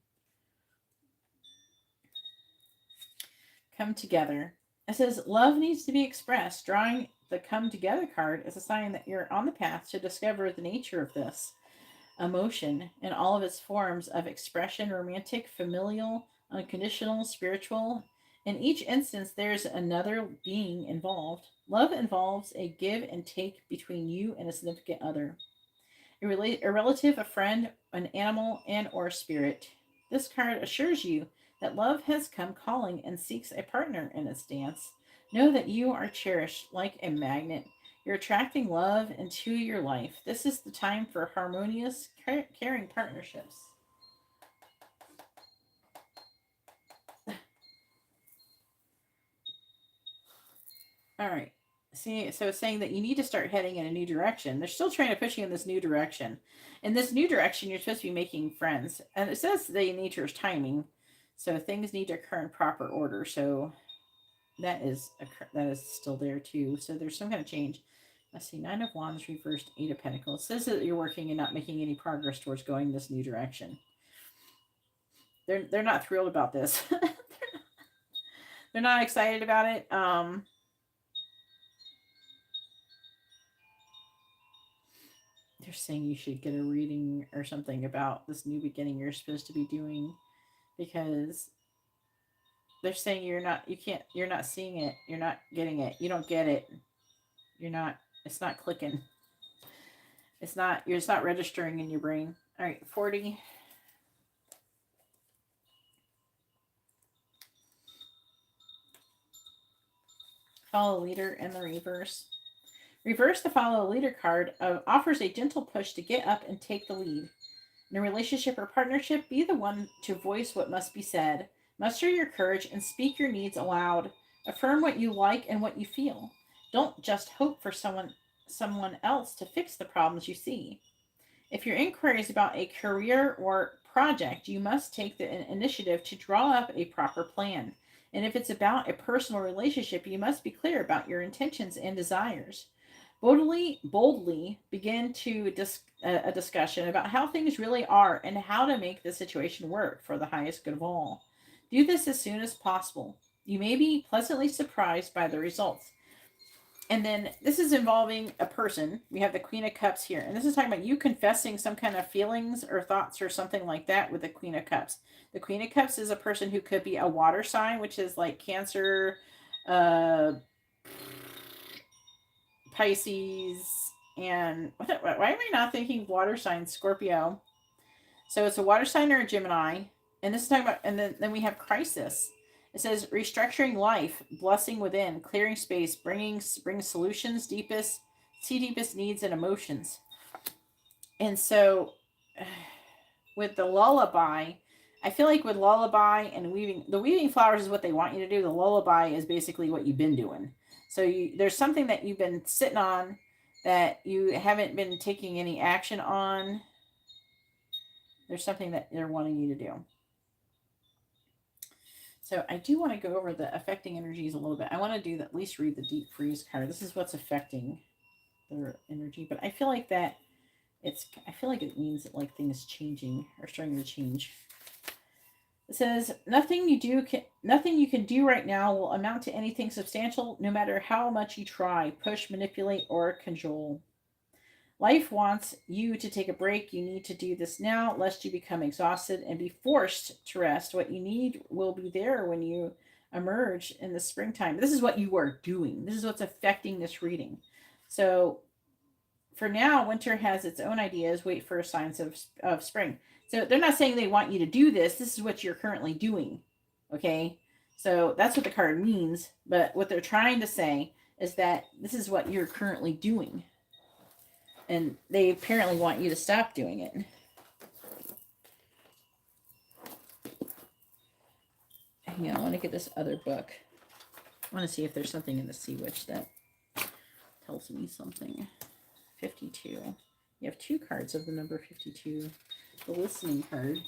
Come together. It says love needs to be expressed. Drawing the come together card is a sign that you're on the path to discover the nature of this emotion in all of its forms of expression: romantic, familial, unconditional, spiritual. In each instance, there's another being involved. Love involves a give and take between you and a significant other, a relative, a friend, an animal, and or spirit. This card assures you that love has come calling and seeks a partner in its dance. Know that you are cherished like a magnet. You're attracting love into your life. This is the time for harmonious, caring partnerships. All right. See, so it's saying that you need to start heading in a new direction. They're still trying to push you in this new direction. In this new direction, you're supposed to be making friends. And it says the nature's timing. So things need to occur in proper order. So that is still there too. So there's some kind of change. Let's see, Nine of Wands reversed, Eight of Pentacles. It says that you're working and not making any progress towards going this new direction. They're not thrilled about this. They're not excited about it. They're saying you should get a reading or something about this new beginning you're supposed to be doing, because they're saying you're not seeing it, you're not getting it, you don't get it, it's not clicking, it's not registering in your brain. All right, 40. Follow leader in the reverse. Reverse the follow leader card offers a gentle push to get up and take the lead. In a relationship or partnership, be the one to voice what must be said. Muster your courage and speak your needs aloud. Affirm what you like and what you feel. Don't just hope for someone else to fix the problems you see. If your inquiry is about a career or project, you must take the initiative to draw up a proper plan. And if it's about a personal relationship, you must be clear about your intentions and desires. Boldly begin a discussion about how things really are and how to make the situation work for the highest good of all. Do this as soon as possible. You may be pleasantly surprised by the results. And then this is involving a person. We have the Queen of Cups here. And this is talking about you confessing some kind of feelings or thoughts or something like that with the Queen of Cups. The Queen of Cups is a person who could be a water sign, which is like Cancer, Pisces, and why am I not thinking water sign? Scorpio. So it's a water sign or a Gemini. And this is talking about, and then we have crisis. It says restructuring life, blessing within, clearing space, bring solutions, deepest needs and emotions. And so with the lullaby, I feel like with lullaby and weaving, the weaving flowers is what they want you to do. The lullaby is basically what you've been doing. So there's something that you've been sitting on that you haven't been taking any action on. There's something that they're wanting you to do. So I do want to go over the affecting energies a little bit. I want to do at least read the deep freeze card. This is what's affecting their energy, but I feel like that I feel like it means that like things changing or starting to change. It says nothing you can do right now will amount to anything substantial, no matter how much you try, push, manipulate, or cajole. Life wants you to take a break. You need to do this now, lest you become exhausted and be forced to rest. What you need will be there when you emerge in the springtime. This is what you are doing. This is what's affecting this reading. So for now, winter has its own ideas. Wait for signs of spring. So they're not saying they want you to do this. This is what you're currently doing. Okay? So that's what the card means. But what they're trying to say is that this is what you're currently doing. And they apparently want you to stop doing it. Hang on, I want to get this other book. I want to see if there's something in the Sea Witch that tells me something. 52. You have 2 cards of the number 52. The listening card.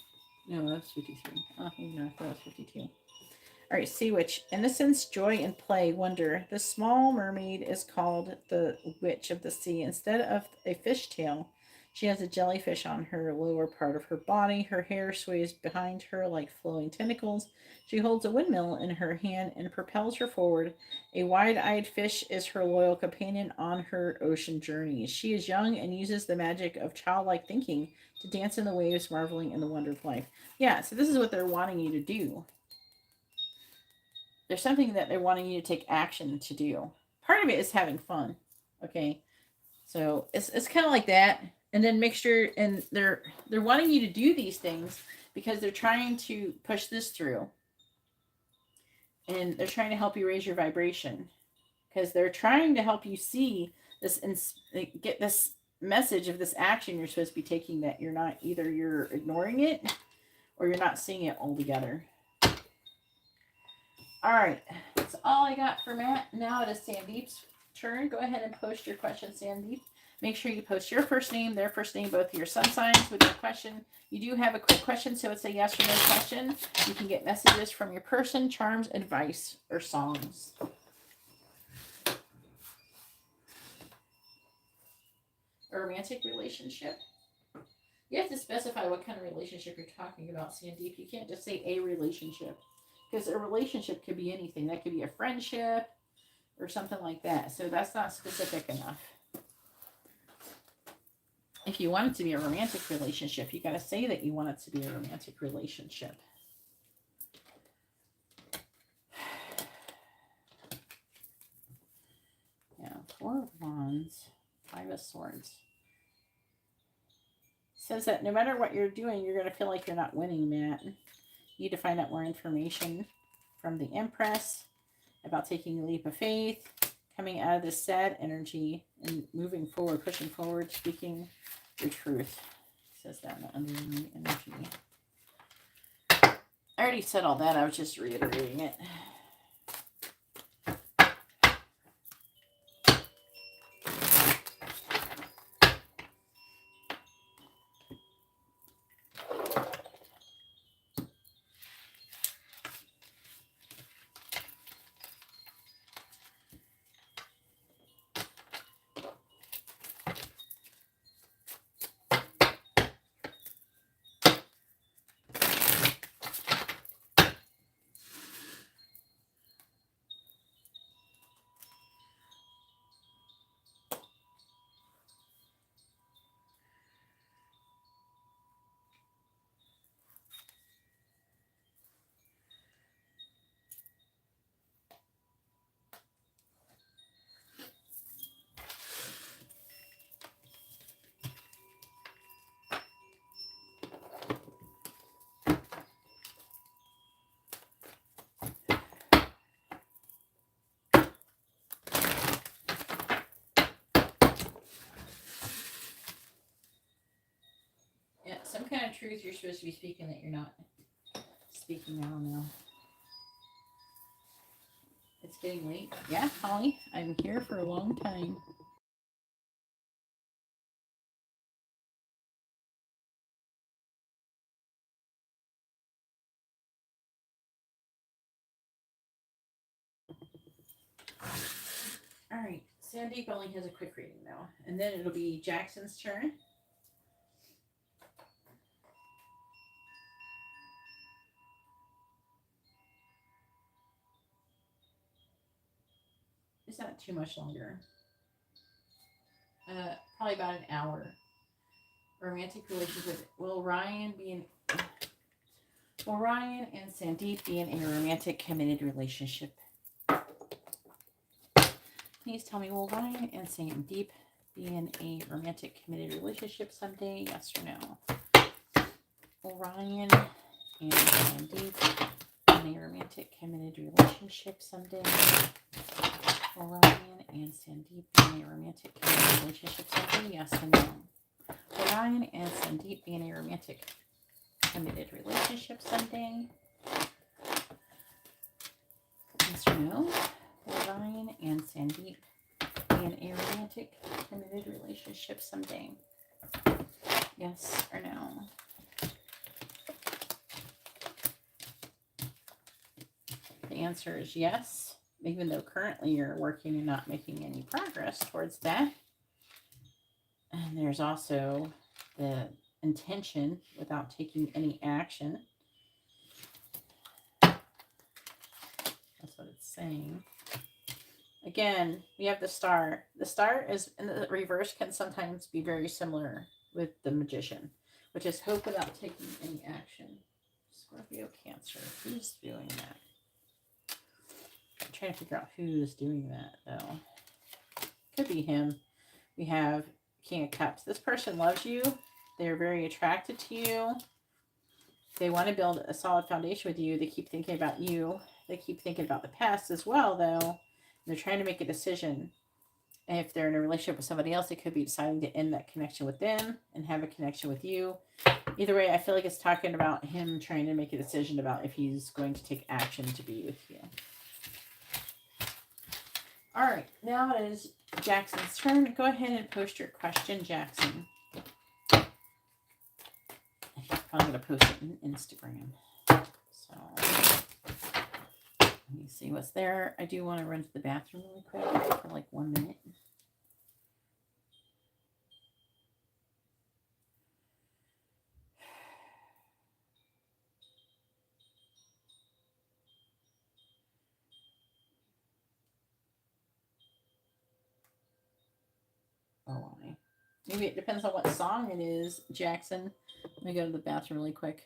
No, that's 53. Oh, no, that was 52. All right, Sea Witch. Innocence, joy, and play, wonder. The small mermaid is called the Witch of the Sea. Instead of a fishtail, she has a jellyfish on her lower part of her body. Her hair sways behind her like flowing tentacles. She holds a windmill in her hand and propels her forward. A wide-eyed fish is her loyal companion on her ocean journey. She is young and uses the magic of childlike thinking to dance in the waves, marveling in the wonder of life. Yeah, so this is what they're wanting you to do. There's something that they're wanting you to take action to do. Part of it is having fun. Okay. So it's kind of like that. And then make sure, and they're wanting you to do these things because they're trying to push this through. And they're trying to help you raise your vibration. Because they're trying to help you see this and get this message of this action you're supposed to be taking, that you're not, either you're ignoring it or you're not seeing it altogether. All right, that's all I got for Matt. Now it is Sandeep's turn. Go ahead and post your question, Sandeep. Make sure you post your first name, their first name, both of your sun signs with your question. You do have a quick question, so it's a yes or no question. You can get messages from your person, charms, advice, or songs. A romantic relationship. You have to specify what kind of relationship you're talking about, Sandeep. You can't just say a relationship. Because a relationship could be anything. That could be a friendship or something like that. So that's not specific enough. If you want it to be a romantic relationship, you got to say that you want it to be a romantic relationship. Yeah, 4 of Wands, 5 of Swords. Says that no matter what you're doing, you're going to feel like you're not winning, Matt. You need to find out more information from the Empress about taking a leap of faith, coming out of this sad energy and moving forward, pushing forward, speaking your truth. It says that in the underlying energy. I already said all that. I was just reiterating it. Yeah, some kind of truth you're supposed to be speaking that you're not speaking. I don't know. It's getting late. Yeah, Holly, I'm here for a long time. All right, Sandeep only has a quick reading now, and then it'll be Jackson's turn. It's not too much longer. Probably about an hour. Romantic relationship. Will Ryan and Sandeep be in a romantic committed relationship? Please tell me, will Ryan and Sandeep be in a romantic committed relationship someday? Yes or no? Will Ryan and Sandeep be in a romantic committed relationship someday? Orion and Sandeep in a romantic relationship someday? Yes or no? Orion and Sandeep in a romantic committed relationship someday? Yes or no? Orion and Sandeep in a romantic committed relationship someday? Yes or no? The answer is yes, even though currently you're working and not making any progress towards that. And there's also the intention without taking any action. That's what it's saying. Again, we have the star. The star is in the reverse, can sometimes be very similar with the Magician, which is hope without taking any action. Scorpio, Cancer. Who's doing that? I'm trying to figure out who's doing that, though. Could be him. We have King of Cups. This person loves you. They're very attracted to you. They want to build a solid foundation with you. They keep thinking about you. They keep thinking about the past as well, though. They're trying to make a decision. And if they're in a relationship with somebody else, it could be deciding to end that connection with them and have a connection with you. Either way, I feel like it's talking about him trying to make a decision about if he's going to take action to be with you. All right, now it is Jackson's turn. Go ahead and post your question, Jackson. He's probably going to post it on Instagram. So, let me see what's there. I do want to run to the bathroom really quick for like 1 minute. Oh, why? Maybe it depends on what song it is, Jackson. Let me go to the bathroom really quick.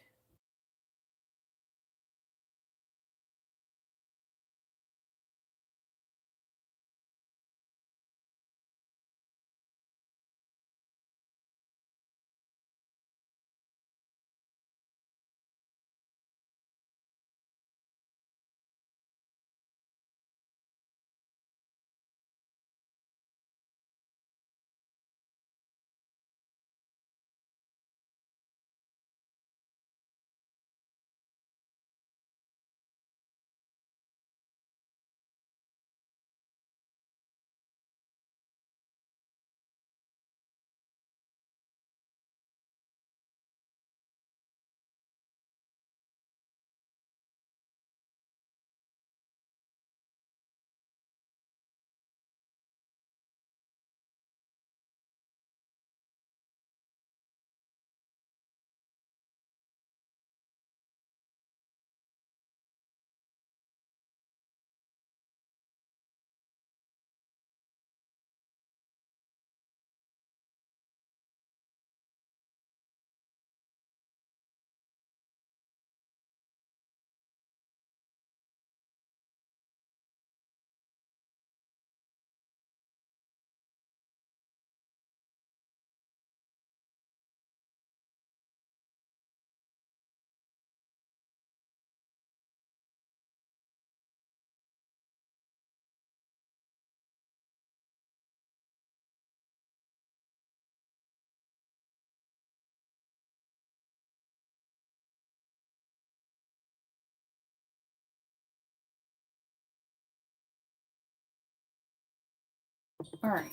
All right.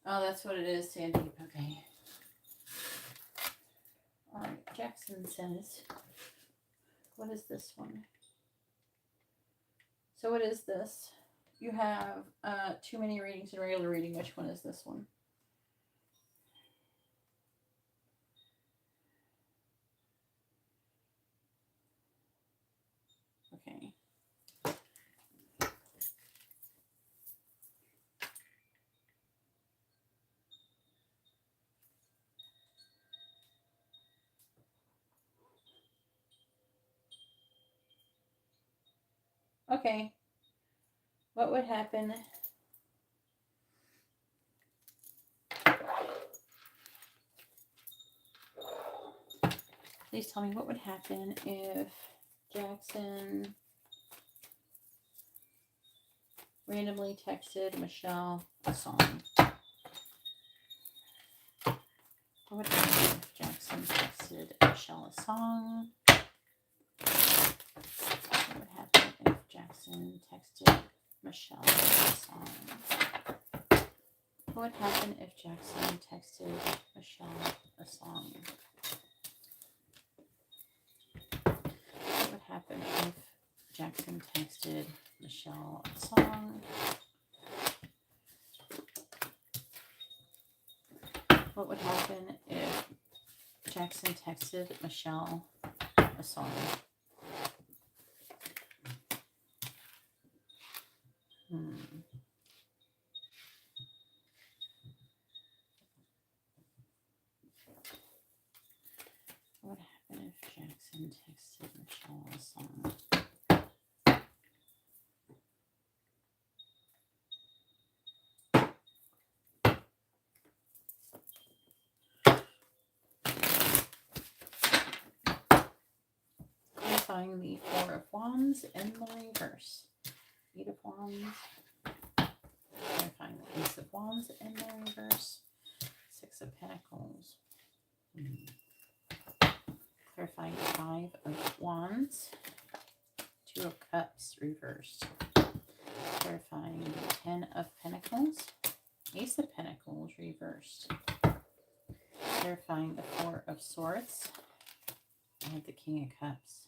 Oh, that's what it is, Sandy. Okay. All right. Jackson says, what is this one? So what is this? You have too many readings and regular reading. Which one is this one? Okay. Okay. What would happen? Please tell me what would happen if Jackson randomly texted Michelle a song. What would happen if Jackson texted Michelle a song? What would happen if Jackson texted Michelle a song? What would happen if Jackson texted Michelle a song? What would happen if Jackson texted Michelle a song? What would happen if Jackson texted Michelle a song? What would happen if Jackson texted Michelle a song? Clarifying the Four of Wands in the reverse. Eight of Wands. Clarifying the Ace of Wands in the reverse. Six of Pentacles. Clarifying the Five of Wands. Two of Cups reversed. Clarifying the Ten of Pentacles. Ace of Pentacles reversed. Clarifying the Four of Swords. And the King of Cups.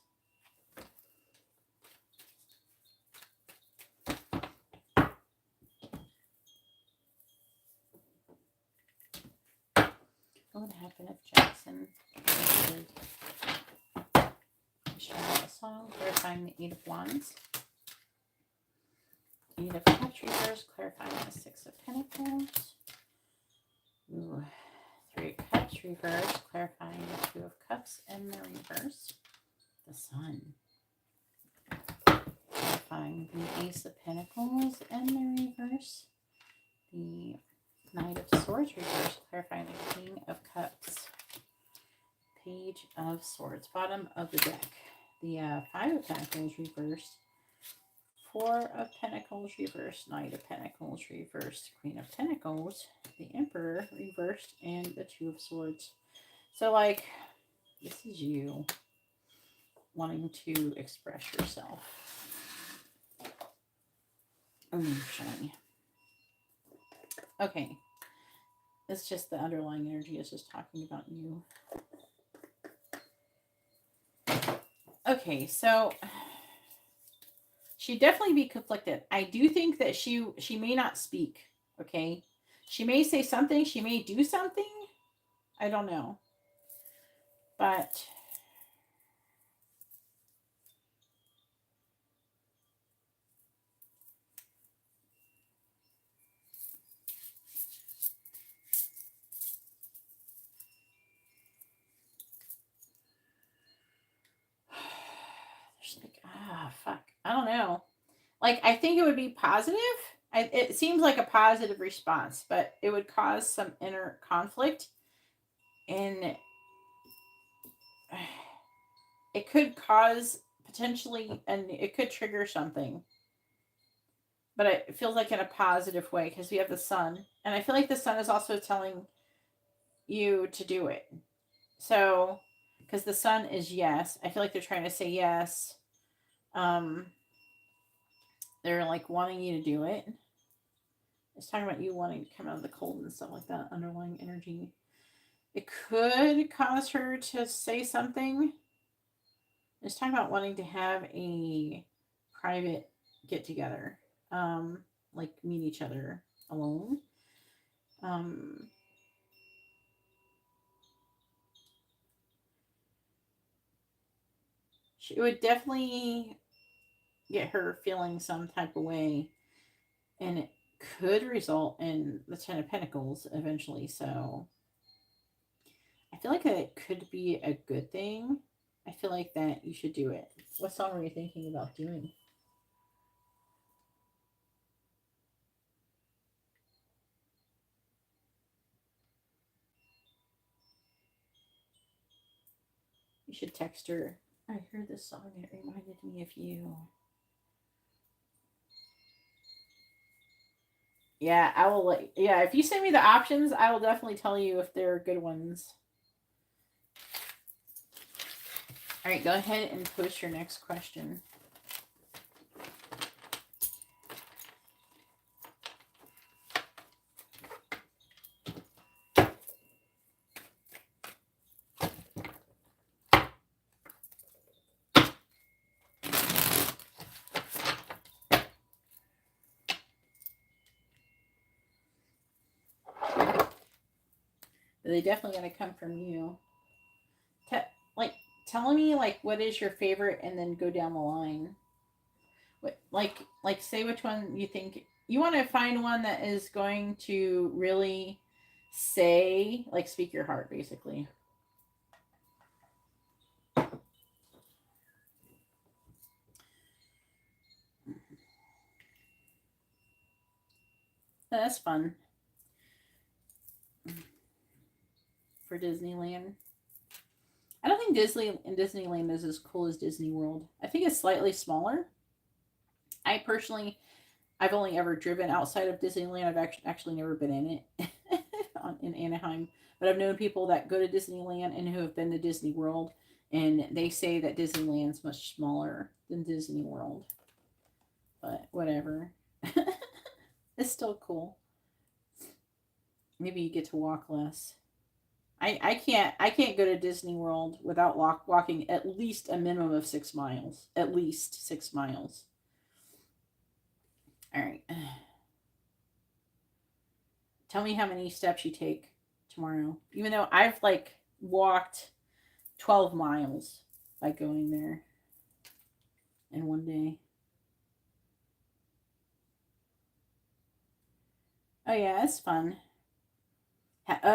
What would happen if Jackson texted Michelle a song? Clarifying the Eight of Wands. Eight of Cups reverse. Clarifying the Six of Pentacles. Ooh. Three of Cups reverse. Clarifying the Two of Cups in the reverse. The Sun. Clarifying the Ace of Pentacles in the reverse. The Knight of Swords reversed, clarifying the King of Cups. Page of Swords, bottom of the deck. The Five of Pentacles reversed. Four of Pentacles reversed. Knight of Pentacles reversed. Queen of Pentacles. The Emperor reversed. And the Two of Swords. So, like, this is you wanting to express yourself. Shiny. Okay. It's just the underlying energy is just talking about you. Okay, so she'd definitely be conflicted. I do think that she may not speak, okay? She may say something, she may do something. I don't know. But fuck. I don't know. Like, I think it would be positive. It seems like a positive response, but it would cause some inner conflict. And it could cause potentially, and it could trigger something. But it feels like in a positive way because we have the Sun. And I feel like the Sun is also telling you to do it. So, because the Sun is yes. I feel like they're trying to say yes. They're like wanting you to do it. It's talking about you wanting to come out of the cold and stuff like that. Underlying energy. It could cause her to say something. It's talking about wanting to have a private get together. Like meet each other alone. It would definitely get her feeling some type of way, and it could result in the Ten of Pentacles eventually. So I feel like it could be a good thing. I feel like that you should do it. What song were you thinking about doing? You should text her. I heard this song and it reminded me of you. Yeah, I will. Yeah, if you send me the options, I will definitely tell you if they're good ones. All right, go ahead and post your next question. They definitely got to come from you. Like, tell me, like, what is your favorite, and then go down the line. What, like, say which one you think you want to find one that is going to really say, like, speak your heart, basically. That's fun for Disneyland. I don't think Disneyland is as cool as Disney World. I think it's slightly smaller. I personally, I've only ever driven outside of Disneyland. I've actually never been in it in Anaheim, but I've known people that go to Disneyland and who have been to Disney World, and they say that Disneyland's much smaller than Disney World. But whatever, it's still cool. Maybe you get to walk less. I can't go to Disney World without walking at least a minimum of 6 miles. At least 6 miles. All right. Tell me how many steps you take tomorrow. Even though I've like walked 12 miles by going there in one day. Oh yeah, it's fun.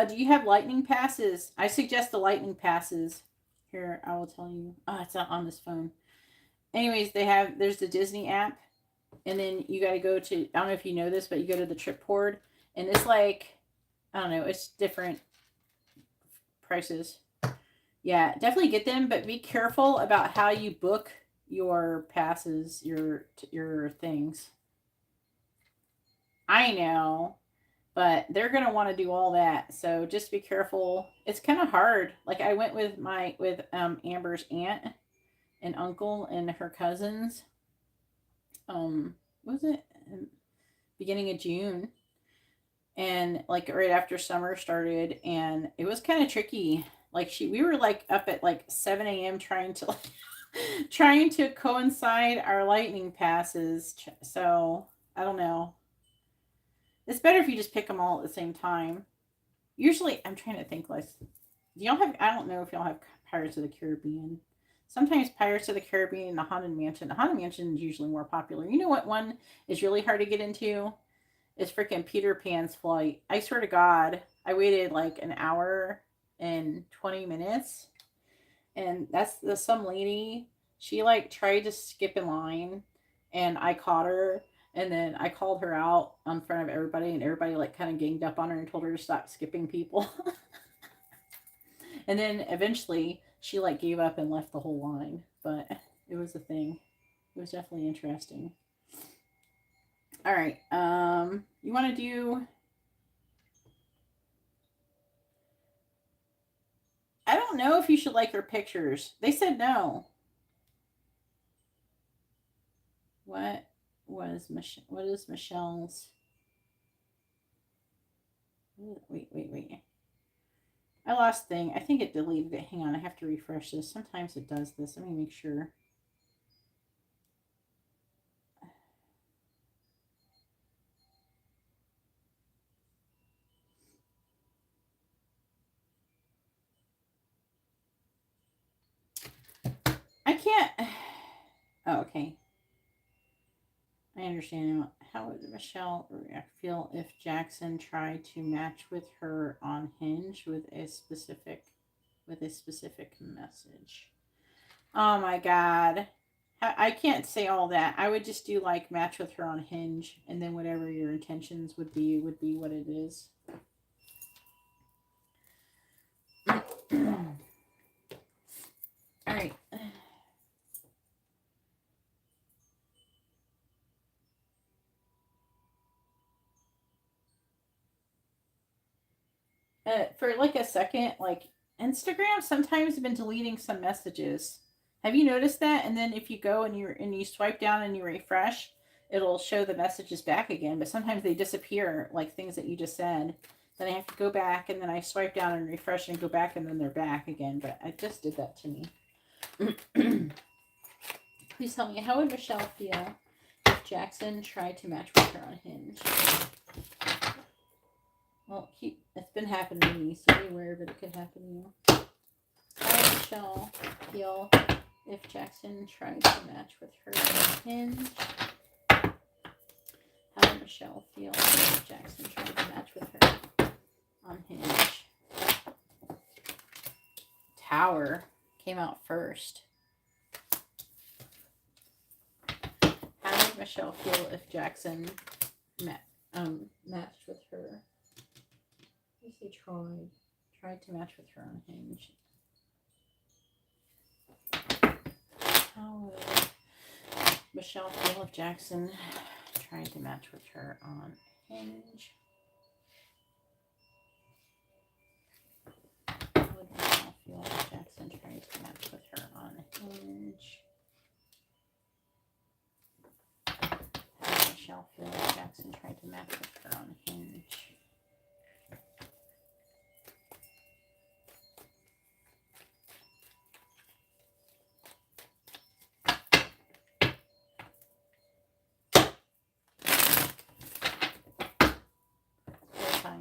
Do you have lightning passes? I suggest the lightning passes. Here, I will tell you. Oh, it's not on this phone. Anyways, there's the Disney app, and then you got to go to, I don't know if you know this, but you go to the trip board, and it's like, I don't know, it's different prices. Yeah, definitely get them, but be careful about how you book your passes, your things. I know, but they're gonna want to do all that, so just be careful. It's kind of hard. Like, I went with Amber's aunt and uncle and her cousins. Was it beginning of June, and like right after summer started, and it was kind of tricky. Like, we were like up at like 7 a.m. trying to trying to coincide our lightning passes. So I don't know. It's better if you just pick them all at the same time. Usually, I'm trying to think. Like, do y'all have? I don't know if y'all have Pirates of the Caribbean. Sometimes Pirates of the Caribbean and the Haunted Mansion. The Haunted Mansion is usually more popular. You know what one is really hard to get into? Is freaking Peter Pan's flight. I swear to God, I waited like an hour and 20 minutes. And that's some lady. She like tried to skip in line, and I caught her. And then I called her out in front of everybody, and everybody like kind of ganged up on her and told her to stop skipping people. And then eventually she like gave up and left the whole line. But it was a thing. It was definitely interesting. All right. You want to do? I don't know if you should like her pictures. They said no. What What is Michelle's? Wait. I lost thing. I think it deleted it. Hang on, I have to refresh this. Sometimes it does this. Let me make sure. I can't. Oh, okay. I understand now. How would Michelle feel if Jackson tried to match with her on Hinge with a specific message? Oh my God. I can't say all that. I would just do like match with her on Hinge, and then whatever your intentions would be what it is. All right. for like a second, like Instagram sometimes have been deleting some messages. Have you noticed that? And then if you go and you swipe down and you refresh, it'll show the messages back again. But sometimes they disappear, like things that you just said. Then I have to go back, and then I swipe down and refresh and go back, and then they're back again. But I just did that to me. Please tell me, how would Michelle feel if Jackson tried to match with her on Hinge? Well, it's been happening to me, so be aware that it could happen to you. How would Michelle feel if Jackson tried to match with her on Hinge? How would Michelle feel if Jackson tried to match with her on Hinge? Tower came out first. How would Michelle feel if Jackson matched with her? Let's say tried to match with her on Hinge. How would Michelle feel if Jackson tried to match with her on Hinge? How would Michelle feel if Jackson tried to match with her on Hinge? How would Michelle feel if Jackson tried to match with her on Hinge?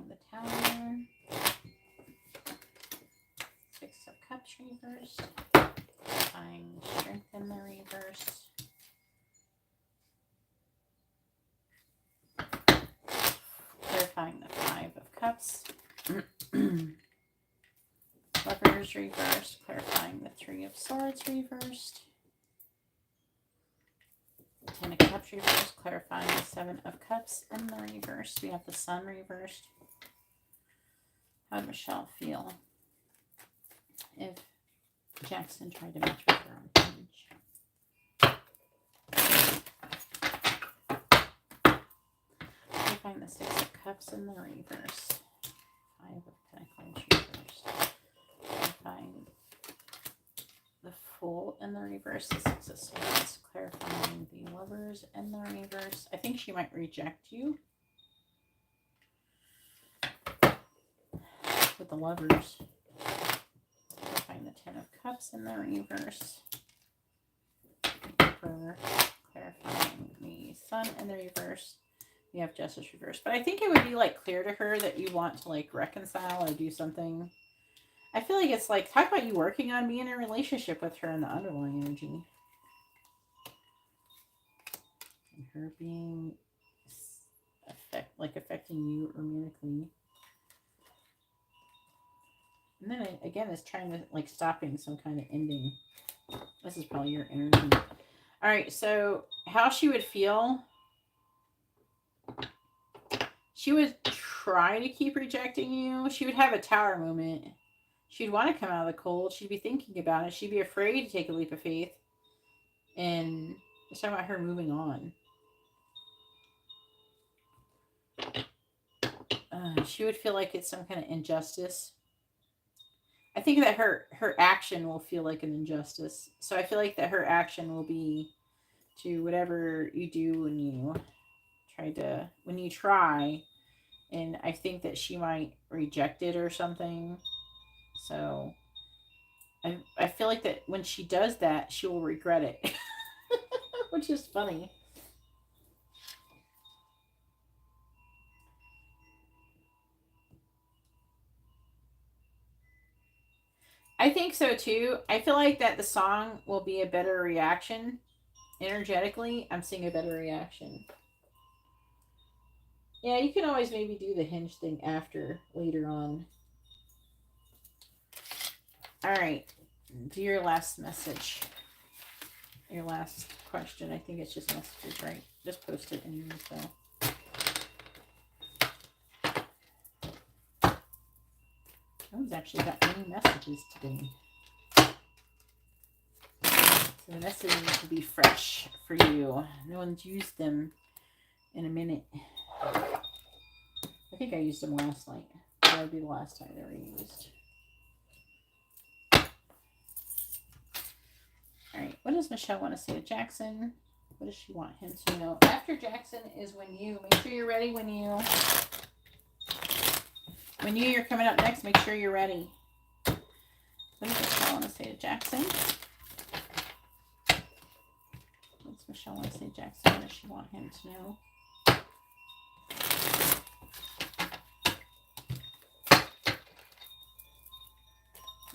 The Tower, Six of Cups reversed, clarifying Strength in the reverse, clarifying the Five of Cups, Lovers reversed, clarifying the Three of Swords reversed, Ten of Cups reversed, clarifying the Seven of Cups in the reverse. We have the Sun reversed. How would Michelle feel if Jackson tried to match with her on Hinge? Clarifying the Six of Cups in the reverse. Five of Pentacles reversed. Clarifying the Fool in the reverse. The Six of Swords. Clarifying the Lovers in the reverse. I think she might reject you with the Lovers. Clarifying the Ten of Cups in the reverse. Clarifying the Sun in the reverse. We have Justice reversed. But I think it would be like clear to her that you want to like reconcile or do something. I feel like it's like, talk about you working on being in a relationship with her in the underlying energy. And her being affecting you romantically. And then it, again, it's trying to like stopping some kind of ending. This is probably your energy. All right, so how she would feel. She would try to keep rejecting you. She would have a Tower moment. She'd want to come out of the cold. She'd be thinking about it. She'd be afraid to take a leap of faith. And it's talking about her moving on. She would feel like it's some kind of injustice. I think that her action will feel like an injustice. So I feel like that her action will be to whatever you do when you try, and I think that she might reject it or something. So I feel like that when she does that, she will regret it, which is funny. I think so too. I feel like that the song will be a better reaction. Energetically, I'm seeing a better reaction. Yeah, you can always maybe do the Hinge thing later on. All right. Do your last message. Your last question. I think it's just messages, right? Just post it anyway, so. No one's actually got any messages today. So the messages will be fresh for you. No one's used them in a minute. I think I used them last night. But that would be the last time they were used. All right, what does Michelle want to say to Jackson? What does she want him to know? After Jackson is when you. Make sure you're ready when you. When you're coming up next, make sure you're ready. What does Michelle want to say to Jackson? What does Michelle want to say to Jackson? What does she want him to know?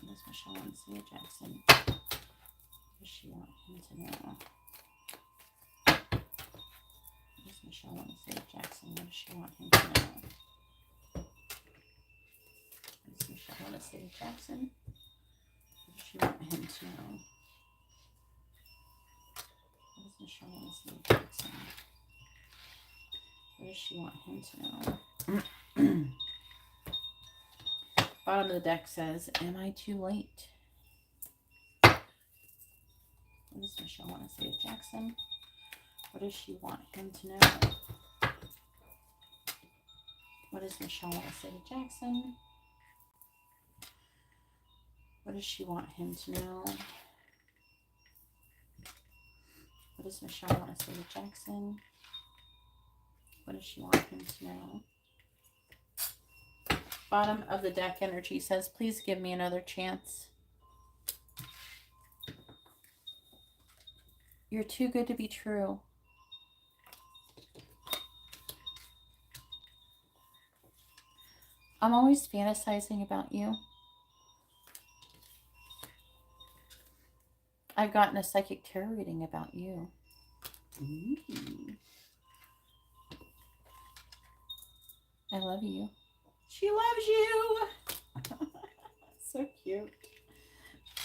What does Michelle want to say to Jackson? What does she want him to know? What does Michelle want to say to Jackson? What does she want him to know? What does Michelle want to say to Jackson? What does she want him to know? What does Michelle want to say to Jackson? What does she want him to know? Bottom of the deck says, am I too late? What does Michelle want to say to Jackson? What does she want him to know? What does Michelle want to say to Jackson? What does she want him to know? What does Michelle want to say to Jackson? What does she want him to know? Bottom of the deck energy says, please give me another chance. You're too good to be true. I'm always fantasizing about you. I've gotten a psychic tarot reading about you. Ooh. I love you. She loves you. So cute.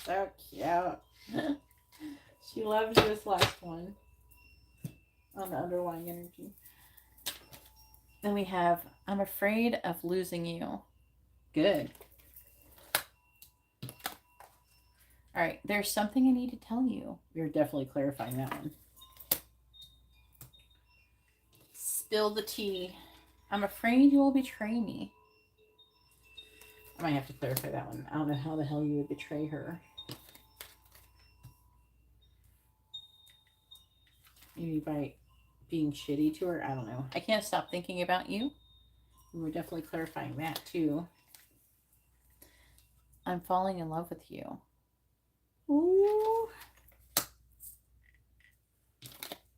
So cute. She loves this last one on the underlying energy. Then we have, I'm afraid of losing you. Good. All right, there's something I need to tell you. You're definitely clarifying that one. Spill the tea. I'm afraid you will betray me. I might have to clarify that one. I don't know how the hell you would betray her. Maybe by being shitty to her. I don't know. I can't stop thinking about you. We're definitely clarifying that too. I'm falling in love with you. Ooh.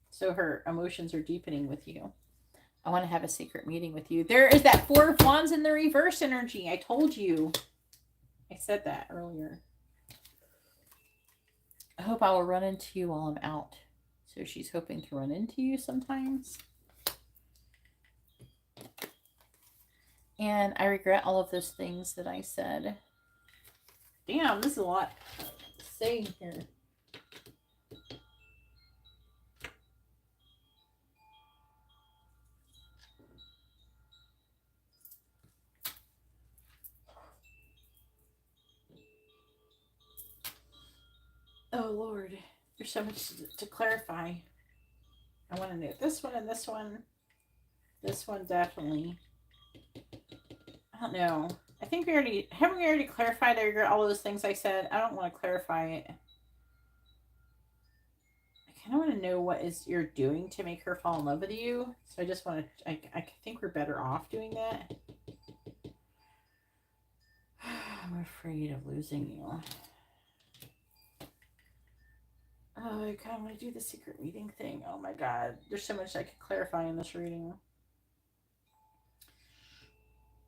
So her emotions are deepening with you. I want to have a secret meeting with you. There is that Four of Wands in the reverse energy. I told you. I said that earlier. I hope I will run into you while I'm out. So she's hoping to run into you sometimes. And I regret all of those things that I said. Damn, this is a lot to say here. Oh, Lord. There's so much to clarify. I want to know this one and this one. This one definitely. I don't know. I think we already... Haven't we already clarified all those things I said? I don't want to clarify it. I kind of want to know what you're doing to make her fall in love with you. So I just want to... I think we're better off doing that. I'm afraid of losing you. Oh, I kind of want to do the secret reading thing. Oh my God. There's so much I could clarify in this reading.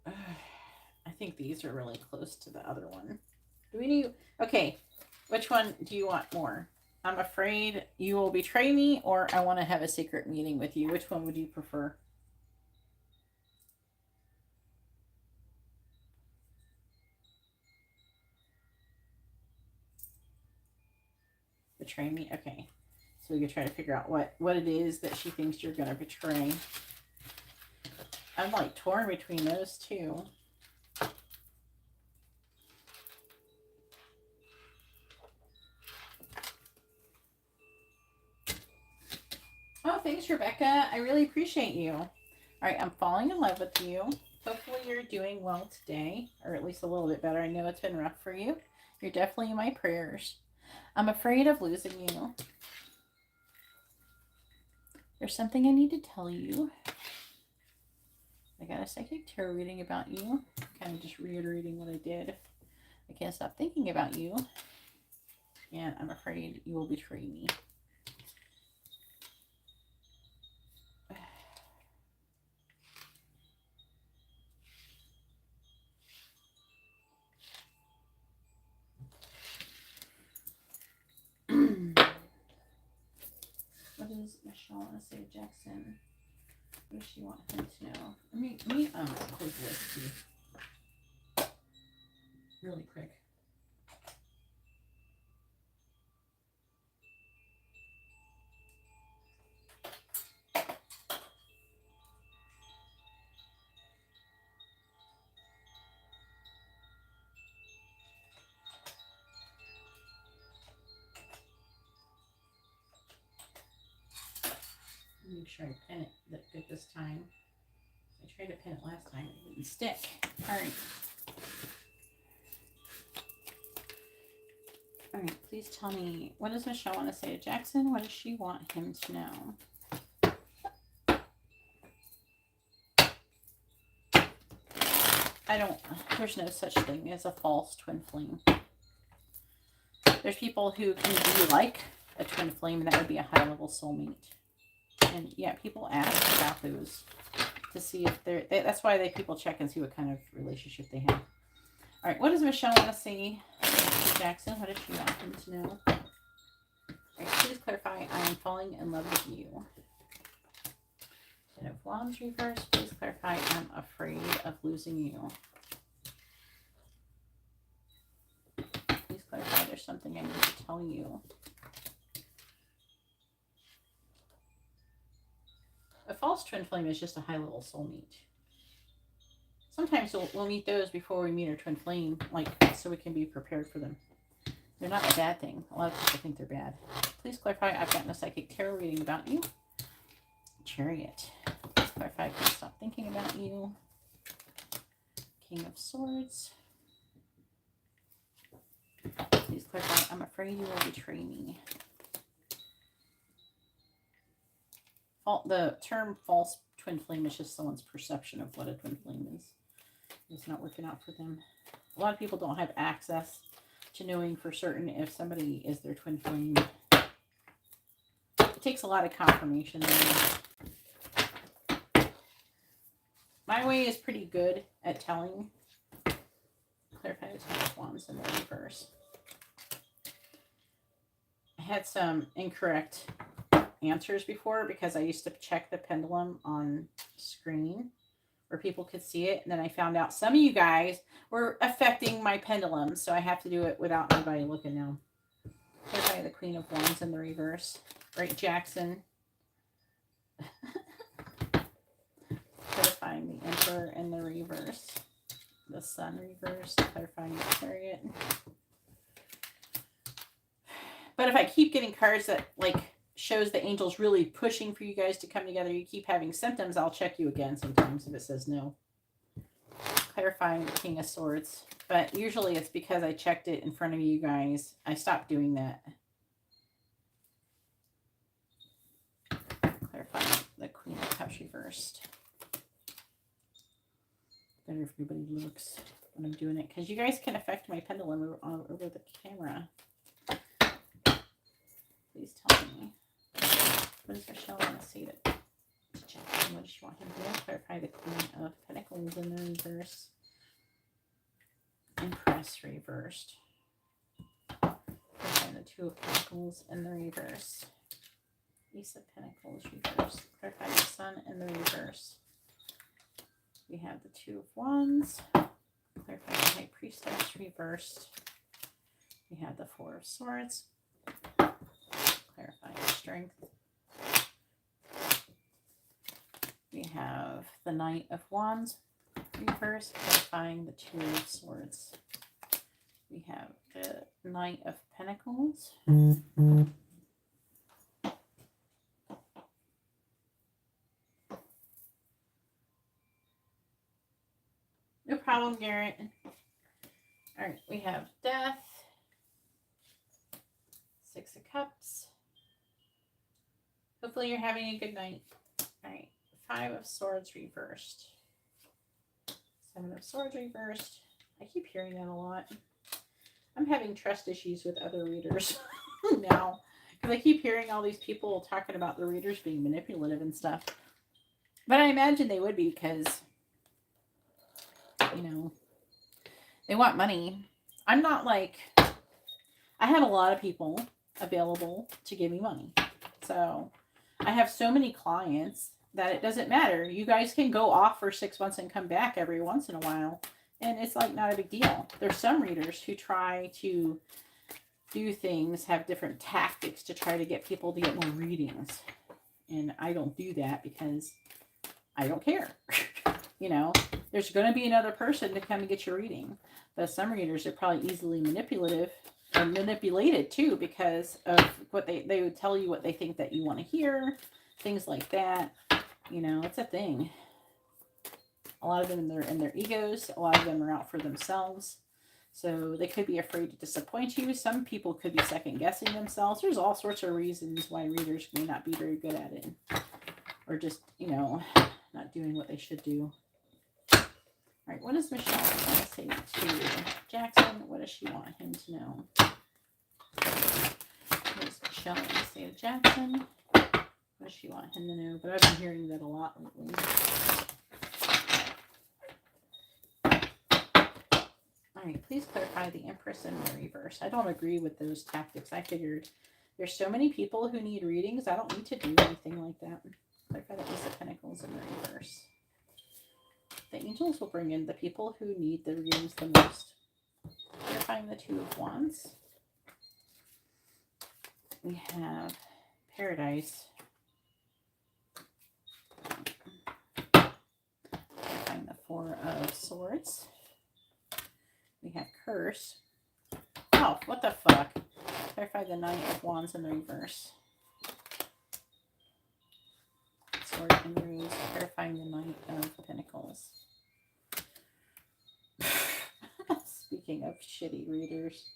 I think these are really close to the other one. Do we need... Okay. Which one do you want more? I'm afraid you will betray me, or I want to have a secret meeting with you. Which one would you prefer? Betray me? Okay. So we can try to figure out what it is that she thinks you're going to betray. I'm like torn between those two. Oh, thanks, Rebecca. I really appreciate you. All right, I'm falling in love with you. Hopefully you're doing well today, or at least a little bit better. I know it's been rough for you. You're definitely in my prayers. I'm afraid of losing you. There's something I need to tell you. I got a psychic tarot reading about you. Kind of just reiterating what I did. I can't stop thinking about you. And I'm afraid you will betray me. What does Michelle want to say to Jackson? What does she want him to know? Let me close the list too. Really quick. Make sure I pin it good this time. I tried to pin it last time, it didn't stick. All right. All right, please tell me, what does Michelle want to say to Jackson? What does she want him to know? There's no such thing as a false twin flame. There's people who can be like a twin flame, and that would be a high-level soulmate. And yeah, people ask about those to see if that's why people check and see what kind of relationship they have. All right, what does Michelle want to say to Jackson? What does she want him to know? All right, please clarify, I am falling in love with you. Ten of Wands reverse, please clarify, I'm afraid of losing you. Please clarify, there's something I need to tell you. A false twin flame is just a high-level soulmate. Sometimes we'll meet those before we meet our twin flame, like, so we can be prepared for them. They're not a bad thing. A lot of people think they're bad. Please clarify, I've gotten a psychic tarot reading about you. Chariot. Please clarify, I can't stop thinking about you. King of Swords. Please clarify, I'm afraid you will betray me. The term false twin flame is just someone's perception of what a twin flame is. It's not working out for them. A lot of people don't have access to knowing for certain if somebody is their twin flame. It takes a lot of confirmation. My way is pretty good at telling. Clarify the Ten of Wands in the reverse. I had some incorrect answers before because I used to check the pendulum on screen where people could see it, and then I found out some of you guys were affecting my pendulum, so I have to do it without anybody looking now. Clarify the Queen of Wands in the reverse. Right, Jackson. Clarifying the Emperor in the reverse. The Sun reverse. Clarifying the Chariot. But if I keep getting cards that like shows the angels really pushing for you guys to come together, you keep having symptoms, I'll check you again sometimes if it says no. Clarifying the King of Swords. But usually it's because I checked it in front of you guys. I stopped doing that. Clarifying the Queen of Cups reversed. Better if everybody looks when I'm doing it, because you guys can affect my pendulum over the camera. Please tell me. What does Michelle want to say to Jackson? What does she want him to do? Clarify the Queen of Pentacles in the reverse. Empress reversed. Clarify the Two of Pentacles in the reverse. Ace of Pentacles reversed. Clarify the Sun in the reverse. We have the Two of Wands. Clarify the High Priestess reversed. We have the Four of Swords. Clarifying Strength. We have the Knight of Wands reversed, clarifying the Two of Swords. We have the Knight of Pentacles. No problem, Garrett. All right, we have Death, Six of Cups. Hopefully you're having a good night. All right, Five of Swords reversed. Seven of Swords reversed. I keep hearing that a lot. I'm having trust issues with other readers now. Because I keep hearing all these people talking about the readers being manipulative and stuff. But I imagine they would be because, you know, they want money. I'm not like, I have a lot of people available to give me money. So I have so many clients that it doesn't matter. You guys can go off for 6 months and come back every once in a while. And it's like not a big deal. There's some readers who try to do things, have different tactics to try to get people to get more readings. And I don't do that because I don't care. You know, there's going to be another person to come and get your reading. But some readers are probably easily manipulative and manipulated too because of what they would tell you what they think that you want to hear. Things like that. You know, it's a thing. A lot of them are in their egos. A lot of them are out for themselves. So they could be afraid to disappoint you. Some people could be second guessing themselves. There's all sorts of reasons why readers may not be very good at it. Or just, you know, not doing what they should do. All right, what does Michelle want to say to Jackson? What does she want him to know? What does Michelle want to say to Jackson? What does she want him to know? But I've been hearing that a lot lately. All right, please clarify the Empress in the reverse. I don't agree with those tactics. I figured there's so many people who need readings. I don't need to do anything like that. Clarify the Ace of Pentacles in the reverse. The angels will bring in the people who need the readings the most. Clarifying the Two of Wands. We have Paradise. Clarifying the Four of Swords. We have Curse. Oh, what the fuck? Clarify the Knight of Wands in the reverse. Sword and Rose. Clarifying the Knight of Pentacles. Speaking of shitty readers.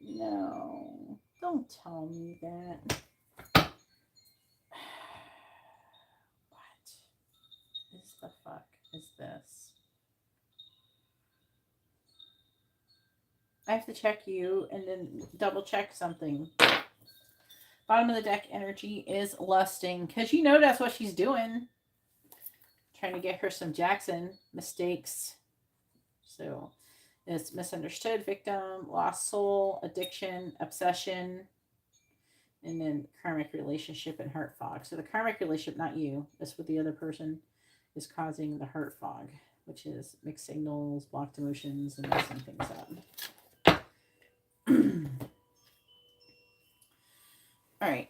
No. Don't tell me that. What is the fuck is this? I have to check you and then double check something. Bottom of the deck energy is lusting. Because you know that's what she's doing. Trying to get her some Jackson mistakes. So it's misunderstood, victim, lost soul, addiction, obsession, and then karmic relationship and heart fog. So the karmic relationship, not you, that's what the other person is causing the heart fog, which is mixed signals, blocked emotions, and messing things up. All right.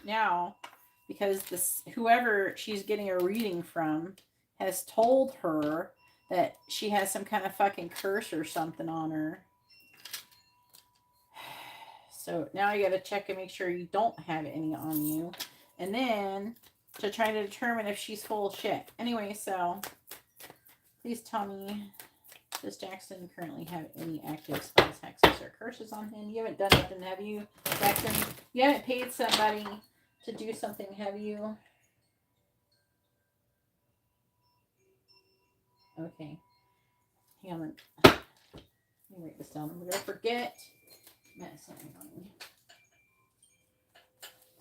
Now, because this whoever she's getting a reading from has told her that she has some kind of fucking curse or something on her. So now I got to check and make sure you don't have any on you. And then to try to determine if she's full of shit. Anyway, so please tell me, does Jackson currently have any active spells, hexes, or curses on him? You haven't done nothing, have you, Jackson? You haven't paid somebody to do something, have you? Okay. Hang on. Let me write this down. I'm going to forget. Medicine.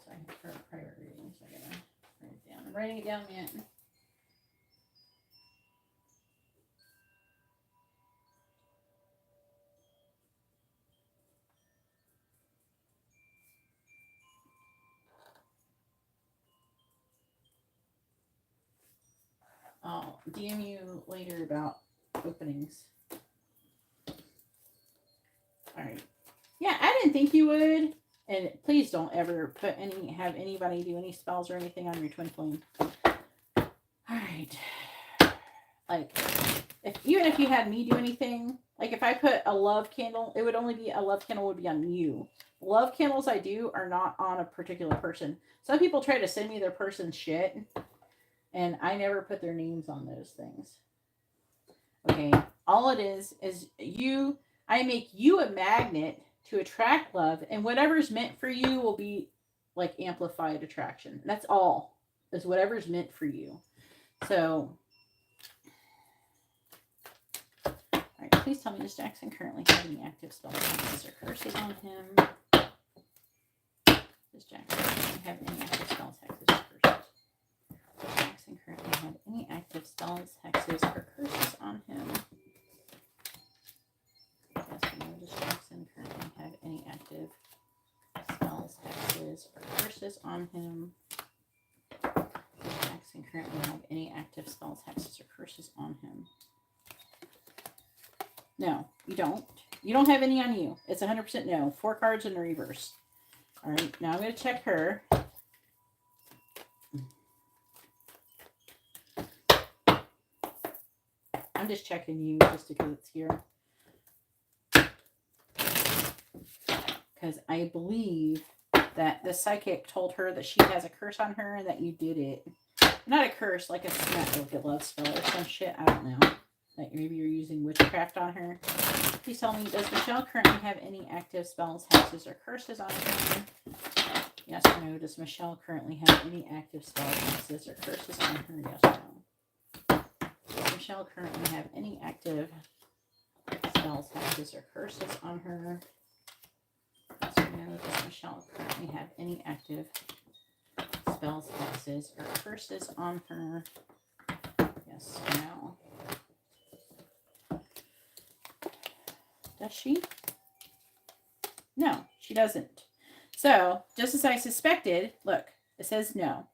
Sorry, for a private reading, so I got to write it down. I'm writing it down yet. I'll DM you later about openings. All right. Yeah, I didn't think you would. And please don't ever have anybody do any spells or anything on your twin flame. All right. Like, even if you had me do anything, like if I put a love candle, it would only be a love candle would be on you. Love candles I do are not on a particular person. Some people try to send me their person's shit. And I never put their names on those things. Okay. All it is I make you a magnet to attract love, and whatever's meant for you will be like amplified attraction. That's all. Is whatever's meant for you. So, all right, please tell me, does Jackson currently have any active spells, hexes, or curses on him? Does Jackson currently have any active spells, hexes, or curses? Does Jackson currently have any active spells, hexes, or curses on him? Yes or no, does Jackson currently have any active spells, hexes, or curses on him? Does Jackson currently have any active spells, hexes, or curses on him? No, you don't. You don't have any on you. It's 100% no. 4 cards in the reverse. All right, now I'm going to check her. I'm just checking you just because it's here. Because I believe that the psychic told her that she has a curse on her and that you did it. Not a curse, like a love spell or some shit. I don't know. Like maybe you're using witchcraft on her. Please tell me, does Michelle currently have any active spells, hexes, or curses on her? Yes or no? Does Michelle currently have any active spells, hexes, or curses on her? Yes or no? Does Michelle currently have any active spells, hexes, or curses on her? Yes or no? Does Michelle currently have any active spells, hexes, or curses on her? Yes or no? Does she? No, she doesn't. So, just as I suspected, look, it says no.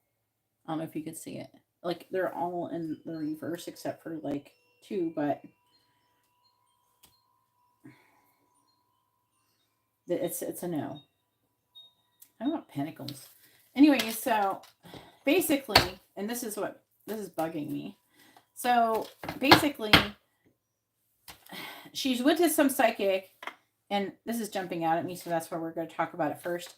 I don't know if you could see it. Like, they're all in the reverse except for, like, 2, but it's a no. I don't know about pentacles. Anyway, so, basically, and this is bugging me. So, basically, she's went to some psychic, and this is jumping out at me, so that's why we're going to talk about it first.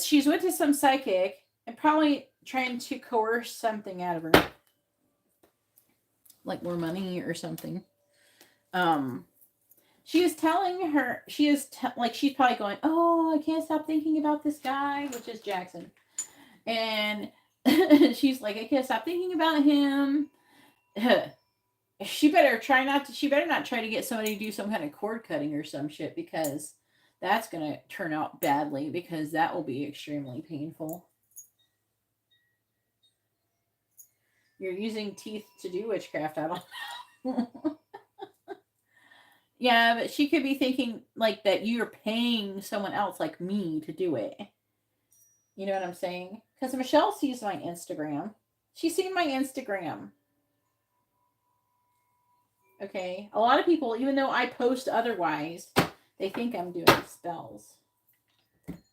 She's went to some psychic and probably trying to coerce something out of her, like more money or something. She is telling her, she's probably going, oh, I can't stop thinking about this guy, which is Jackson. And she's like, I can't stop thinking about him. She better not try to get somebody to do some kind of cord cutting or some shit, because that's going to turn out badly, because that will be extremely painful. You're using teeth to do witchcraft. I don't know. Yeah, but she could be thinking like that you're paying someone else like me to do it. You know what I'm saying? Because Michelle sees my Instagram. She's seen my Instagram. Okay. A lot of people, even though I post otherwise, they think I'm doing spells.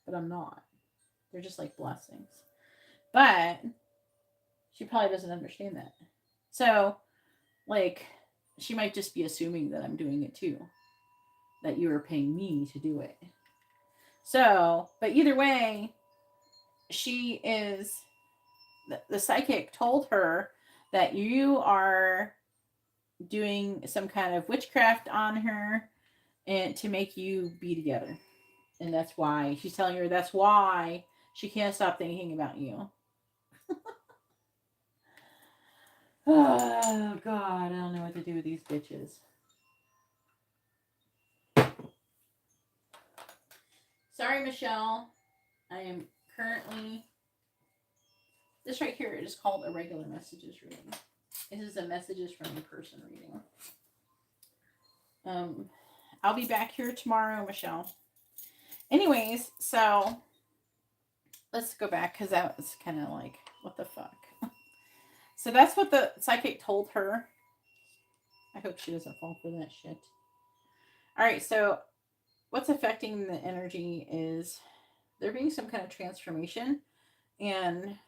But I'm not. They're just like blessings. But she probably doesn't understand that. So, like, she might just be assuming that I'm doing it too. That you are paying me to do it. So, but either way, the psychic told her that you are doing some kind of witchcraft on her and to make you be together. And that's why she's telling her that's why she can't stop thinking about you. Oh, God. I don't know what to do with these bitches. Sorry, Michelle. I am currently... This right here is called a regular messages reading. This is a messages from a person reading. I'll be back here tomorrow, Michelle. Anyways, so let's go back, because that was kind of like, what the fuck? So that's what the psychic told her. I hope she doesn't fall for that shit. All right, so what's affecting the energy is there being some kind of transformation and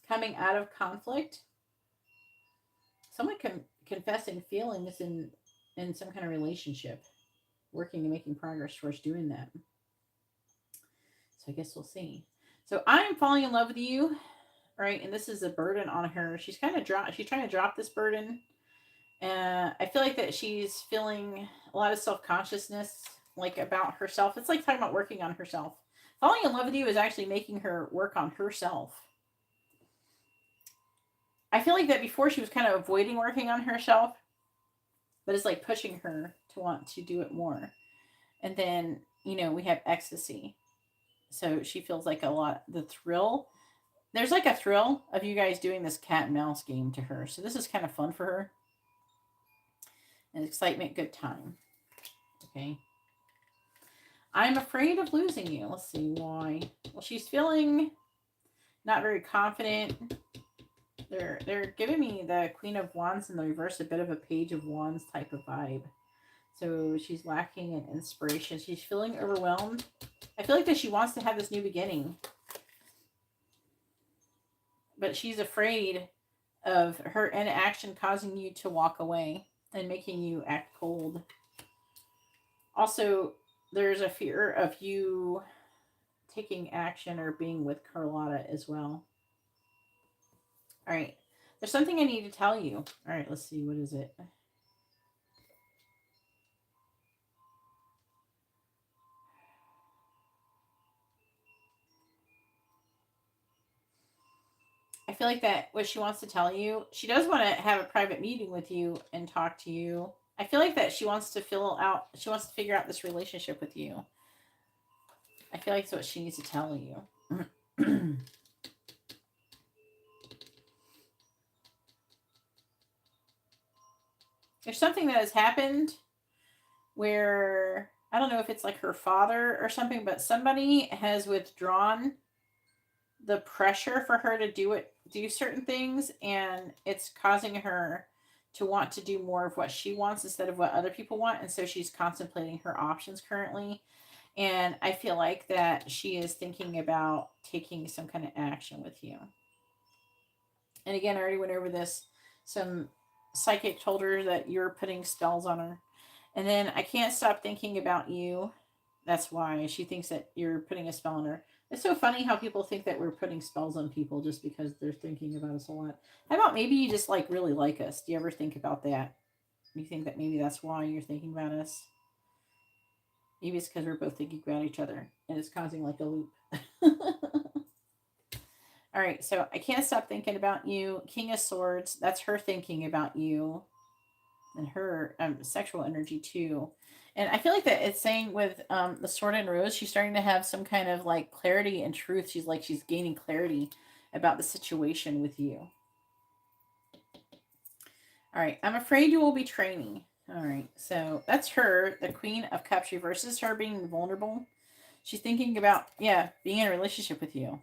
coming out of conflict. Someone confessing feelings in some kind of relationship, working and making progress towards doing that. So I guess we'll see. So I am falling in love with you. right? And this is a burden on her. She's trying to drop this burden. I feel like that she's feeling a lot of self-consciousness, like about herself. It's like talking about working on herself. Falling in love with you is actually making her work on herself. I feel like that before she was kind of avoiding working on herself, but it's like pushing her to want to do it more. And then, we have ecstasy. So she feels like the thrill. There's like a thrill of you guys doing this cat and mouse game to her. So this is kind of fun for her. And excitement, good time. Okay. I'm afraid of losing you. Let's see why. Well, she's feeling not very confident. They're giving me the Queen of Wands in the reverse, a bit of a Page of Wands type of vibe. So she's lacking in inspiration. She's feeling overwhelmed. I feel like that she wants to have this new beginning. But she's afraid of her inaction causing you to walk away and making you act cold. Also, there's a fear of you taking action or being with Carlotta as well. All right. There's something I need to tell you. All right, let's see. What is it? I feel like that what she wants to tell you, she does want to have a private meeting with you and talk to you. I feel like that she wants to figure out this relationship with you. I feel like it's what she needs to tell you. There's something that has happened where I don't know if it's like her father or something, but somebody has withdrawn the pressure for her to do certain things, and it's causing her to want to do more of what she wants instead of what other people want, and so she's contemplating her options currently. And I feel like that she is thinking about taking some kind of action with you. And again, I already went over this. Some psychic told her that you're putting spells on her. And then I can't stop thinking about you. That's why she thinks that you're putting a spell on her. It's so funny how people think that we're putting spells on people just because they're thinking about us a lot. How about maybe you just like really like us? Do you ever think about that? You think that maybe that's why you're thinking about us? Maybe it's because we're both thinking about each other and it's causing like a loop. All right, so I can't stop thinking about you. King of Swords, that's her thinking about you and her sexual energy too. And I feel like that it's saying with the Sword and Rose, she's starting to have some kind of like clarity and truth. She's gaining clarity about the situation with you. All right, I'm afraid you will be training. All right, so that's her, the Queen of Cups reverses her being vulnerable. She's thinking about, being in a relationship with you.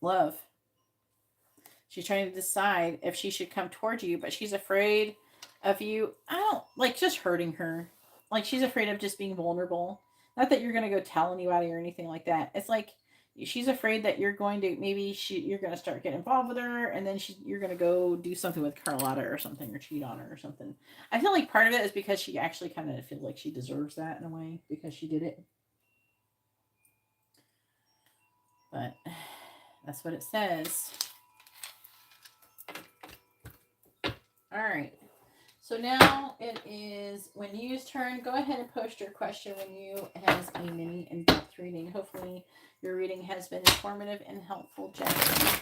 Love. She's trying to decide if she should come towards you, but she's afraid of you. I don't like just hurting her. Like she's afraid of just being vulnerable. Not that you're going to go tell anybody or anything like that. It's like she's afraid that you're going to you're going to start getting involved with her, and then you're going to go do something with Carlotta or something, or cheat on her or something. I feel like part of it is because she actually kind of feels like she deserves that in a way because she did it. But that's what it says. All right. So now it is when you's turn. Go ahead and post your question when you has a mini in-depth reading. Hopefully your reading has been informative and helpful, Jasmine.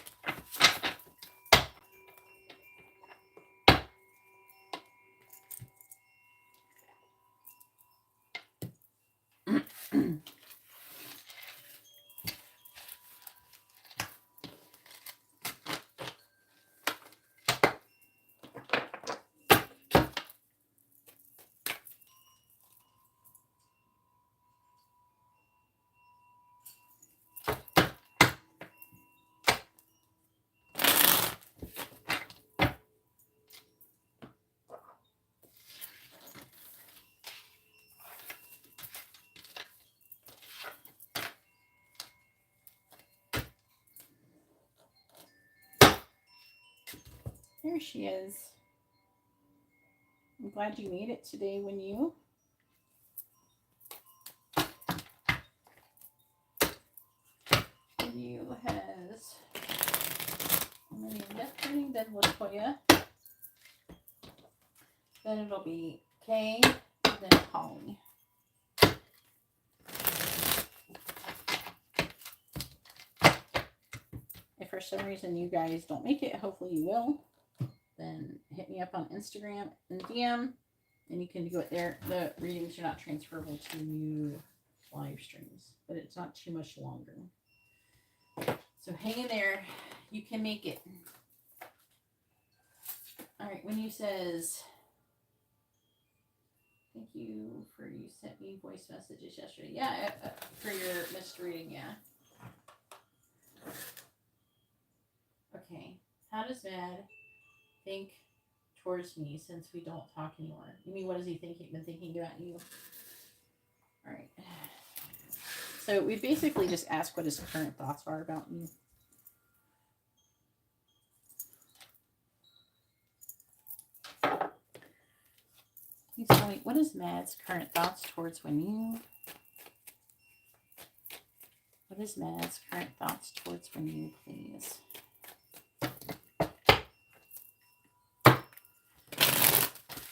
There she is. I'm glad you made it today when you has Maybe in death reading, then Latoya. Then it'll be Kay, and then Holly. If for some reason you guys don't make it, hopefully you will, then hit me up on Instagram and DM, and you can do it there. The readings are not transferable to new live streams, but it's not too much longer. So hang in there. You can make it. All right, when you says, thank you for you sent me voice messages yesterday. Yeah, for your missed reading, yeah. Okay, how does Mad think towards me since we don't talk anymore? You mean, what has he been thinking about you? All right. So we basically just ask what his current thoughts are about you. Please tell me, what is Mad's current thoughts towards you? What is Mad's current thoughts towards you, please?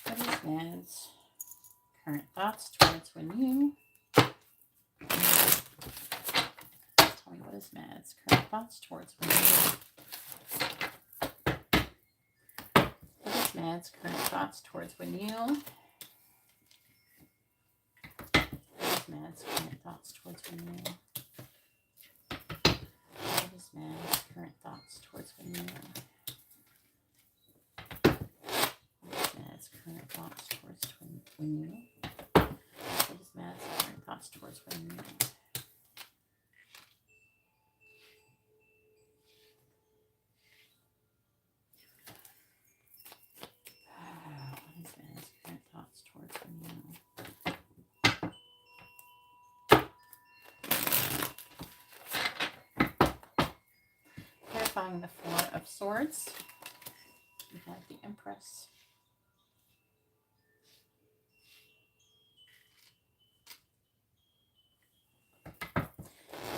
What is Mad's current thoughts towards you? Tell me, what is Mad's current thoughts towards you? What is Mad's current thoughts towards you? Mad's current thoughts towards you? What is Mad's current thoughts towards you? What is Mad's current thoughts towards you? What is Mad's current thoughts towards you? What is Mad's current thoughts towards you? Clarifying the Four of Swords. We have the Empress.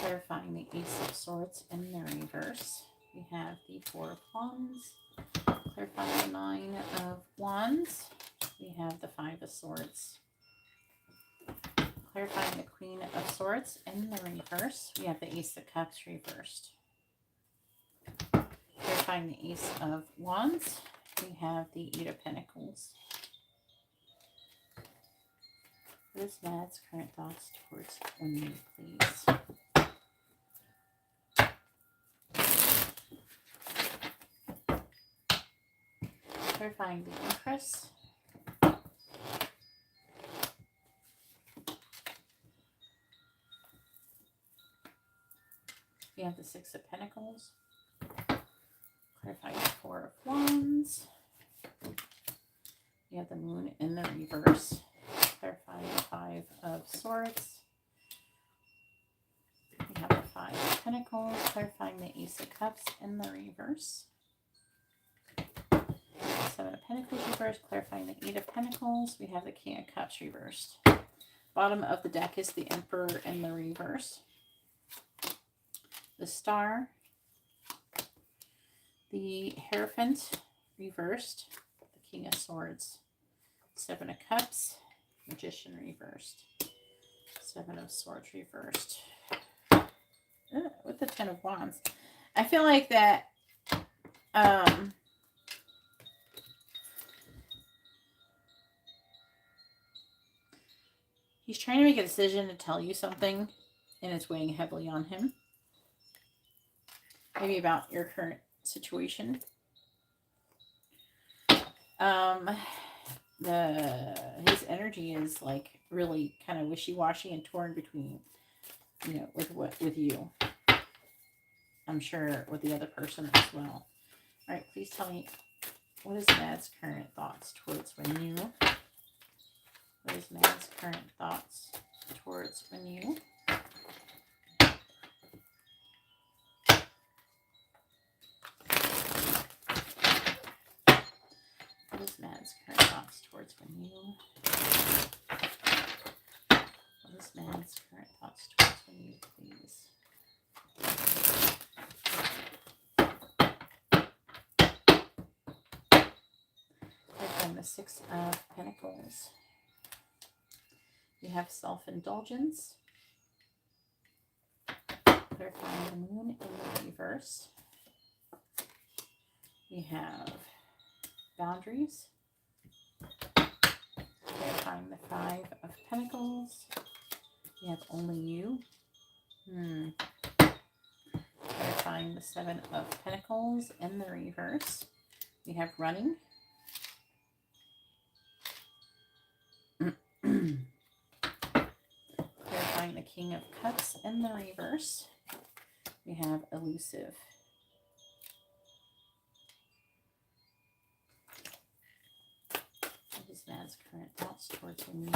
Clarifying the Ace of Swords in the reverse. We have the Four of Wands. Clarifying the Nine of Wands. We have the Five of Swords. Clarifying the Queen of Swords in the reverse. We have the Ace of Cups reversed. Clarifying the Ace of Wands. We have the Eight of Pentacles. What is Mad's current thoughts towards you, please? Clarifying the Empress. We have the Six of Pentacles. Clarifying the Four of Wands. We have the Moon in the reverse. Clarifying the Five of Swords. We have the Five of Pentacles. Clarifying the Ace of Cups in the reverse. Seven of Pentacles reversed. Clarifying the Eight of Pentacles. We have the King of Cups reversed. Bottom of the deck is the Emperor in the reverse. The Star. The Hierophant reversed. The King of Swords. Seven of Cups. Magician reversed. Seven of Swords reversed. With the Ten of Wands. I feel like that he's trying to make a decision to tell you something, and it's weighing heavily on him. Maybe about your current situation. His energy is like really kind of wishy-washy and torn between, you know, with you. I'm sure with the other person as well. All right, please tell me, what is Mad's current thoughts towards you? What is Mad's current thoughts towards you? What is Mad's current thoughts towards you? What is Mad's current thoughts towards you, please? Six of Pentacles. You have self-indulgence. Clarifying the Moon in the reverse. We have boundaries. Clarifying the Five of Pentacles. We have only you. Clarifying the Seven of Pentacles in the reverse. We have running. Clarifying the King of Cups in the reverse. We have elusive. What is man's current thoughts towards me?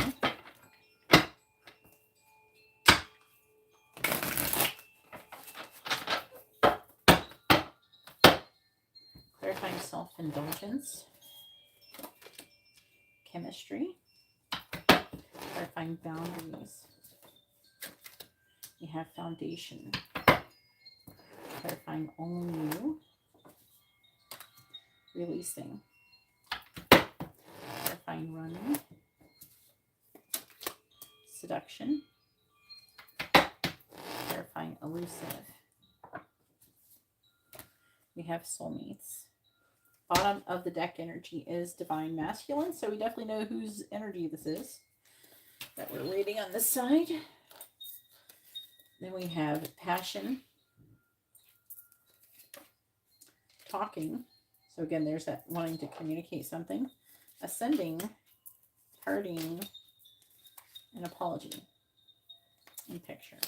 Clarifying self-indulgence. Chemistry. Clarifying boundaries. We have foundation. Clarifying only you. Releasing. Clarifying running. Seduction. Clarifying elusive. We have soulmates. Bottom of the deck energy is divine masculine, so we definitely know whose energy this is that we're reading on this side. Then we have passion, talking. So again, there's that wanting to communicate something. Ascending, parting, and apology in picture.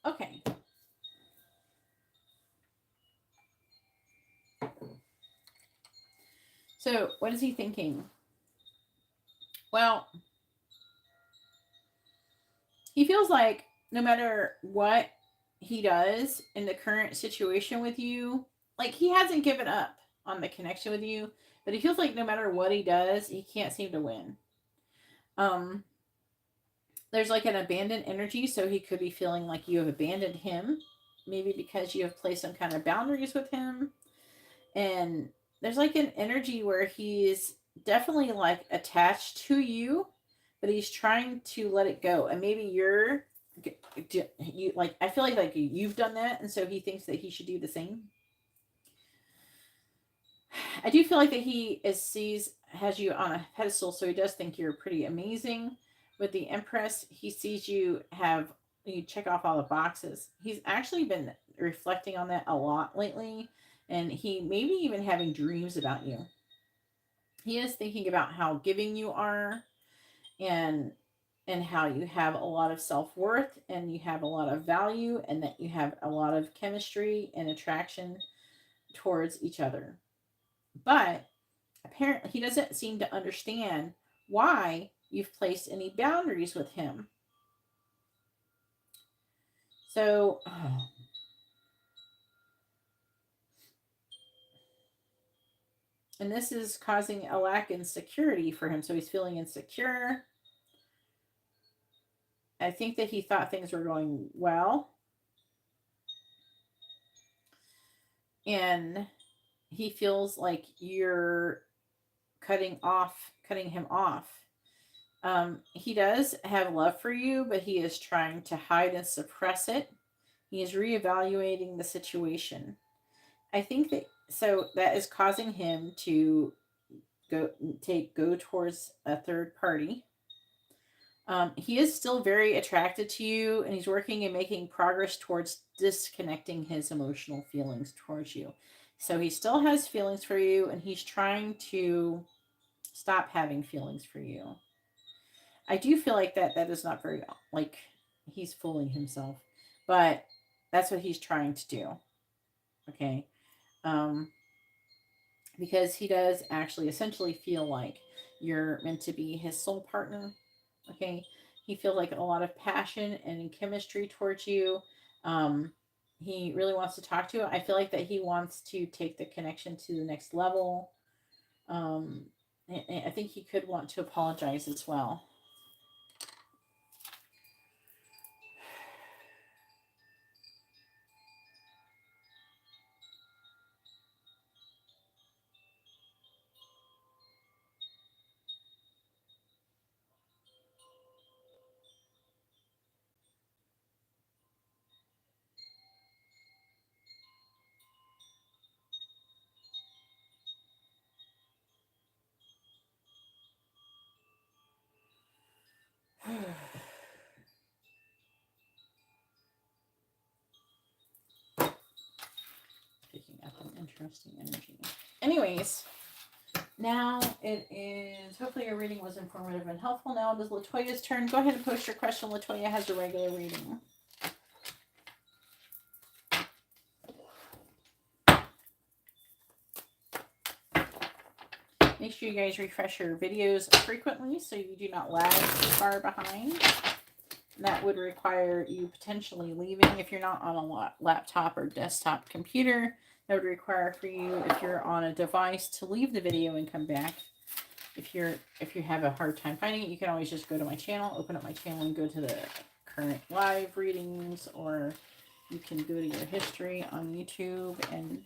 Okay. So what is he thinking? Well, he feels like no matter what he does in the current situation with you, like he hasn't given up on the connection with you, but he feels like no matter what he does, he can't seem to win. There's like an abandoned energy, so he could be feeling like you have abandoned him, maybe because you have placed some kind of boundaries with him. And there's like an energy where he's definitely like attached to you, but he's trying to let it go. And maybe you like, I feel like you've done that, and so he thinks that he should do the same. I do feel like that has you on a pedestal, so he does think you're pretty amazing. With the Empress, he sees you check off all the boxes. He's actually been reflecting on that a lot lately. And he maybe even having dreams about you. He is thinking about how giving you are and how you have a lot of self-worth and you have a lot of value and that you have a lot of chemistry and attraction towards each other. But apparently he doesn't seem to understand why you've placed any boundaries with him. So... and this is causing a lack in security for him. So he's feeling insecure. I think that he thought things were going well. And he feels like you're cutting him off. He does have love for you, but he is trying to hide and suppress it. He is reevaluating the situation. I think that is causing him to go towards a third party. He is still very attracted to you, and he's working and making progress towards disconnecting his emotional feelings towards you. So he still has feelings for you, and he's trying to stop having feelings for you. I do feel like that is not very, like, he's fooling himself, but that's what he's trying to do. Okay. Because he does actually essentially feel like you're meant to be his soul partner. Okay. He feels like a lot of passion and chemistry towards you. He really wants to talk to you. I feel like that he wants to take the connection to the next level. I think he could want to apologize as well. Picking up an interesting energy. Anyways, now it is, hopefully your reading was informative and helpful. Now it is Latoya's turn. Go ahead and post your question. Latoya has a regular reading. Make sure you guys refresh your videos frequently so you do not lag too far behind. That would require you potentially leaving if you're not on a laptop or desktop computer. That would require for you, if you're on a device, to leave the video and come back. If you have a hard time finding it, you can always just go to my channel, open up my channel, and go to the current live readings, or you can go to your history on YouTube and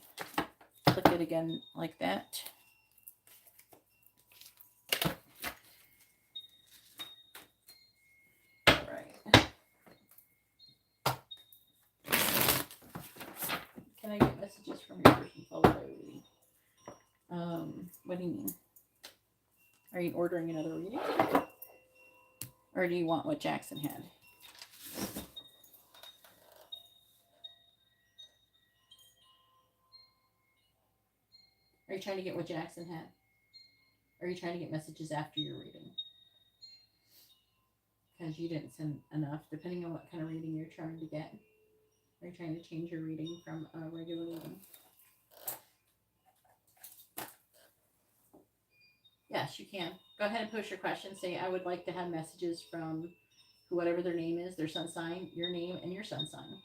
click it again like that. Can I get messages from your person followed by reading? What do you mean? Are you ordering another reading? Or do you want what Jackson had? Are you trying to get what Jackson had? Or are you trying to get messages after your reading? Because you didn't send enough, depending on what kind of reading you're trying to get. Are you trying to change your reading from a regular reading? Yes, you can. Go ahead and post your question. Say, I would like to have messages from whatever their name is, their sun sign, your name, and your sun sign.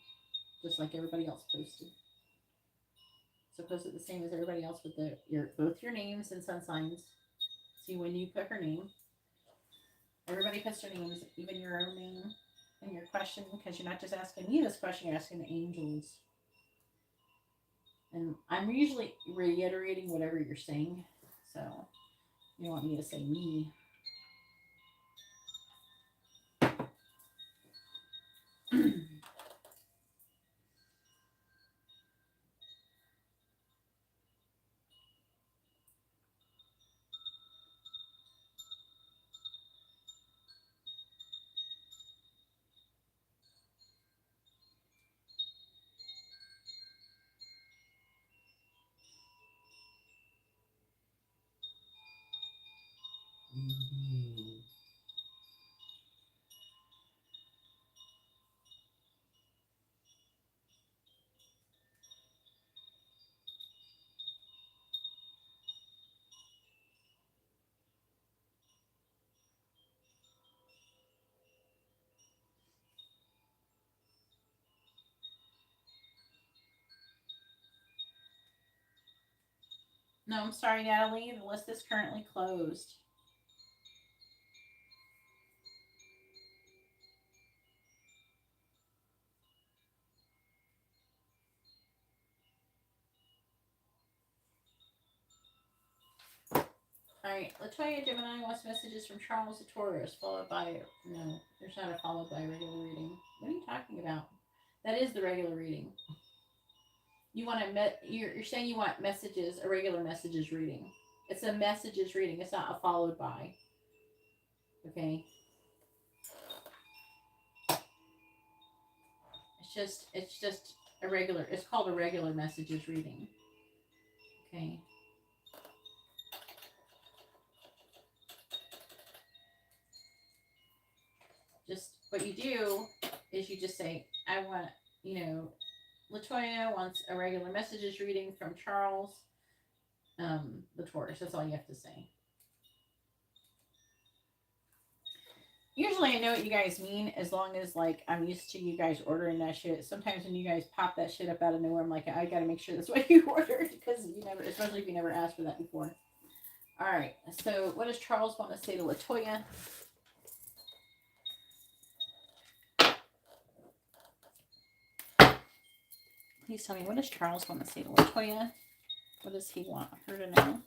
Just like everybody else posted. So post it the same as everybody else with both your names and sun signs. See, when you put her name, everybody puts their names, even your own name, and your question, because you're not just asking me this question, you're asking the angels. And I'm usually reiterating whatever you're saying. So you want me to say me. No, I'm sorry, Natalie. The list is currently closed. Alright, Latoya Gemini wants messages from Charles the Taurus, followed by, no, there's not a followed by regular reading. What are you talking about? That is the regular reading. You want you're saying you want messages, a regular messages reading. It's a messages reading. It's not a followed by. Okay. It's just a regular. It's called a regular messages reading. Okay. Just what you do is you just say, I want, Latoya wants a regular messages reading from Charles, the Taurus. That's all you have to say. Usually I know what you guys mean, as long as, like, I'm used to you guys ordering that shit. Sometimes when you guys pop that shit up out of nowhere, I'm like, I gotta make sure that's what you ordered, because you never, especially if you never asked for that before. All right, so what does Charles want to say to Latoya? Please tell me, what does Charles want to say to Latoya? What does he want her to know?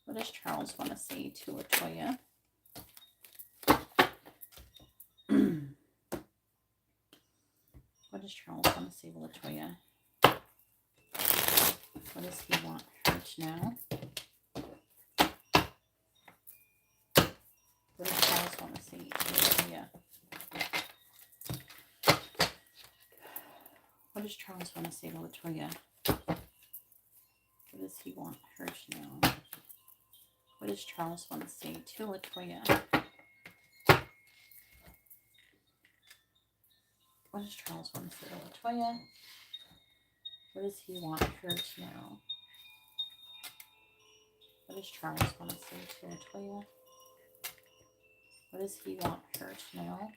What does Charles want to say to Latoya? What does Charles want to say to Latoya? What does he want her to know? What does Charles want to say to Latoya? does Charles want to say to Latoya? What does he want her to know? What does Charles want to say to Latoya? What does Charles want to say to Latoya? What does he want her to know? What does Charles want to say to Latoya? What does he want her to know?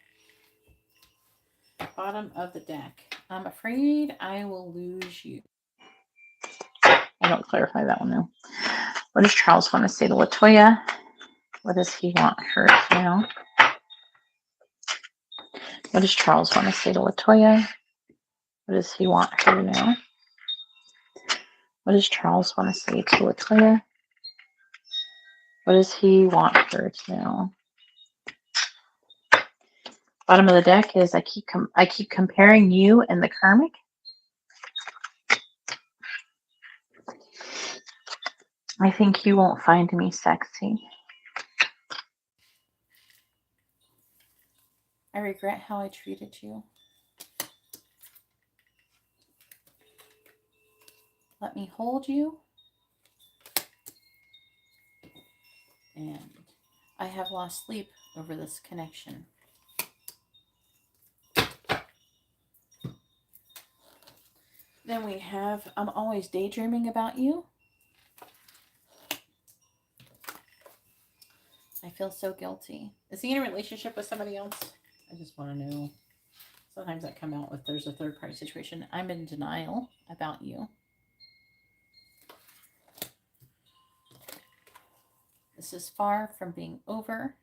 Bottom of the deck. I'm afraid I will lose you. I don't clarify that one though. What does Charles want to say to Latoya? What does he want her to know? What does Charles want to say to Latoya? What does he want her to know? What does Charles want to say to Latoya? What does he want her to know? Bottom of the deck is I keep comparing you and the karmic. I think you won't find me sexy. I regret how I treated you. Let me hold you. And I have lost sleep over this connection. Then we have, I'm always daydreaming about you. I feel so guilty. Is he in a relationship with somebody else? I just want to know. Sometimes I come out with there's a third party situation. I'm in denial about you. This is far from being over.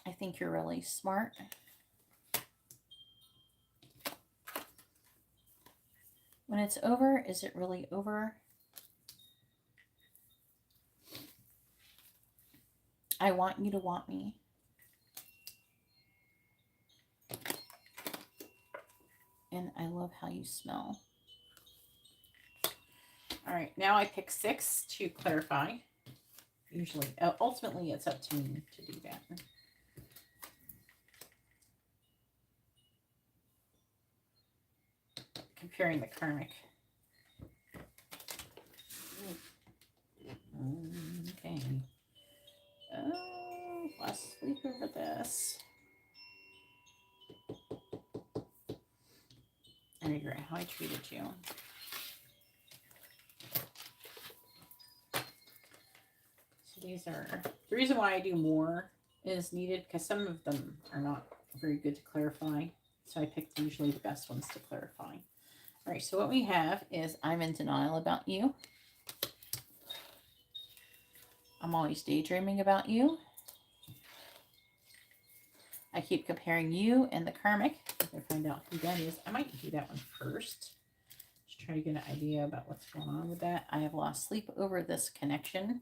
I think you're really smart. When it's over, is it really over? I want you to want me. And I love how you smell. All right, now I pick 6 to clarify. Usually, ultimately, it's up to me to do that. Comparing the karmic. Okay. Oh, lost sleep over this. I regret how I treated you. So these are, the reason why I do more is needed because some of them are not very good to clarify. So I picked usually the best ones to clarify. All right, so what we have is I'm in denial about you. I'm always daydreaming about you. I keep comparing you and the karmic. If I find out who that is, I might do that one first. Just try to get an idea about what's going on with that. I have lost sleep over this connection.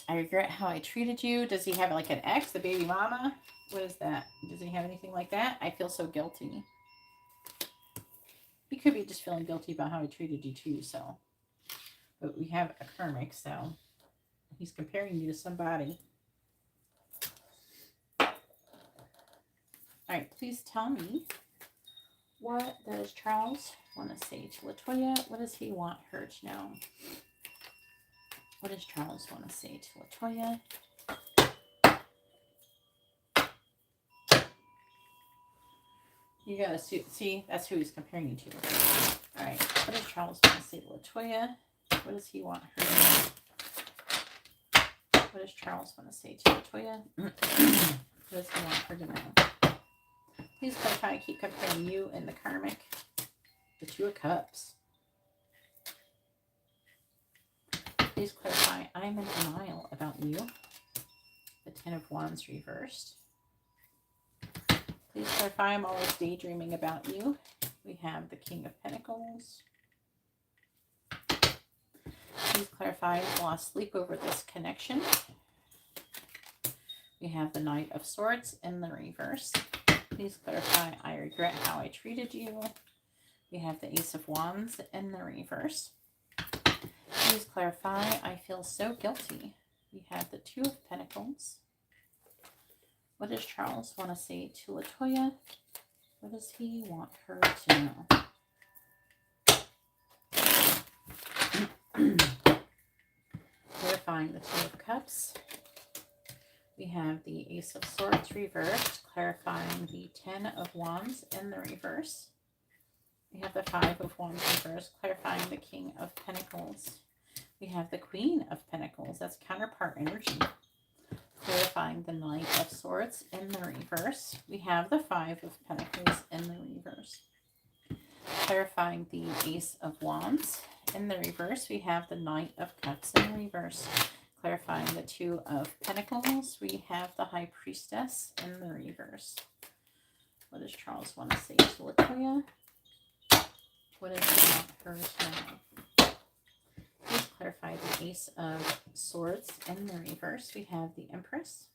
I regret how I treated you. Does he have like an ex, the baby mama? What is that? Does he have anything like that? I feel so guilty. He could be just feeling guilty about how I treated you too, so. But we have a karmic, so he's comparing you to somebody. All right, please tell me, what does Charles want to say to Latoya? What does he want her to know? What does Charles want to say to Latoya? You gotta see, that's who he's comparing you to. All right, what does Charles want to say to Latoya? What does he want her to know? What does Charles want to say to Latoya? What does he want her to know? Please clarify. I keep comparing you and the karmic. The 2 of Cups. Please clarify. I'm in denial about you. The 10 of Wands reversed. Please clarify. I'm always daydreaming about you. We have the King of Pentacles. Please clarify. I've lost sleep over this connection. We have the Knight of Swords in the reverse. Please clarify. I regret how I treated you. We have the Ace of Wands in the reverse. Please clarify. I feel so guilty. We have the 2 of Pentacles. What does Charles want to say to Latoya? What does he want her to know? Clarifying the Two of Cups. We have the Ace of Swords reversed, clarifying the Ten of Wands in the reverse. We have the Five of Wands reversed, clarifying the King of Pentacles. We have the Queen of Pentacles, that's counterpart energy, clarifying the Knight of Swords in the reverse. We have the Five of Pentacles in the reverse, clarifying the Ace of Wands in the reverse. We have the Knight of Cups in the reverse, clarifying the Two of Pentacles. We have the High Priestess in the reverse. What does Charles want to say to Latoya? What does he want her to know? Please clarify the Ace of Swords in the reverse. We have the Empress.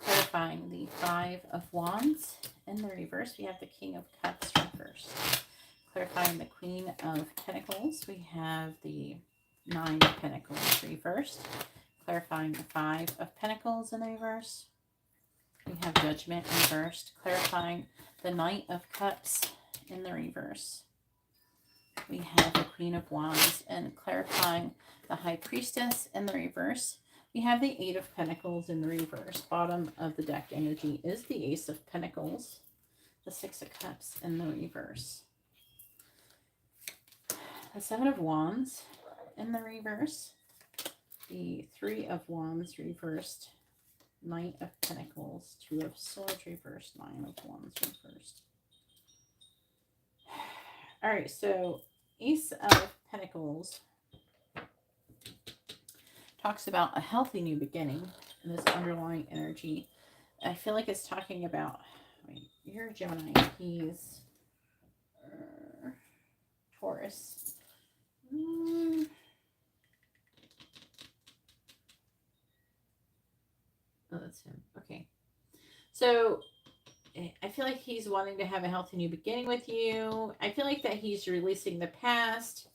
Clarifying the Five of Wands in the reverse. We have the King of Cups reversed. Clarifying the Queen of Pentacles. We have the Nine of Pentacles reversed. Clarifying the Five of Pentacles in the reverse. We have Judgment reversed. Clarifying the Knight of Cups in the reverse. We have the Queen of Wands and clarifying the High Priestess in the reverse. We have the Eight of Pentacles in the reverse. Bottom of the deck energy is the Ace of Pentacles. The Six of Cups in the reverse. The Seven of Wands in the reverse. The Three of Wands reversed. Knight of Pentacles. Two of Swords reversed. Nine of Wands reversed. All right, so Ace of Pentacles talks about a healthy new beginning in this underlying energy. I feel like it's talking about, wait, you're a Gemini, he's Taurus. Oh, that's him. Okay. So I feel like he's wanting to have a healthy new beginning with you. I feel like that he's releasing the past.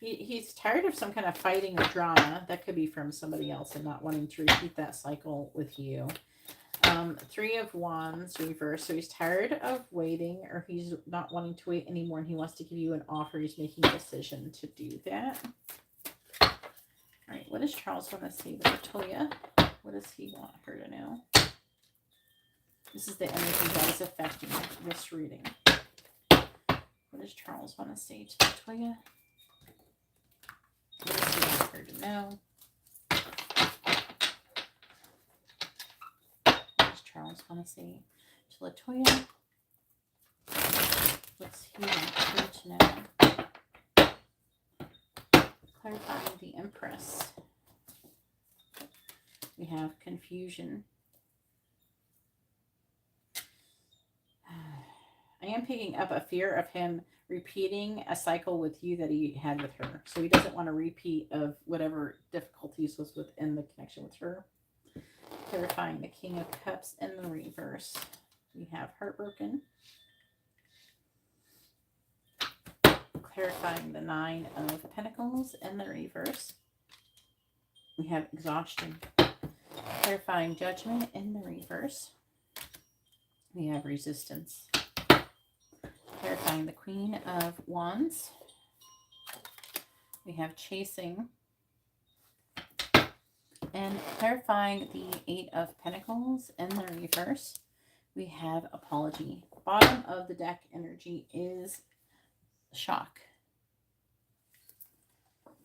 He's tired of some kind of fighting or drama. That could be from somebody else and not wanting to repeat that cycle with you. Three of Wands reversed. So he's tired of waiting, or he's not wanting to wait anymore, and he wants to give you an offer. He's making a decision to do that. All right, what does Charles want to say to Latoya? What does he want her to know? This is the energy that is affecting this reading. What does Charles want to say to Latoya? What does he want her to know? What does Charles want to say to Latoya? What's he want her to know? Clarifying the Empress. We have confusion. I am picking up a fear of him repeating a cycle with you that he had with her. So he doesn't want a repeat of whatever difficulties was within the connection with her. Clarifying the King of Cups in the reverse. We have heartbroken. Clarifying the Nine of Pentacles in the reverse. We have exhaustion. Clarifying judgment in the reverse. We have resistance. Clarifying the Queen of Wands. We have chasing. And clarifying the Eight of Pentacles in the reverse. We have apology. Bottom of the deck energy is shock.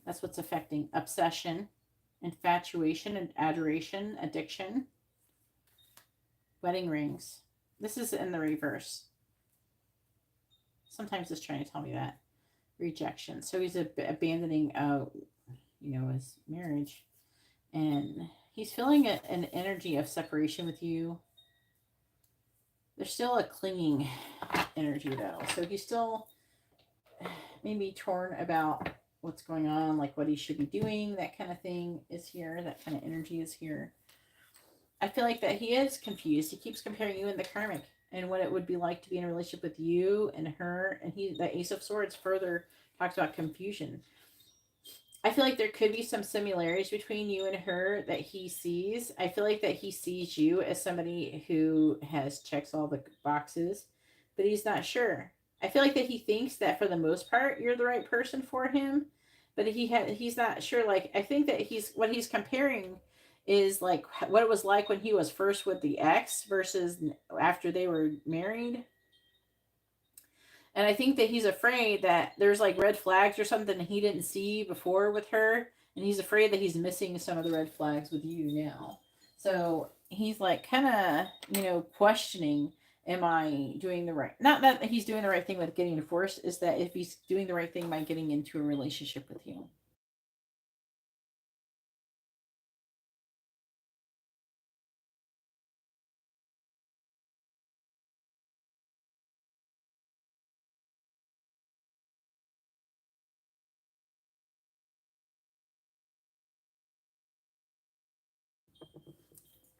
That's what's affecting obsession, infatuation and adoration, addiction, wedding rings. This is in the reverse. Sometimes it's trying to tell me that. Rejection. So he's abandoning, his marriage. And he's feeling an energy of separation with you. There's still a clinging energy, though. So he's still maybe torn about what's going on, like what he should be doing. That kind of thing is here. That kind of energy is here. I feel like that he is confused. He keeps comparing you and the karmic and what it would be like to be in a relationship with you and her. And the Ace of Swords further talks about confusion. I feel like there could be some similarities between you and her that he sees. I feel like that he sees you as somebody who has checks all the boxes, but he's not sure. I feel like that he thinks that for the most part you're the right person for him, but he's not sure. Like I think that what he's comparing is like what it was like when he was first with the ex versus after they were married. And I think that he's afraid that there's like red flags or something he didn't see before with her. And he's afraid that he's missing some of the red flags with you now. So he's like kind of, questioning, am I doing the right? Not that he's doing the right thing with getting divorced, is that if he's doing the right thing by getting into a relationship with you.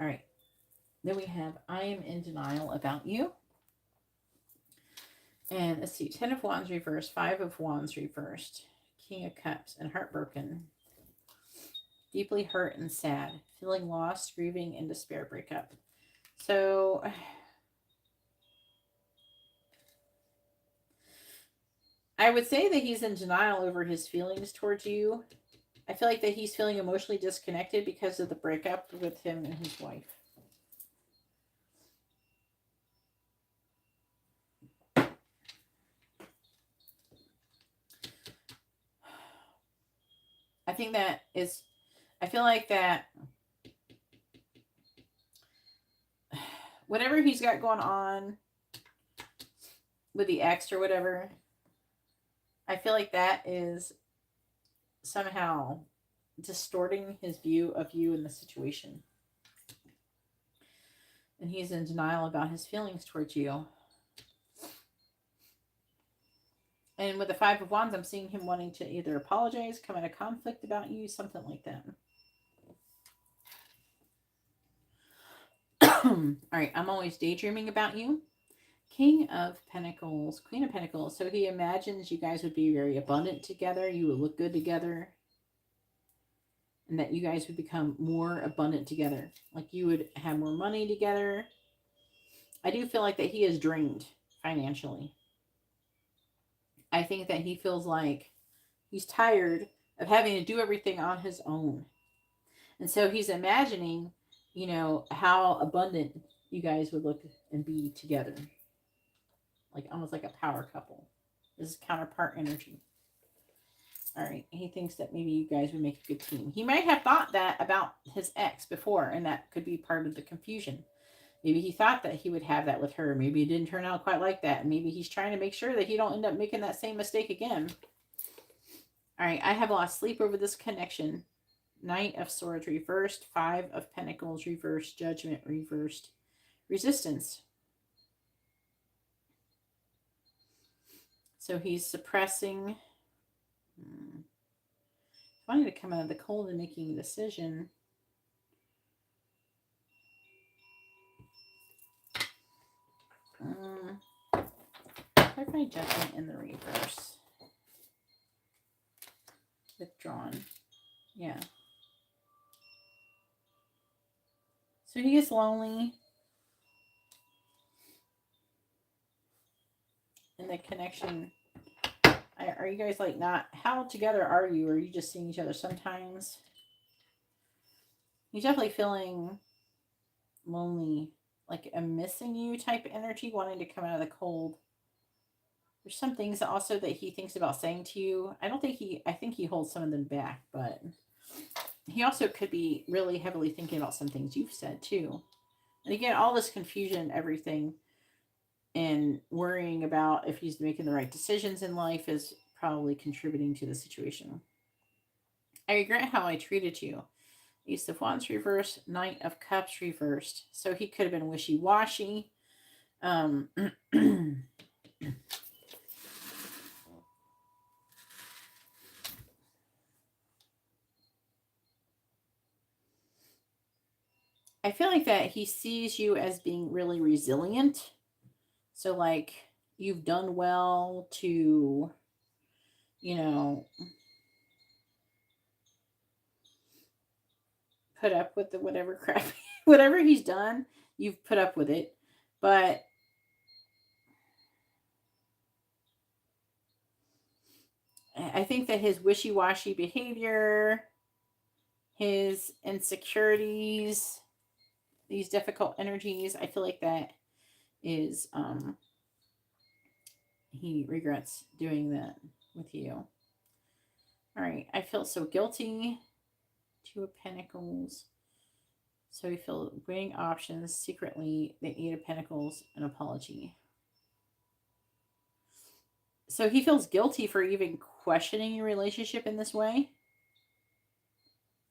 All right. Then we have, I am in denial about you. And let's see, 10 of Wands reversed, 5 of Wands reversed, King of Cups, and heartbroken. Deeply hurt and sad, feeling lost, grieving, and despair breakup. So I would say that he's in denial over his feelings towards you. I feel like that he's feeling emotionally disconnected because of the breakup with him and his wife. I feel like that whatever he's got going on with the ex or whatever, I feel like that is somehow distorting his view of you and the situation. And he's in denial about his feelings towards you. And with the 5 of Wands, I'm seeing him wanting to either apologize, come out of conflict about you, something like that. All right, I'm always daydreaming about you. King of Pentacles, Queen of Pentacles. So he imagines you guys would be very abundant together. You would look good together. And that you guys would become more abundant together. Like you would have more money together. I do feel like that he is drained financially. I think that he feels like he's tired of having to do everything on his own. And so he's imagining, how abundant you guys would look and be together. Like almost like a power couple. This is counterpart energy. All right. He thinks that maybe you guys would make a good team. He might have thought that about his ex before, and that could be part of the confusion. Maybe he thought that he would have that with her. Maybe it didn't turn out quite like that. Maybe he's trying to make sure that he don't end up making that same mistake again. All right. I have lost sleep over this connection. Knight of Swords reversed. 5 of Pentacles reversed. Judgment reversed. Resistance. So he's suppressing. Wanting to come out of the cold and making a decision. Clarify Judgment in the reverse. Withdrawn. Yeah. So he gets lonely. And the connection. Are you guys like not? How together are you? Or are you just seeing each other sometimes? He's definitely feeling lonely. Like a missing you type of energy. Wanting to come out of the cold. There's some things also that he thinks about saying to you. I think he holds some of them back, but he also could be really heavily thinking about some things you've said too. And again, all this confusion, everything, and worrying about if he's making the right decisions in life is probably contributing to the situation. I regret how I treated you. Ace of Wands reversed, Knight of Cups reversed. So he could have been wishy-washy. I feel like that he sees you as being really resilient. So like you've done well to, put up with the whatever crap, whatever he's done, you've put up with it. But I think that his wishy-washy behavior, his insecurities, these difficult energies, I feel like that is he regrets doing that with you. All right, I feel so guilty. Two of Pentacles. So we feel weighing options secretly. The Eight of Pentacles, an apology. So he feels guilty for even questioning your relationship in this way.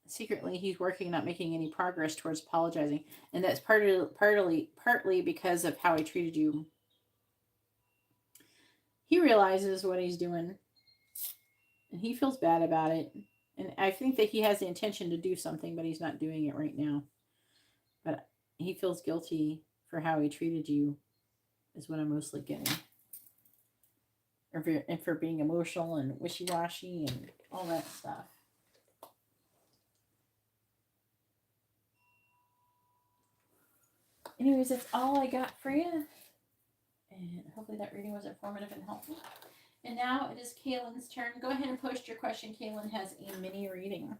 Secretly, he's working, not making any progress towards apologizing, and that's partly because of how he treated you. He realizes what he's doing, and he feels bad about it. And I think that he has the intention to do something, but he's not doing it right now. But he feels guilty for how he treated you, is what I'm mostly getting. And for being emotional and wishy-washy and all that stuff. Anyways, that's all I got for you. And hopefully that reading was informative and helpful. And now it is Kaylin's turn. Go ahead and post your question. Kaylin has a mini reading.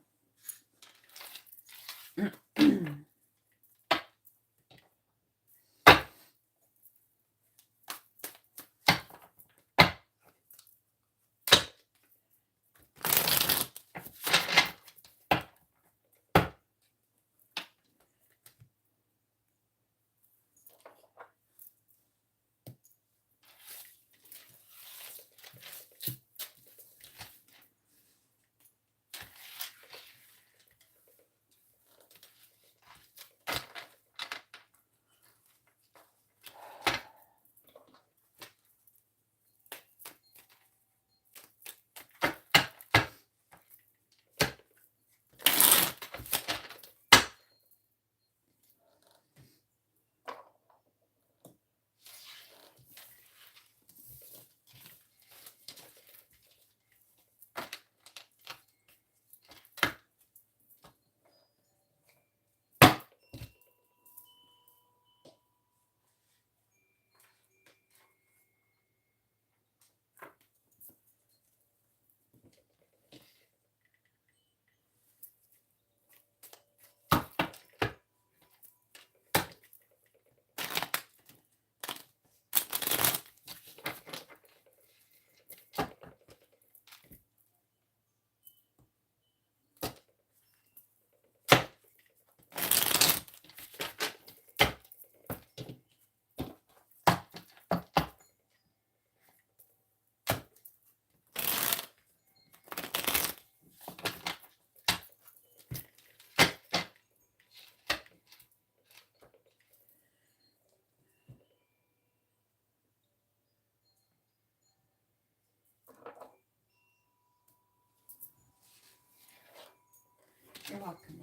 You're welcome.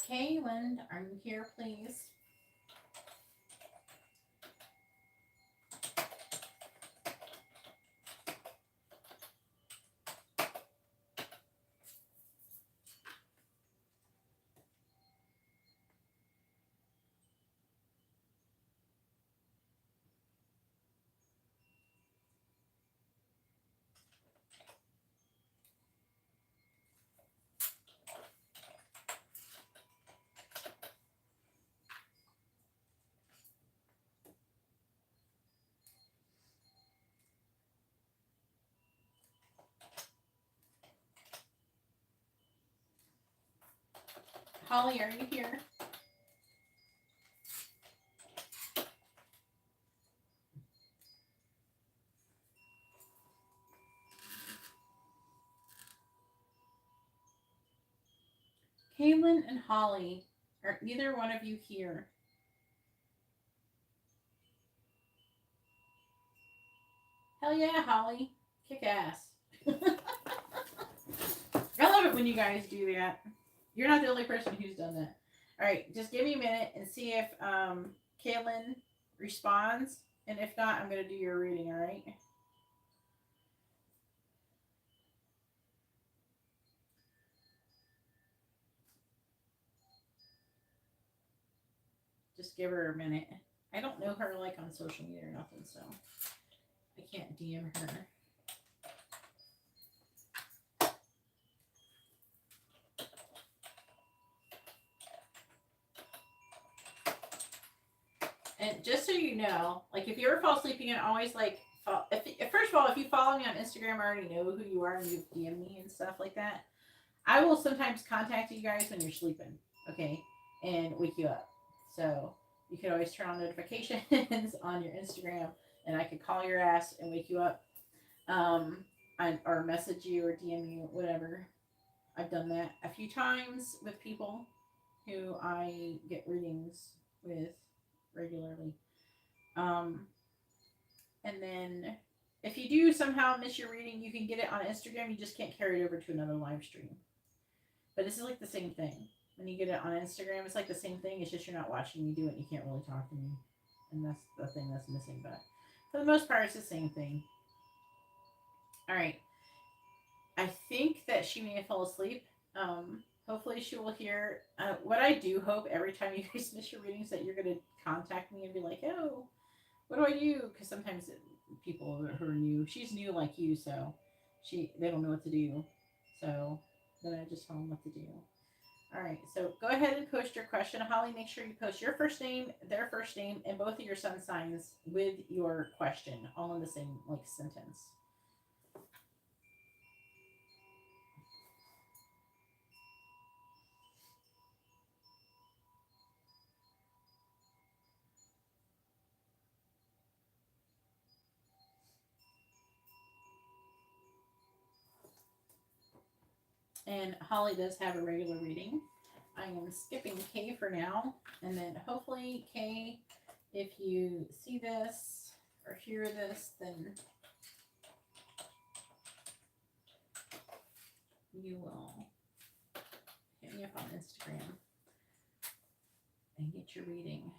Kaylin, are you here, please? Holly, are you here? Kaylin and Holly, are either one of you here? Hell yeah, Holly. Kick ass. I love it when you guys do that. You're not the only person who's done that. All right, just give me a minute and see if Kaylin responds. And if not, I'm going to do your reading, all right? give her a minute. I don't know her like on social media or nothing, so I can't DM her. And just so you know, like if you ever fall asleep, you can always like, first of all, if you follow me on Instagram, I already know who you are and you DM me and stuff like that. I will sometimes contact you guys when you're sleeping, okay, and wake you up. So you can always turn on notifications on your Instagram, and I could call your ass and wake you up, or message you or DM you, whatever. I've done that a few times with people who I get readings with regularly. Um, and then if you do somehow miss your reading, you can get it on Instagram. You just can't carry it over to another live stream. But this is like the same thing. When you get it on Instagram, it's like the same thing. It's just you're not watching me do it. And you can't really talk to me. And that's the thing that's missing. But for the most part, it's the same thing. All right. I think that she may have fell asleep. Hopefully she will hear. What I do hope every time you guys miss your readings that you're going to contact me and be like, oh, what do I do? Because sometimes people who are new, she's new like you, so they don't know what to do. So then I just tell them what to do. All right, so go ahead and post your question. Holly, make sure you post your first name, their first name, and both of your sun signs with your question, all in the same like sentence. And Holly does have a regular reading. I am skipping Kay for now, and then hopefully Kay, if you see this or hear this, then you will hit me up on Instagram and get your reading.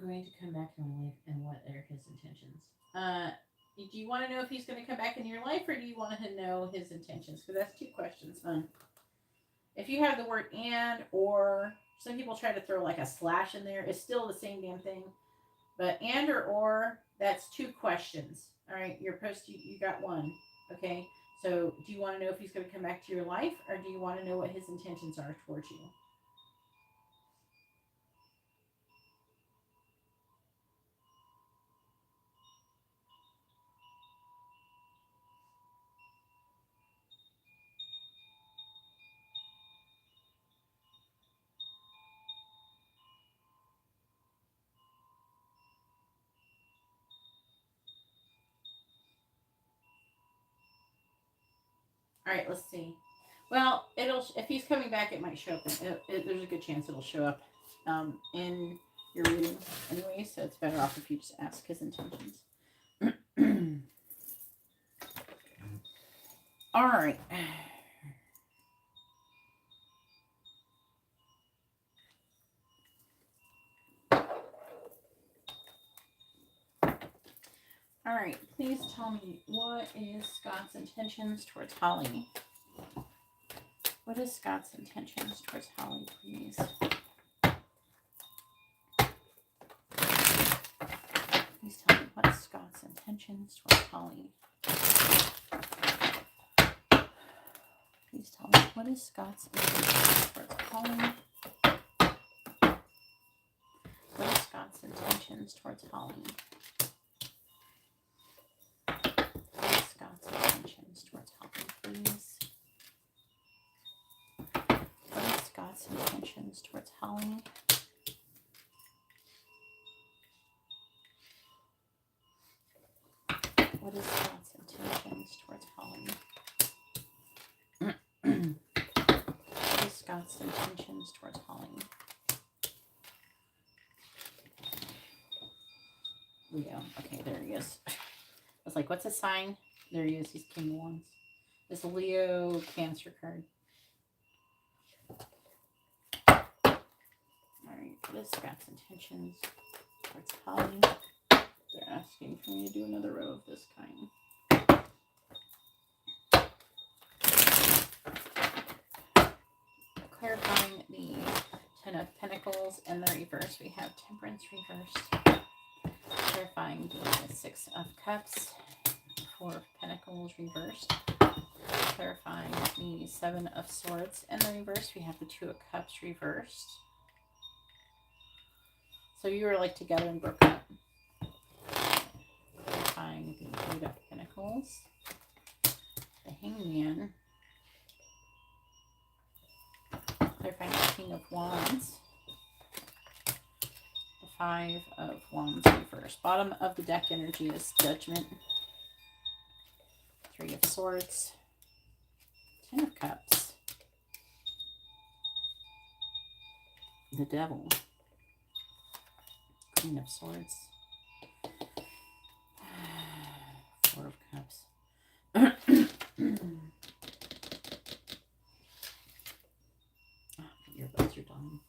Going to come back in my life, and what are his intentions? Do you want to know if he's going to come back in your life, or do you want to know his intentions? Because that's two questions, huh? If you have the word and, or, some people try to throw like a slash in there. It's still the same damn thing. But and or, that's two questions. All right, you're supposed to, you got one. Okay, so do you want to know if he's going to come back to your life, or do you want to know what his intentions are towards you? All right, let's see. Well, if he's coming back, it might show up. There's a good chance it'll show up in your reading anyway. So it's better off if you just ask his intentions. All right. All right. Please tell me, what is Scott's intentions towards Holly? What is Scott's intentions towards Holly, please? Please tell me, what is Scott's intentions towards Holly? Please tell me, what is Scott's intentions towards Holly? What is Scott's intentions towards Holly? What is Scott's intentions towards Holly, please? What is Scott's intentions towards Holly? What is Scott's intentions towards Holly? What is Scott's intentions towards Holly? Leo. Okay, there he is. I was like, what's his sign? There he is. He's King of Wands. This Leo Cancer card. What is Scott's intentions towards Holly? They're asking for me to do another row of this kind. Clarifying the Ten of Pentacles in the reverse, we have Temperance reversed. Clarifying the Six of Cups, Four of Pentacles reversed. Clarifying the Seven of Swords in the reverse, we have the Two of Cups reversed. So you were like together and broke up. Clarifying the Eight of Pentacles, the Hangman. Clarifying the King of Wands, the Five of Wands reversed. Bottom of the deck energy is Judgment, Three of Swords, Ten of Cups, the Devil, Queen of Swords, Four of Cups. Your earbuds are dying.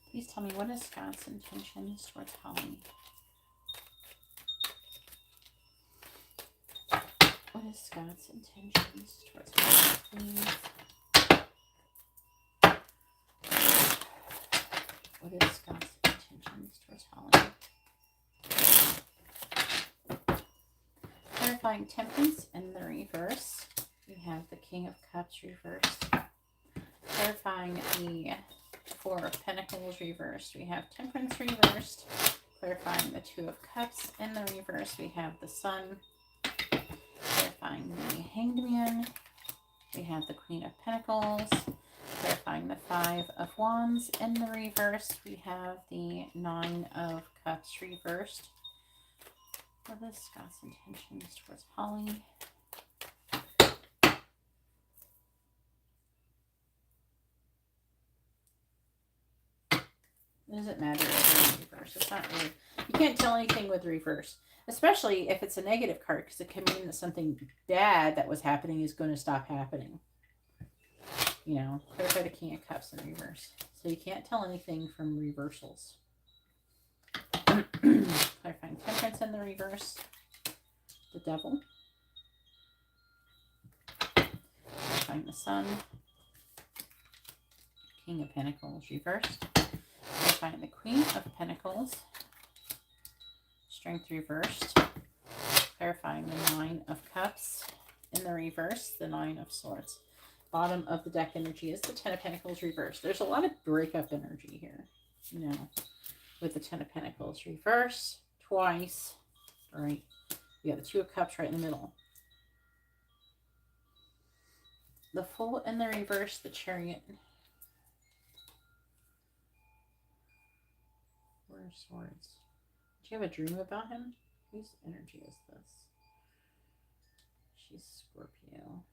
Please tell me, what is Scott's intentions towards Holly? What is Scott's intentions towards Holly, please? What is Scott's intentions towards Holly? Clarifying Temperance in the reverse, we have the King of Cups reversed. Clarifying the Four of Pentacles reversed, we have Temperance reversed. Clarifying the Two of Cups in the reverse, we have the Sun. Clarifying the Hanged Man, we have the Queen of Pentacles. Clarifying the Five of Wands in the reverse, we have the Nine of Cups reversed. What is Scott's intentions towards Holly? It doesn't matter if it's reverse. It's not really, you can't tell anything with reverse, especially if it's a negative card, because it can mean that something bad that was happening is going to stop happening. You know, clarify the King of Cups in reverse. So you can't tell anything from reversals. Clarifying Temperance in the reverse, the Devil. Clarifying the Sun, King of Pentacles reversed. Clarifying the Queen of Pentacles, Strength reversed. Clarifying the Nine of Cups in the reverse, the Nine of Swords. Bottom of the deck energy is the Ten of Pentacles reversed. There's a lot of breakup energy here, you know, with the Ten of Pentacles reverse twice, right? We got the Two of Cups right in the middle. The Fool in the reverse, the Chariot. Four of Swords. Do you have a dream about him? Whose energy is this? She's Scorpio.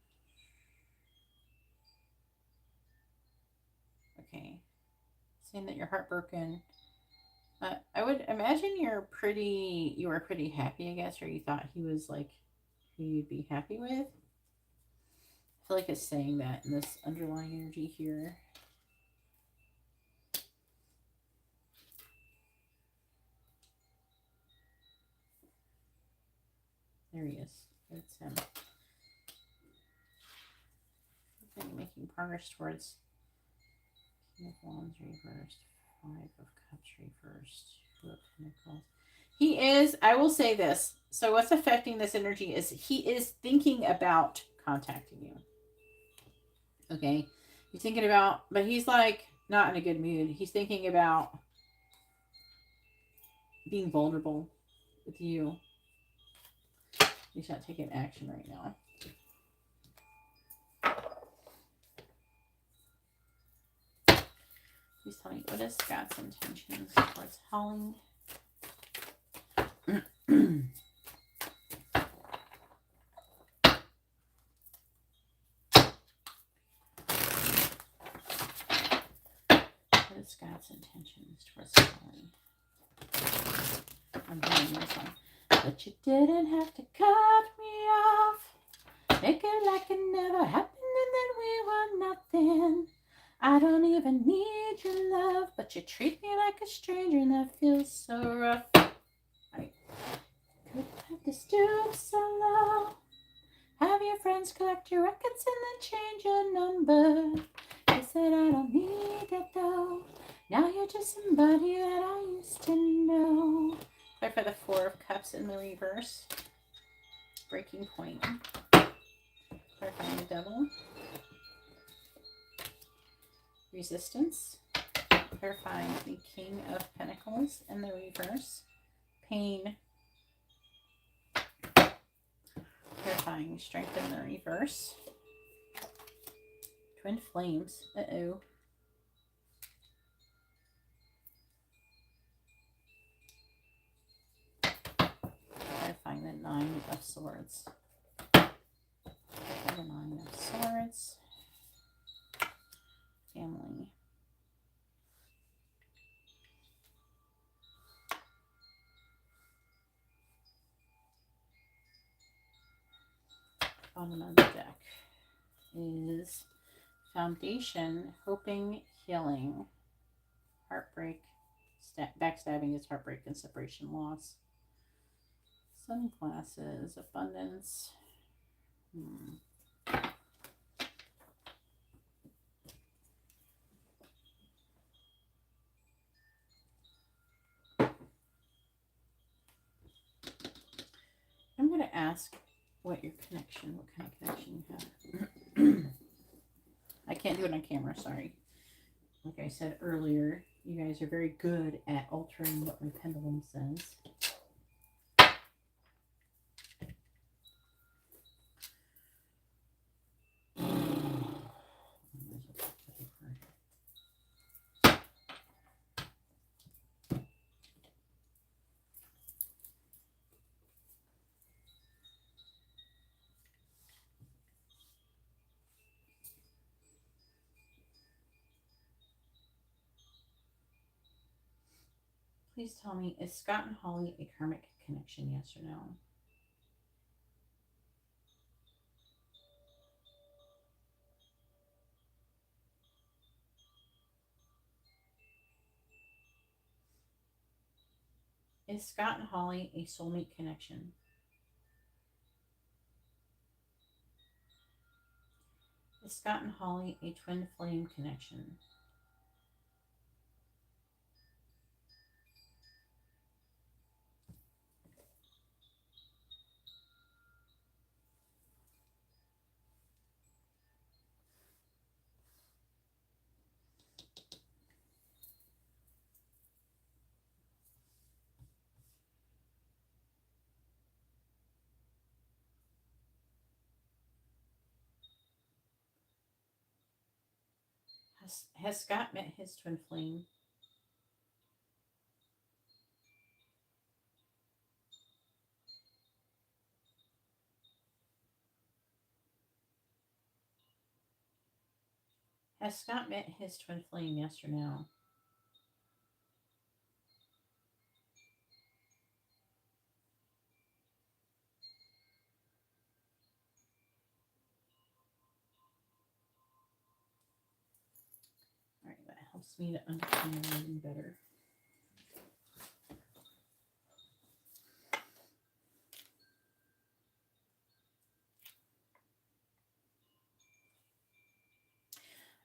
Okay. Saying that you're heartbroken. I would imagine you were pretty happy, I guess, or you thought he was like who you'd be happy with. I feel like it's saying that in this underlying energy here. There he is. It's him. Making progress towards King of Wands reversed, Five of Cups reversed, Two of Pentacles. He is, I will say this. So what's affecting this energy is he is thinking about contacting you. Okay. He's thinking about, but he's like not in a good mood. He's thinking about being vulnerable with you. He's not taking action right now. Please tell me, what is Scott's intentions towards Holly? What is Scott's intentions towards Holly? I'm hearing this one. But you didn't have to cut me off. Make it like it never happened and then we were nothing. I don't even need your love, but you treat me like a stranger and that feels so rough. I could have to stoop so low. Have your friends collect your records and then change your number. You said I don't need it though. Now you're just somebody that I used to know. Play for the Four of Cups in the reverse. Breaking point. Clarifying the Devil. Resistance. Clarifying the King of Pentacles in the reverse. Pain. Clarifying Strength in the reverse. Twin Flames. Uh-oh. Clarifying the Nine of Swords. The Nine of Swords. Family. Bottom of the deck is Foundation, Hoping, Healing, Heartbreak, Backstabbing is Heartbreak and Separation, Loss, Sunglasses, Abundance. I'm going to ask what kind of connection you have. I can't do it on camera, sorry. Like I said earlier, you guys are very good at altering what my pendulum says. Please tell me, is Scott and Holly a karmic connection, yes or no? Is Scott and Holly a soulmate connection? Is Scott and Holly a twin flame connection? Has Scott met his twin flame? Has Scott met his twin flame, yes or no? All right, that helps me to understand the reading better.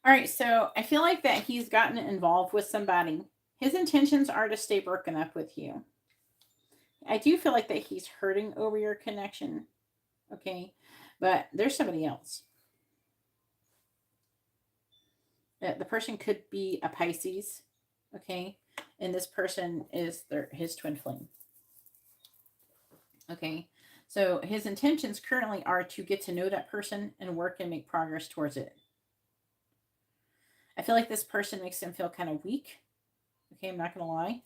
All right, so I feel like that he's gotten involved with somebody. His intentions are to stay broken up with you. I do feel like that he's hurting over your connection, okay? But there's somebody else. The person could be a Pisces, okay? And this person is his twin flame. Okay, so his intentions currently are to get to know that person and work and make progress towards it. I feel like this person makes him feel kind of weak. Okay, I'm not going to lie.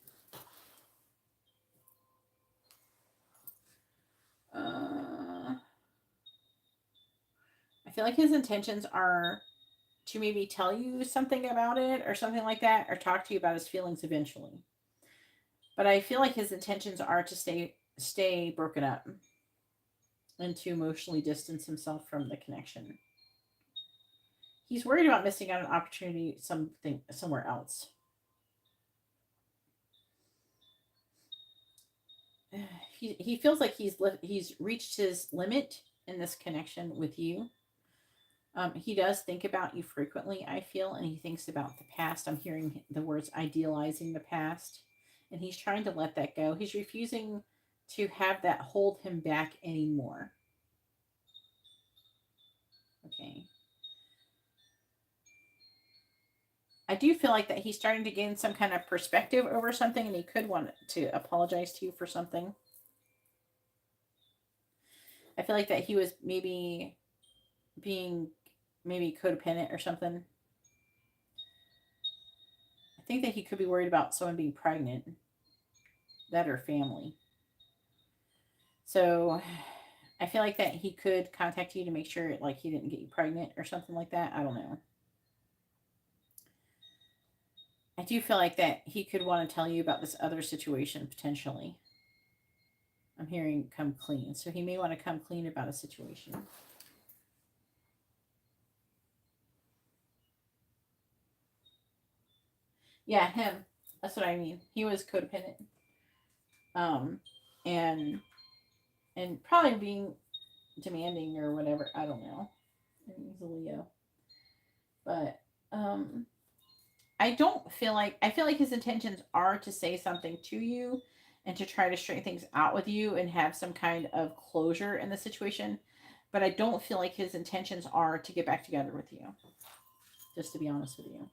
I feel like his intentions are to maybe tell you something about it or something like that, or talk to you about his feelings eventually. But I feel like his intentions are to stay broken up and to emotionally distance himself from the connection. He's worried about missing out on an opportunity somewhere else. He feels like he's reached his limit in this connection with you. He does think about you frequently, I feel, and he thinks about the past. I'm hearing the words idealizing the past, and he's trying to let that go. He's refusing to have that hold him back anymore. Okay. I do feel like that he's starting to gain some kind of perspective over something, and he could want to apologize to you for something. I feel like that he was maybe being codependent or something. I think that he could be worried about someone being pregnant, that or family. So I feel like that he could contact you to make sure like he didn't get you pregnant or something like that. I don't know. I do feel like that he could want to tell you about this other situation potentially. I'm hearing come clean. So he may want to come clean about a situation. Yeah, him. That's what I mean. He was codependent. And probably being demanding or whatever. I don't know. He's a Leo. But I feel like his intentions are to say something to you and to try to straighten things out with you and have some kind of closure in the situation. But I don't feel like his intentions are to get back together with you. Just to be honest with you.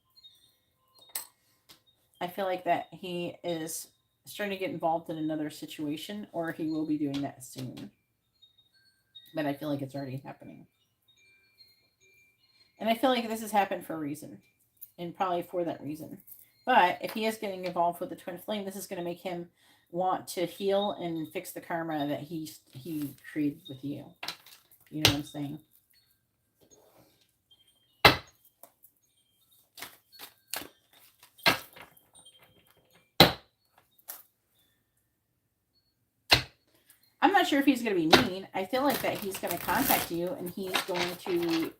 I feel like that he is starting to get involved in another situation, or he will be doing that soon. But I feel like it's already happening. And I feel like this has happened for a reason. And probably for that reason. But if he is getting involved with the twin flame, this is going to make him want to heal and fix the karma that he created with you. You know what I'm saying? I'm not sure if he's going to be mean. I feel like that he's going to contact you and he's going to,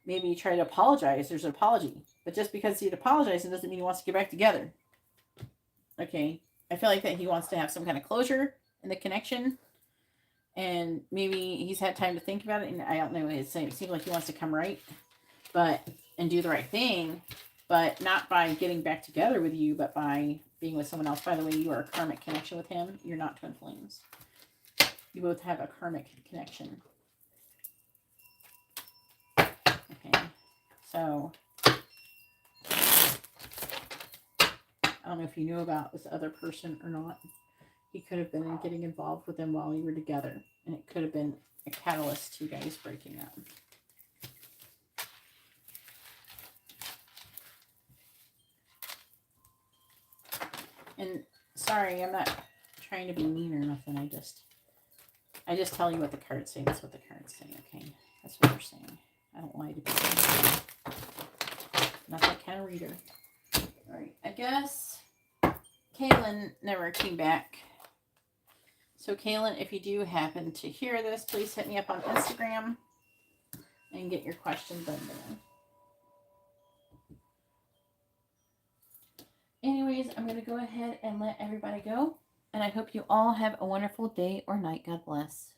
maybe try to apologize. There's an apology. But just because he'd apologize, it doesn't mean he wants to get back together. Okay. I feel like that he wants to have some kind of closure in the connection. And maybe he's had time to think about it. And I don't know. It seems like he wants to come right. And do the right thing. But not by getting back together with you, but by being with someone else. By the way, you are a karmic connection with him. You're not twin flames. You both have a karmic connection. Okay. So, I don't know if you knew about this other person or not. He could have been getting involved with them while you were together. And it could have been a catalyst to you guys breaking up. And sorry, I'm not trying to be mean or nothing. I just tell you what the cards say. That's what the cards say, okay? That's what they're saying. I don't lie to people. Not that kind of reader. Alright, I guess Kaylin never came back. So Kaylin, if you do happen to hear this, please hit me up on Instagram and get your question done there. Anyways, I'm going to go ahead and let everybody go. And I hope you all have a wonderful day or night. God bless.